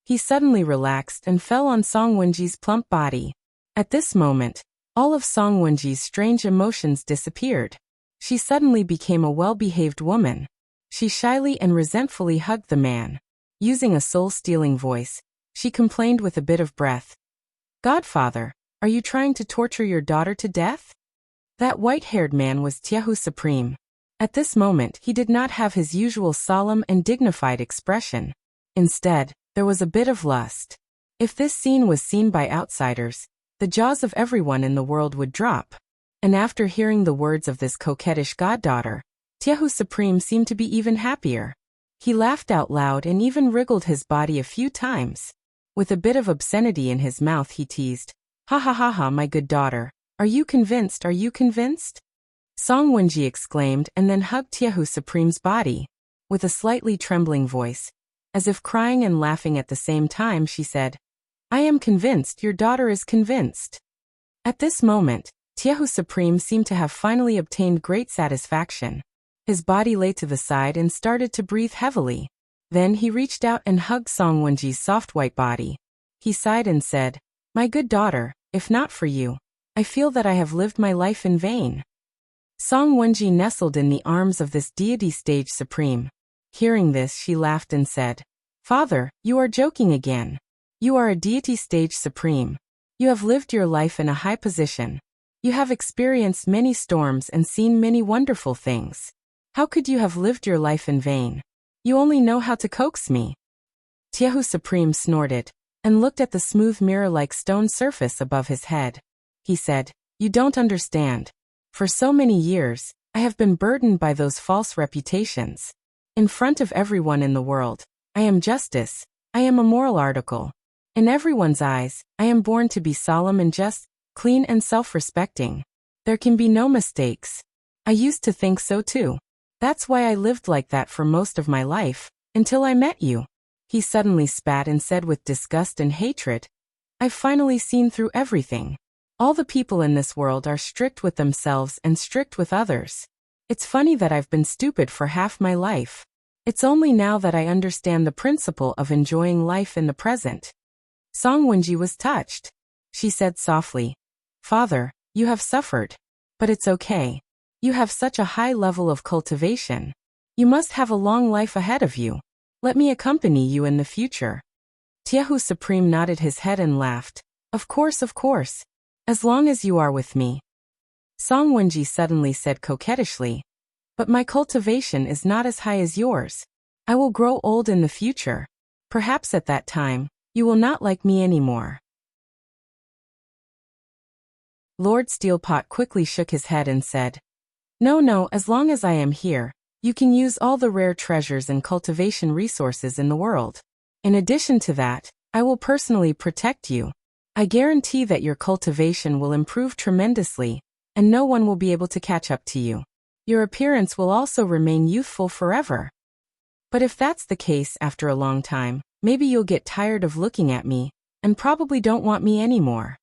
Speaker 1: He suddenly relaxed and fell on Songwenji's plump body. At this moment, all of Songwenji's strange emotions disappeared. She suddenly became a well-behaved woman. She shyly and resentfully hugged the man. Using a soul-stealing voice, she complained with a bit of breath. "Godfather, are you trying to torture your daughter to death?" That white-haired man was Tiehu Supreme. At this moment, he did not have his usual solemn and dignified expression. Instead, there was a bit of lust. If this scene was seen by outsiders, the jaws of everyone in the world would drop. And after hearing the words of this coquettish goddaughter, Tiehu Supreme seemed to be even happier. He laughed out loud and even wriggled his body a few times. With a bit of obscenity in his mouth he teased, "Ha ha ha ha, my good daughter. Are you convinced? Are you convinced?" Songwenji exclaimed and then hugged Tiehu Supreme's body. With a slightly trembling voice, as if crying and laughing at the same time, she said, "I am convinced, your daughter is convinced." At this moment, Tiehu Supreme seemed to have finally obtained great satisfaction. His body lay to the side and started to breathe heavily. Then he reached out and hugged Songwenji's soft white body. He sighed and said, "My good daughter, if not for you, I feel that I have lived my life in vain." Songwenji nestled in the arms of this deity stage supreme. Hearing this, she laughed and said, "Father, you are joking again. You are a deity stage supreme. You have lived your life in a high position. You have experienced many storms and seen many wonderful things. How could you have lived your life in vain? You only know how to coax me." Tiehu Supreme snorted, and looked at the smooth mirror-like stone surface above his head. He said, "You don't understand. For so many years, I have been burdened by those false reputations. In front of everyone in the world, I am justice, I am a moral article. In everyone's eyes, I am born to be solemn and just, clean and self-respecting. There can be no mistakes. I used to think so too. That's why I lived like that for most of my life, until I met you." He suddenly spat and said with disgust and hatred, "I've finally seen through everything. All the people in this world are strict with themselves and strict with others. It's funny that I've been stupid for half my life. It's only now that I understand the principle of enjoying life in the present." Songwenji was touched. She said softly, "Father, you have suffered. But it's okay. You have such a high level of cultivation. You must have a long life ahead of you. Let me accompany you in the future. Tiehu Supreme nodded his head and laughed. Of course, as long as you are with me. Song Wenji suddenly said coquettishly, but my cultivation is not as high as yours. I will grow old in the future. Perhaps at that time, you will not like me anymore. Lord Steelpot quickly shook his head and said, No, as long as I am here, you can use all the rare treasures and cultivation resources in the world. In addition to that, I will personally protect you. I guarantee that your cultivation will improve tremendously, and no one will be able to catch up to you. Your appearance will also remain youthful forever. But if that's the case after a long time, maybe you'll get tired of looking at me, and probably don't want me anymore.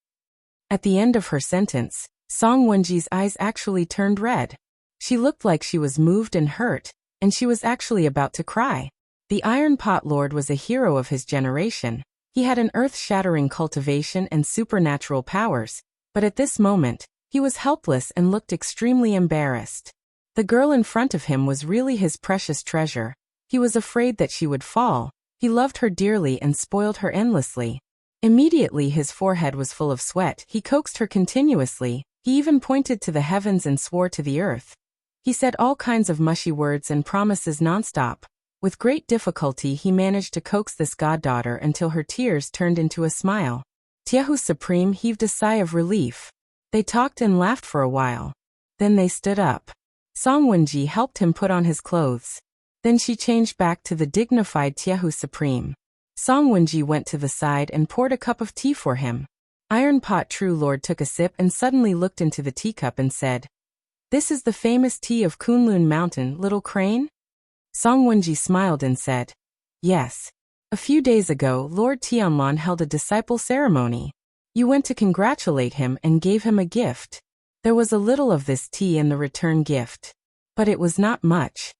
Speaker 1: At the end of her sentence, Song Wenji's eyes actually turned red. She looked like she was moved and hurt, and she was actually about to cry. The Iron Pot Lord was a hero of his generation. He had an earth-shattering cultivation and supernatural powers, but at this moment, he was helpless and looked extremely embarrassed. The girl in front of him was really his precious treasure. He was afraid that she would fall. He loved her dearly and spoiled her endlessly. Immediately his forehead was full of sweat. He coaxed her continuously. He even pointed to the heavens and swore to the earth. He said all kinds of mushy words and promises nonstop. With great difficulty he managed to coax this goddaughter until her tears turned into a smile. Tiehu Supreme heaved a sigh of relief. They talked and laughed for a while. Then they stood up. Song Wenji helped him put on his clothes. Then she changed back to the dignified Tiehu Supreme. Song Wenji went to the side and poured a cup of tea for him. Iron Pot True Lord took a sip and suddenly looked into the teacup and said, This is the famous tea of Kunlun Mountain, little crane? Song Wenji smiled and said, Yes. A few days ago, Lord Tianlon held a disciple ceremony. You went to congratulate him and gave him a gift. There was a little of this tea in the return gift. But it was not much.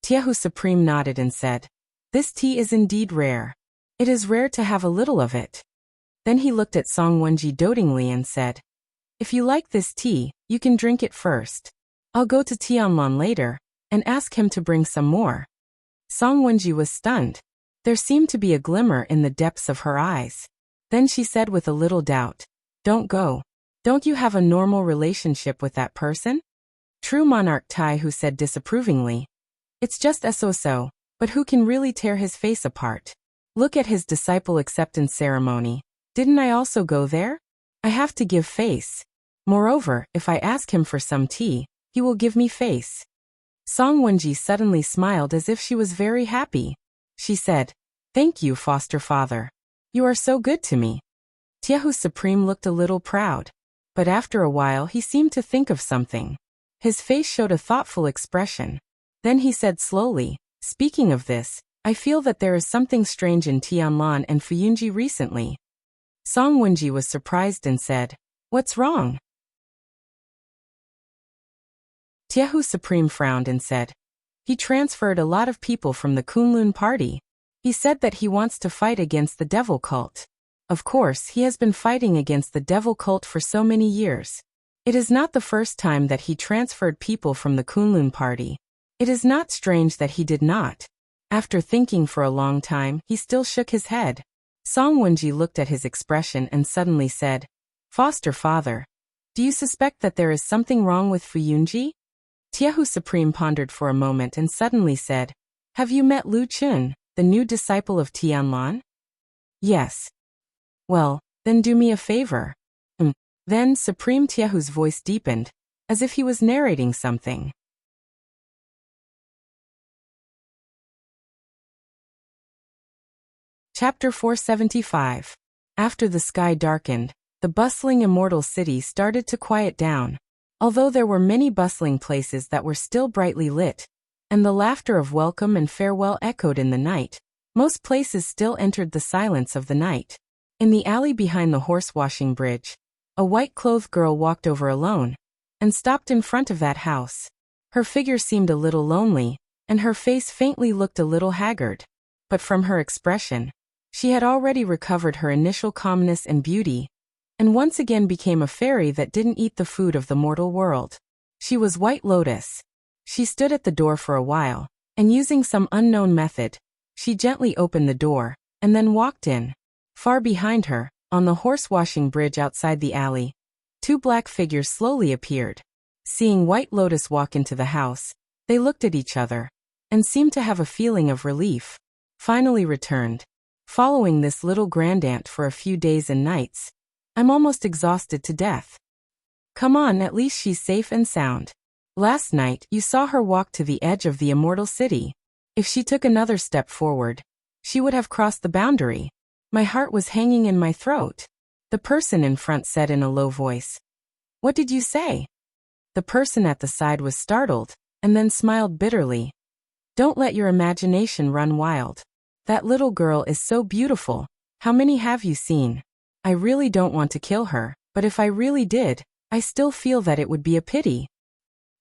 Speaker 1: Tiehu Supreme nodded and said, This tea is indeed rare. It is rare to have a little of it. Then he looked at Song Wenji dotingly and said, If you like this tea, you can drink it first. I'll go to Tianlon later and ask him to bring some more. Song Wenji was stunned. There seemed to be a glimmer in the depths of her eyes. Then she said with a little doubt, Don't go. Don't you have a normal relationship with that person? True Monarch Taihu said disapprovingly, It's just so, but who can really tear his face apart? Look at his disciple acceptance ceremony. Didn't I also go there? I have to give face. Moreover, if I ask him for some tea, he will give me face. Song Wenji suddenly smiled as if she was very happy. She said, Thank you, foster father. You are so good to me. Tiehu Supreme looked a little proud. But after a while he seemed to think of something. His face showed a thoughtful expression. Then he said slowly, Speaking of this, I feel that there is something strange in Tianlon and Fuyunji recently. Song Wenji was surprised and said, What's wrong? Tiehu Supreme frowned and said, He transferred a lot of people from the Kunlun party. He said that he wants to fight against the devil cult. Of course, he has been fighting against the devil cult for so many years. It is not the first time that he transferred people from the Kunlun party. It is not strange that he did not. After thinking for a long time, he still shook his head. Song Wenji looked at his expression and suddenly said, Foster father, do you suspect that there is something wrong with Fuyunji? Tiehu Supreme pondered for a moment and suddenly said, Have you met Lu Chun, the new disciple of Tianlon? Yes. Well, then do me a favor. Then Supreme Tiehu's voice deepened, as if he was narrating something. Chapter 475. After the sky darkened, the bustling immortal city started to quiet down. Although there were many bustling places that were still brightly lit, and the laughter of welcome and farewell echoed in the night, most places still entered the silence of the night. In the alley behind the horse-washing bridge, a white-clothed girl walked over alone, and stopped in front of that house. Her figure seemed a little lonely, and her face faintly looked a little haggard. But from her expression, she had already recovered her initial calmness and beauty, and once again became a fairy that didn't eat the food of the mortal world. She was White Lotus. She stood at the door for a while, and using some unknown method, She gently opened the door, and then walked in. Far behind her, on the horse-washing bridge outside the alley, two black figures slowly appeared. Seeing White Lotus walk into the house, they looked at each other, and seemed to have a feeling of relief. Finally returned. Following this little grandaunt for a few days and nights, I'm almost exhausted to death. Come on, at least she's safe and sound. Last night, you saw her walk to the edge of the immortal city. If she took another step forward, she would have crossed the boundary. My heart was hanging in my throat. The person in front said in a low voice. What did you say? The person at the side was startled, and then smiled bitterly. Don't let your imagination run wild. That little girl is so beautiful. How many have you seen? I really don't want to kill her, but if I really did, I still feel that it would be a pity.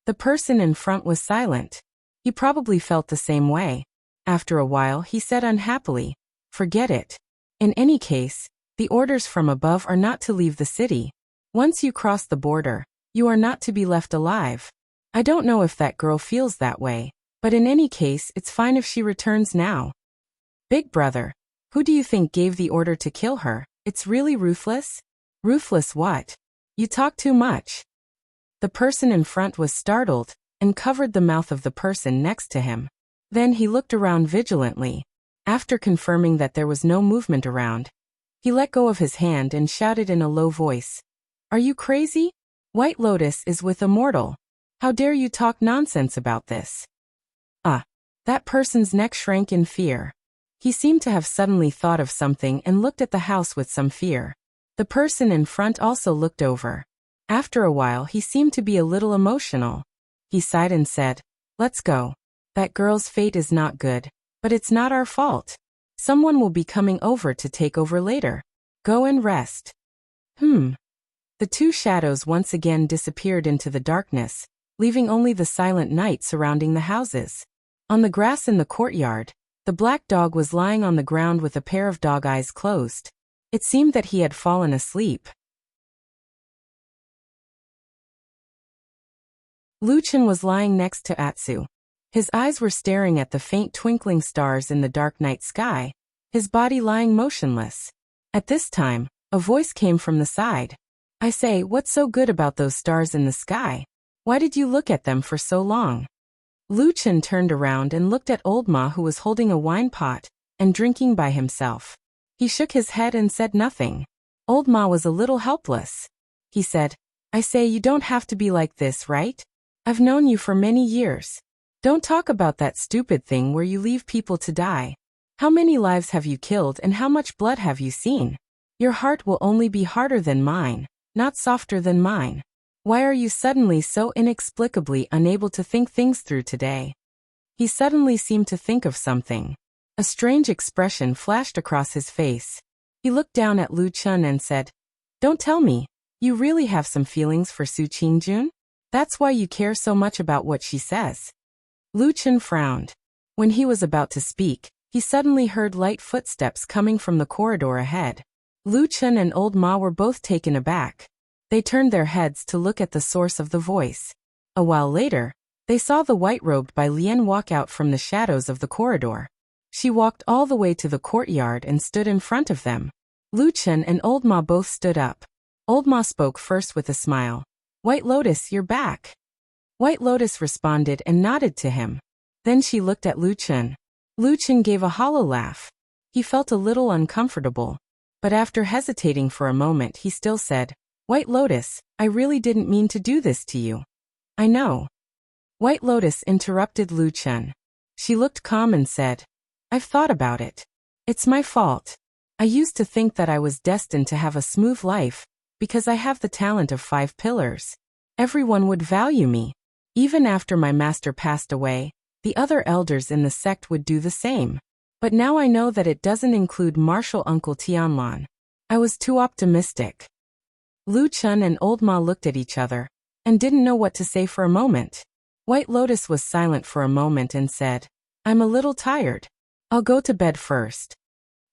Speaker 1: The person in front was silent. He probably felt the same way. After a while, he said unhappily, forget it. In any case, the orders from above are not to leave the city. Once you cross the border, you are not to be left alive. I don't know if that girl feels that way, but in any case, it's fine if she returns now. Big brother, who do you think gave the order to kill her? It's really ruthless? Ruthless what? You talk too much. The person in front was startled, and covered the mouth of the person next to him. Then he looked around vigilantly. After confirming that there was no movement around, he let go of his hand and shouted in a low voice. Are you crazy? White Lotus is with a mortal. How dare you talk nonsense about this? That person's neck shrank in fear. He seemed to have suddenly thought of something and looked at the house with some fear. The person in front also looked over. After a while, he seemed to be a little emotional. He sighed and said, let's go. That girl's fate is not good, but it's not our fault. Someone will be coming over to take over later. Go and rest. The two shadows once again disappeared into the darkness, leaving only the silent night surrounding the houses. On the grass in the courtyard, the black dog was lying on the ground with a pair of dog eyes closed. It seemed that he had fallen asleep. Luchan was lying next to Atsu. His eyes were staring at the faint twinkling stars in the dark night sky, his body lying motionless. At this time, a voice came from the side. I say, what's so good about those stars in the sky? Why did you look at them for so long? Luchan turned around and looked at Old Ma, who was holding a wine pot and drinking by himself. He shook his head and said nothing. Old Ma was a little helpless. He said, I say, you don't have to be like this, right? I've known you for many years. Don't talk about that stupid thing where you leave people to die. How many lives have you killed and how much blood have you seen? Your heart will only be harder than mine, not softer than mine. Why are you suddenly so inexplicably unable to think things through today? He suddenly seemed to think of something. A strange expression flashed across his face. He looked down at Lu Chun and said, Don't tell me, you really have some feelings for Su Qingjun? That's why you care so much about what she says. Lu Chun frowned. When he was about to speak, he suddenly heard light footsteps coming from the corridor ahead. Lu Chun and Old Ma were both taken aback. They turned their heads to look at the source of the voice. A while later, they saw the white-robed Bai Lian walk out from the shadows of the corridor. She walked all the way to the courtyard and stood in front of them. Lu Chun and Old Ma both stood up. Old Ma spoke first with a smile. White Lotus, you're back. White Lotus responded and nodded to him. Then she looked at Lu Chun. Lu Chun gave a hollow laugh. He felt a little uncomfortable. But after hesitating for a moment, he still said, White Lotus, I really didn't mean to do this to you. I know. White Lotus interrupted Lu Chun. She looked calm and said, I've thought about it. It's my fault. I used to think that I was destined to have a smooth life, because I have the talent of 5 pillars. Everyone would value me. Even after my master passed away, the other elders in the sect would do the same. But now I know that it doesn't include martial uncle Tianlan. I was too optimistic. Lu Chun and Old Ma looked at each other, and didn't know what to say for a moment. White Lotus was silent for a moment and said, I'm a little tired. I'll go to bed first.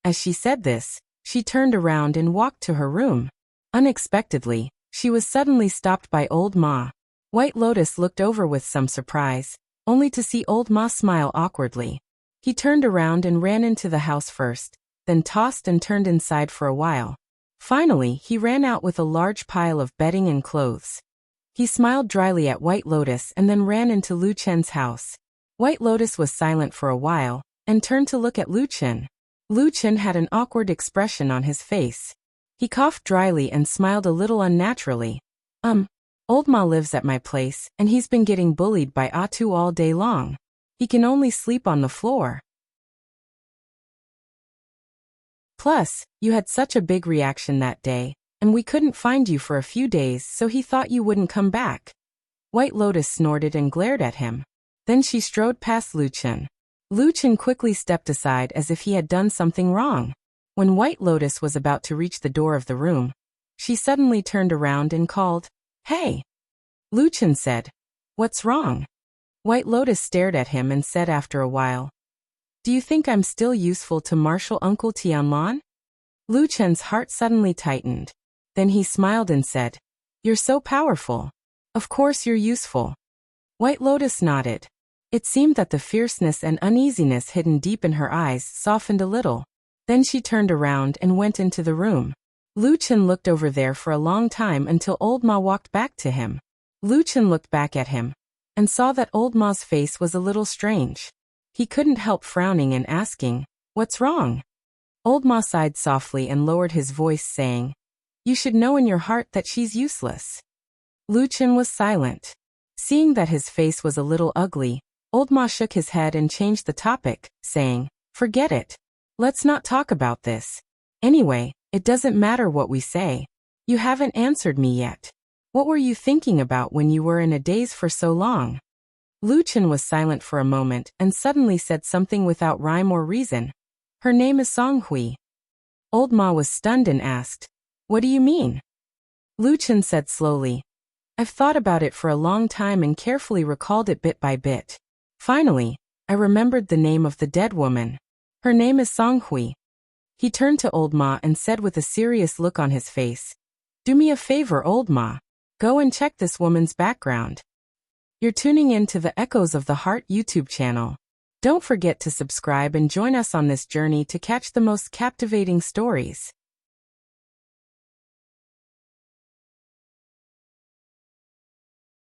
Speaker 1: As she said this, she turned around and walked to her room. Unexpectedly, she was suddenly stopped by Old Ma. White Lotus looked over with some surprise, only to see Old Ma smile awkwardly. He turned around and ran into the house first, then tossed and turned inside for a while. Finally, he ran out with a large pile of bedding and clothes. He smiled dryly at White Lotus and then ran into Lu Chen's house. White Lotus was silent for a while, and turned to look at Lu Chen. Lu Chen had an awkward expression on his face. He coughed dryly and smiled a little unnaturally. Old Ma lives at my place, and he's been getting bullied by Atu all day long. He can only sleep on the floor. Plus, you had such a big reaction that day, and we couldn't find you for a few days, so he thought you wouldn't come back. White Lotus snorted and glared at him. Then she strode past Lu Chen. Lu Chen quickly stepped aside as if he had done something wrong. When White Lotus was about to reach the door of the room, she suddenly turned around and called, "Hey!" Lu Chen said, "What's wrong?" White Lotus stared at him and said after a while, "Do you think I'm still useful to Marshal Uncle Tianlan?" Lu Chen's heart suddenly tightened. Then he smiled and said, "You're so powerful. Of course you're useful." White Lotus nodded. It seemed that the fierceness and uneasiness hidden deep in her eyes softened a little. Then she turned around and went into the room. Lu Chen looked over there for a long time until Old Ma walked back to him. Lu Chen looked back at him and saw that Old Ma's face was a little strange. He couldn't help frowning and asking, "What's wrong?" Old Ma sighed softly and lowered his voice, saying, "You should know in your heart that she's useless." Lu Chen was silent. Seeing that his face was a little ugly, Old Ma shook his head and changed the topic, saying, "Forget it. Let's not talk about this. Anyway, it doesn't matter what we say. You haven't answered me yet. What were you thinking about when you were in a daze for so long?" Lu Chen was silent for a moment and suddenly said something without rhyme or reason. "Her name is Song Hui." Old Ma was stunned and asked, "What do you mean?" Lu Chen said slowly, "I've thought about it for a long time and carefully recalled it bit by bit. Finally, I remembered the name of the dead woman. Her name is Song Hui." He turned to Old Ma and said with a serious look on his face, "Do me a favor, Old Ma. Go and check this woman's background." You're tuning in to the Echoes of the Heart YouTube channel. Don't forget to subscribe and join us on this journey to catch the most captivating stories.